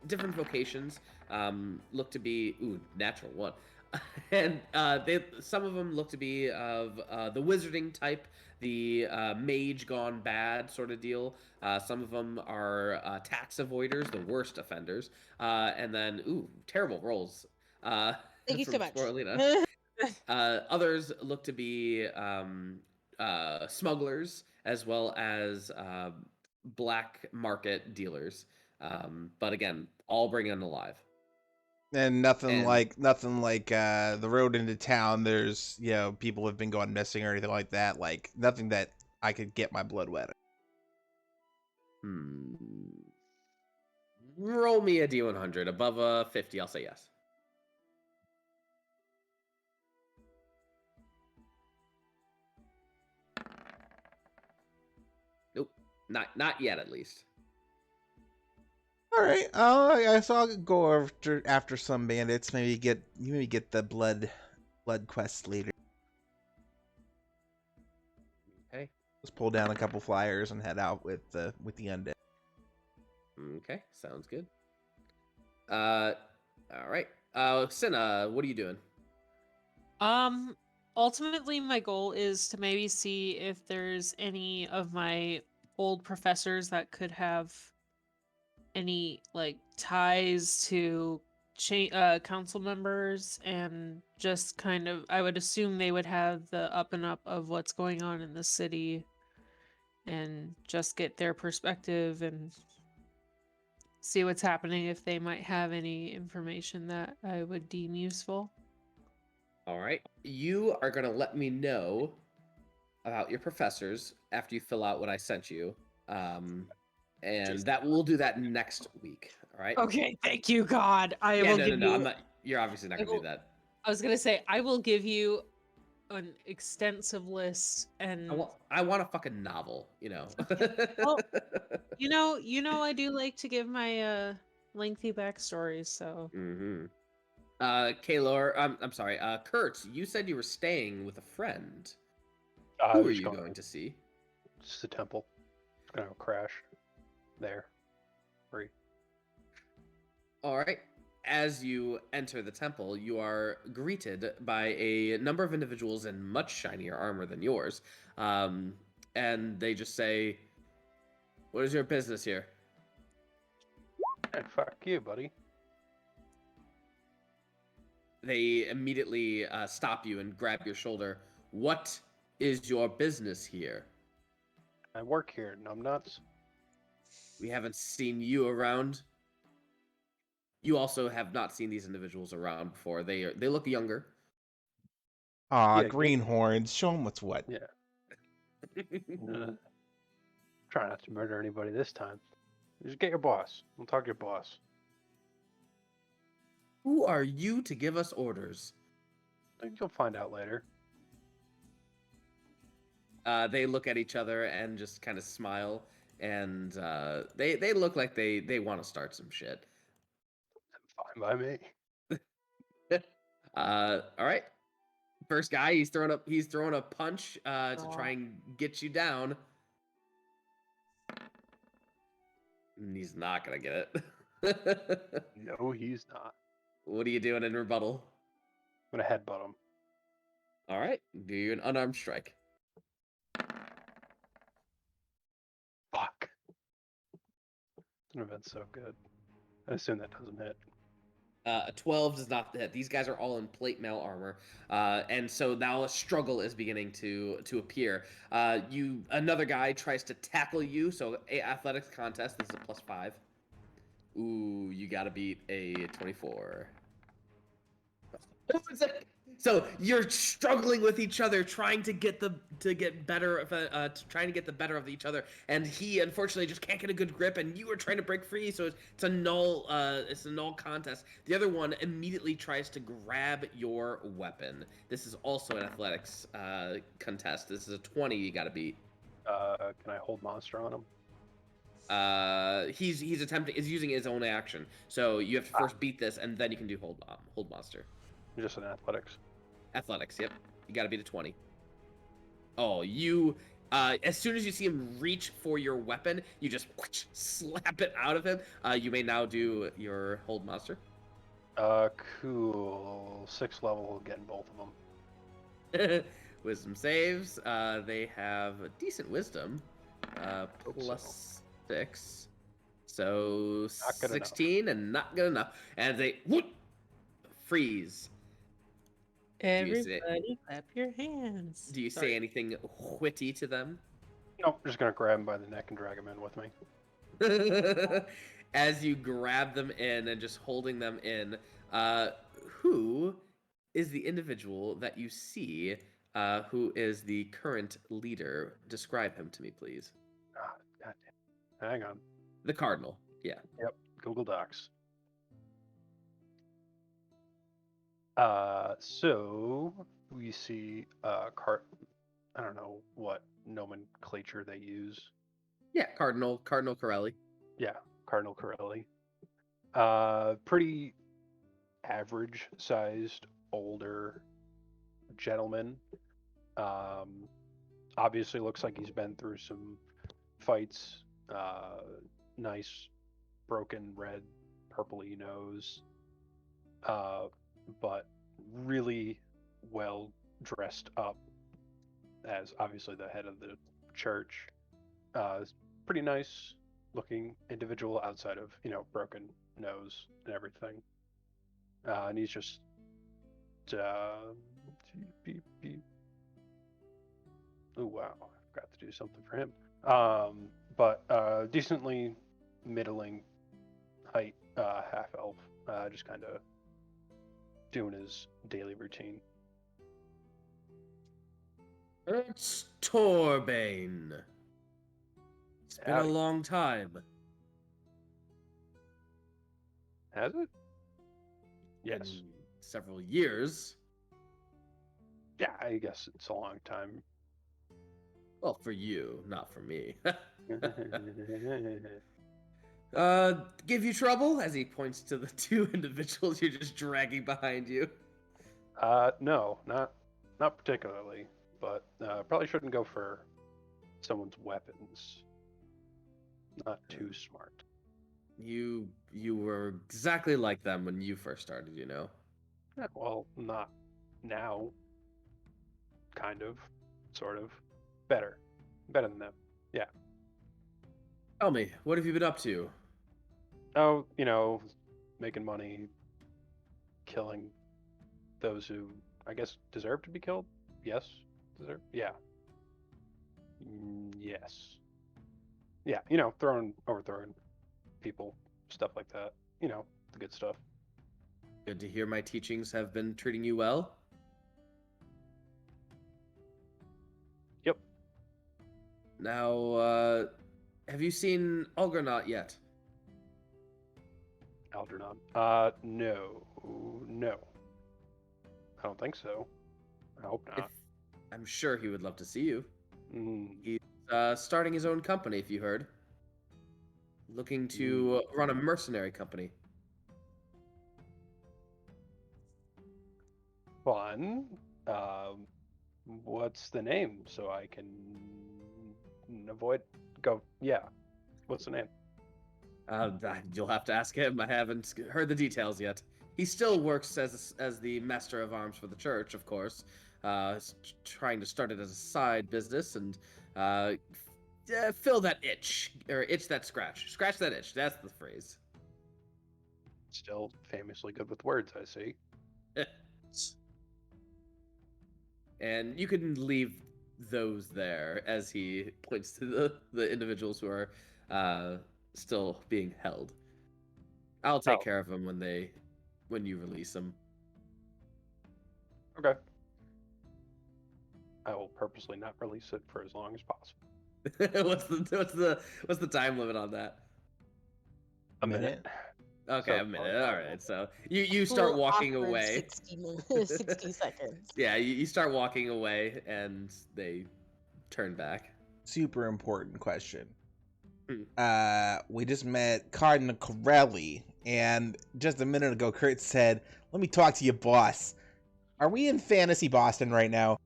B: different vocations. Look to be... Ooh, natural one. And some of them look to be of the wizarding type, the mage gone bad sort of deal. Some of them are tax avoiders, the worst offenders. And then, ooh, terrible rolls.
D: Thank you
B: from
D: so much.
B: Sporelina. Others look to be smugglers as well as black market dealers. But again, all bring in alive.
A: And nothing
B: And-
A: like the road into town. There's people have been going missing or anything like that. Like nothing that I could get my blood wet.
B: Roll me a D100 above a 50. I'll say yes. Nope, not yet at least.
A: All right. I guess I'll go after some bandits. Maybe get the blood quest later.
B: Okay.
A: Let's pull down a couple flyers and head out with the undead.
B: Okay, sounds good. All right. Cinna, what are you doing?
C: Ultimately my goal is to maybe see if there's any of my old professors that could have any like ties to council members, and just kind of, I would assume they would have the up and up of what's going on in the city, and just get their perspective and see what's happening, if they might have any information that I would deem useful.
B: All right. You are going to let me know about your professors after you fill out what I sent you. And we'll do that next week. All right.
C: Okay, thank you, God. I will give you.
B: I'm not. You're obviously not going to do that.
C: I was gonna say I will give you an extensive list, and
B: I want a fucking novel.
C: Well, I do like to give my lengthy backstories. So.
B: Mm-hmm. Kaelor, I'm sorry. Kertz, you said you were staying with a friend. Who are you going to see?
E: It's the temple. It's gonna crash there. Free.
B: All right. As you enter the temple, you are greeted by a number of individuals in much shinier armor than yours. And they just say, "What is your business here?"
E: And fuck you, buddy.
B: They immediately stop you and grab your shoulder. "What is your business here?"
E: I work here, numbnuts.
B: "We haven't seen you around." You also have not seen these individuals around before. They look younger.
A: Aw,
E: Yeah,
A: greenhorns. Show them what's what.
E: Yeah. Try not to murder anybody this time. Just get your boss. We'll talk to your boss.
B: Who are you to give us orders?
E: I think you'll find out later.
B: They look at each other and just kind of smile, and they look like they want to start some shit.
E: Fine by me.
B: All right. First guy, he's throwing a punch to try and get you down. And he's not gonna get it.
E: No, he's not.
B: What are you doing in rebuttal?
E: I'm gonna headbutt him.
B: All right, do you an unarmed strike.
E: Fuck. Wouldn't have been so good. I assume that doesn't hit.
B: A 12 does not hit. These guys are all in plate mail armor, and so now a struggle is beginning to appear. Another guy tries to tackle you, so athletics contest. This is a +5. Ooh, you gotta beat a 24. So you're struggling with each other, trying to get the better of each other, and he unfortunately just can't get a good grip, and you are trying to break free, so it's a null contest. The other one immediately tries to grab your weapon. This is also an athletics contest. This is a 20 you gotta beat.
E: Can I hold monster on him?
B: He's using his own action, so you have to first beat this, and then you can do hold monster.
E: Just an athletics.
B: Athletics, yep. You gotta beat a 20. Oh, you... as soon as you see him reach for your weapon, you just slap it out of him. You may now do your hold monster.
E: Cool. 6th level, getting both of them.
B: Wisdom saves. They have a decent wisdom.
E: Hope
B: Plus 6. So
E: Not good enough.
B: 16 and not good enough. And they freeze. you say-
C: Everybody clap your hands.
B: Do you
C: Sorry.
B: say anything witty to them?
E: Nope, just gonna grab him by the neck and drag him in with me.
B: As you grab them in and just holding them in, who is the individual that you see who is the current leader? Describe him to me, please.
E: Ah, goddamn. Hang on.
B: The Cardinal. Yeah.
E: Yep, Google Docs. So we see I don't know what nomenclature they use.
B: Yeah, Cardinal Corelli.
E: Yeah, Cardinal Corelli. Pretty average sized older gentleman. Obviously looks like he's been through some fights. Nice broken red purpley nose. But really well dressed up as obviously the head of the church. Pretty nice looking individual outside of, broken nose and everything. And he's just oh wow, I forgot to do something for him. But decently middling height, half elf, just kind of doing his daily routine.
B: It's Torbane. It's been a
E: Howdy.
B: long time.
E: Has it? Yes.
B: Been several years.
E: Yeah, I guess it's a long time.
B: Well, for you, not for me.
E: No,
B: Give you trouble? As he points to the two individuals you're just dragging behind you.
E: not particularly, but probably shouldn't go for someone's weapons. Not too smart.
B: You were exactly like them when you first started,
E: Yeah, well, not now. Kind of, sort of. Better than them. Yeah.
B: Tell me, what have you been up to?
E: Oh, making money, killing those who I guess deserve to be killed. Yes, deserve. Yeah. Yes. Yeah, overthrowing people, stuff like that. The good stuff.
B: Good to hear my teachings have been treating you well.
E: Yep.
B: Now, have you seen Algernaut yet?
E: Algernon. No. I don't think so. I hope not.
B: I'm sure he would love to see you.
E: Mm,
B: He's starting his own company, if you heard. Looking to run a mercenary company.
E: fun. What's the name so I can avoid go? Yeah. What's the name?
B: You'll have to ask him. I haven't heard the details yet. He still works as the master of arms for the church, of course. Trying to start it as a side business and fill that itch, or itch that scratch. Scratch that itch. That's the phrase.
E: Still famously good with words, I see.
B: And you can leave those there as he points to the individuals who are still being held. I'll take care of them when you release them.
E: Okay. I will purposely not release it for as long as possible.
B: what's the time limit on that?
E: A minute.
B: Okay,
E: So,
B: a minute. All right. So you start
D: Full
B: walking
D: awkward
B: away.
D: 60 seconds.
B: Yeah, you start walking away, and they turn back.
A: Super important question.
B: Hmm.
A: We just met Cardinal Corelli, and just a minute ago, Kertz said, "Let me talk to your boss." Are we in fantasy Boston right now?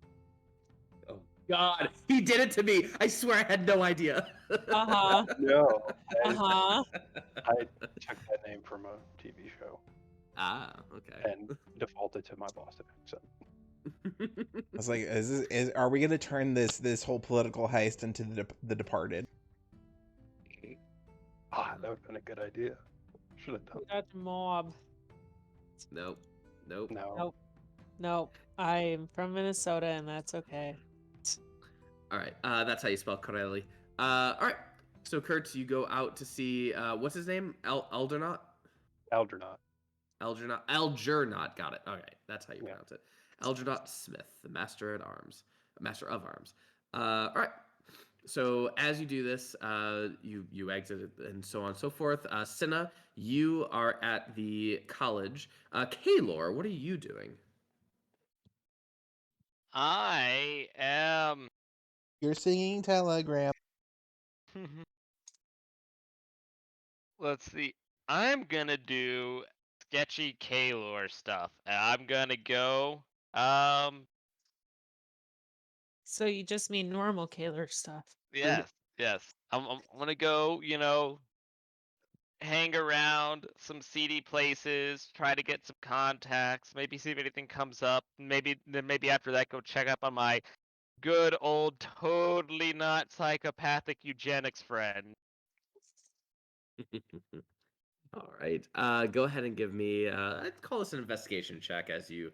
B: Oh God, he did it to me! I swear I had no idea.
E: No.
C: Uh-huh.
E: I took that name from a TV show.
B: Okay.
E: and defaulted to my Boston accent.
A: I was like, are we gonna turn this whole political heist into the Departed?
E: That would have been a good idea. Should have done.
C: Got the mob.
B: Nope.
E: No.
C: Nope. Nope. I'm from Minnesota, and that's okay.
B: All right. That's how you spell Corelli. All right. So Kertz, you go out to see what's his name? Algernaut?
E: Algernaut.
B: Algernaut. Got it. Okay, that's how you
E: Yeah.
B: pronounce it. Algernaut Smith, the Master of Arms. All right. So as you do this, you exit and so on and so forth. Cinna, you are at the college. Kaelor, what are you doing?
F: I am.
A: You're singing Telegram.
F: Let's see. I'm gonna do sketchy Kaelor stuff. And I'm gonna go.
C: So you just mean normal Kaelor stuff.
F: Yes. I'm gonna go. Hang around some seedy places, try to get some contacts, maybe see if anything comes up. Maybe after that, go check up on my good old, totally not psychopathic eugenics friend.
B: All right. Go ahead and give me. I'd call this an investigation check as you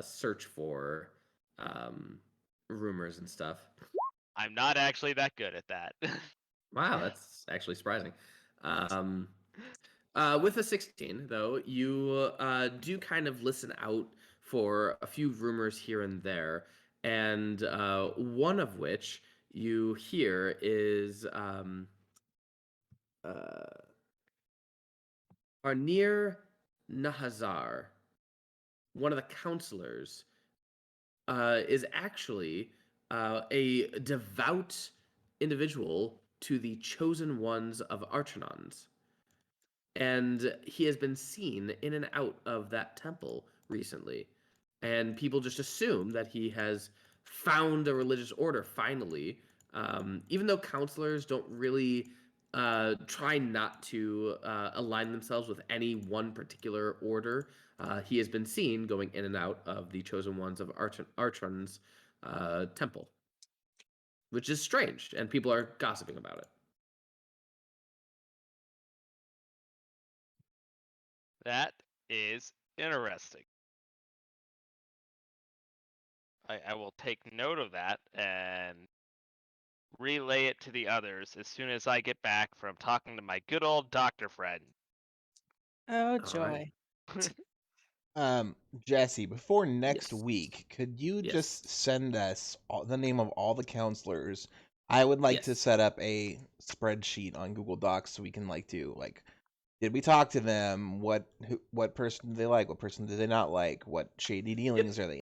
B: search for rumors and stuff.
F: I'm not actually that good at that.
B: Wow, that's actually surprising. With a 16, though, you do kind of listen out for a few rumors here and there, and one of which you hear is Arnir Nahazar, one of the counselors, is actually a devout individual to the chosen ones of Archonons. And he has been seen in and out of that temple recently. And people just assume that he has found a religious order finally, even though counselors don't really try not to align themselves with any one particular order. He has been seen going in and out of the chosen ones of Archon's temple, which is strange, and people are gossiping about it.
F: That is interesting. I will take note of that and relay it to the others as soon as I get back from talking to my good old doctor friend.
C: Oh,
B: All
C: joy.
B: right.
A: Jesse, before next
B: Yes.
A: week, could you
B: Yes.
A: just send us the name of all the counselors? I would like to
B: Yes.
A: set up a spreadsheet on Google Docs so we can do did we talk to them? What person do they like? What person do they not like? What shady dealings are they?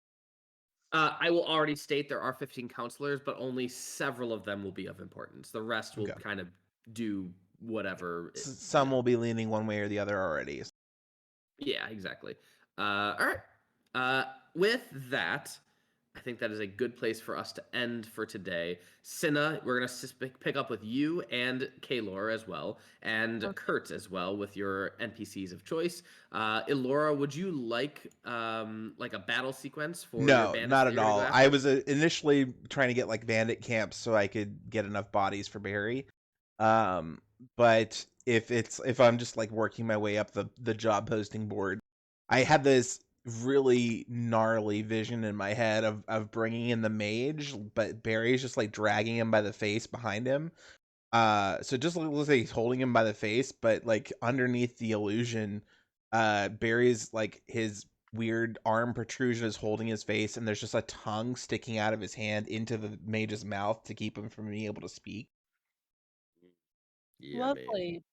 B: I will already state there are 15 counselors, but only several of them will be of importance. The rest will
A: Okay.
B: kind of do whatever.
A: Some will be leaning one way or the other already.
B: Yeah, exactly. All right. With that, I think that is a good place for us to end for today. Cinna, we're going to pick up with you and Kaelor as well, and Kertz as well with your NPCs of choice. Elora, would you like a battle sequence for your
A: No,
B: bandits
A: not
B: that
A: at
B: you're gonna go
A: all.
B: after?
A: I was initially trying to get bandit camps so I could get enough bodies for Barry. But if I'm just working my way up the job posting board, I had this really gnarly vision in my head of bringing in the mage, but Barry's just dragging him by the face behind him. So just looks like he's holding him by the face, but underneath the illusion, Barry's his weird arm protrusion is holding his face, and there's just a tongue sticking out of his hand into the mage's mouth to keep him from being able to speak.
B: Yeah,
C: Lovely.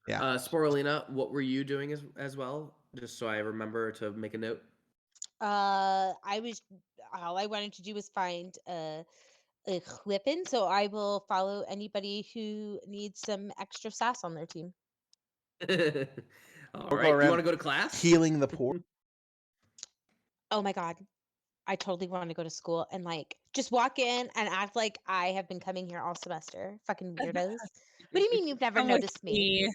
A: Yeah.
B: Sporelina, what were you doing as well? Just so I remember to make a note.
D: All I wanted to do was find a weapon, so I will follow anybody who needs some extra sass on their team.
B: All
A: We'll go
B: right. You
A: around
B: want to go to class?
A: healing the poor.
D: Oh my god. I totally want to go to school and just walk in and act like I have been coming here all semester. Fucking weirdos. What do you mean you've never
C: Come with
D: noticed me?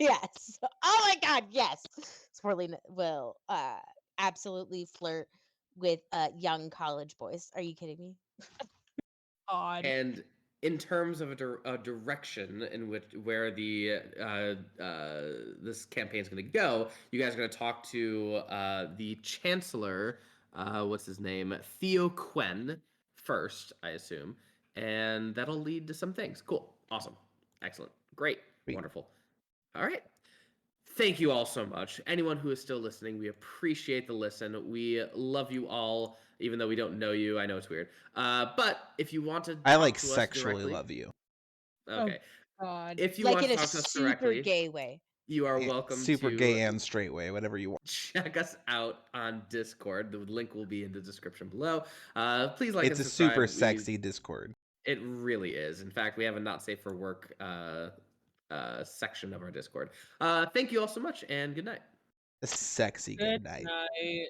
D: Yes. Oh my God, yes. Sporelina will absolutely flirt with young college boys. Are you kidding me?
C: Odd.
B: And in terms of a direction in which where the this campaign is going to go, you guys are going to talk to the Chancellor. What's his name? Theo Quen first, I assume, and that'll lead to some things. Cool, awesome, excellent, great,
A: Sweet.
B: wonderful. All right. Thank you all so much. Anyone who is still listening, we appreciate the listen. We love you all, even though we don't know you. I know it's weird. But if you want to
A: I
B: talk
A: like
B: to us
A: sexually
B: directly,
A: love you.
B: okay.
C: God.
B: If you
D: Like
B: want
D: in
B: to
D: a
B: talk to us
D: super
B: directly,
D: gay way.
B: you are
A: Yeah,
B: welcome
A: super gay
B: to
A: and straight way, whatever you want.
B: check us out on Discord. The link will be in the description below. Please like
A: It's
B: and
A: a super
B: subscribe.
A: sexy Discord.
B: It really is. In fact, we have a not safe for work section of our Discord. Thank you all so much, and good night.
A: A sexy
C: Good
A: good night.
C: night.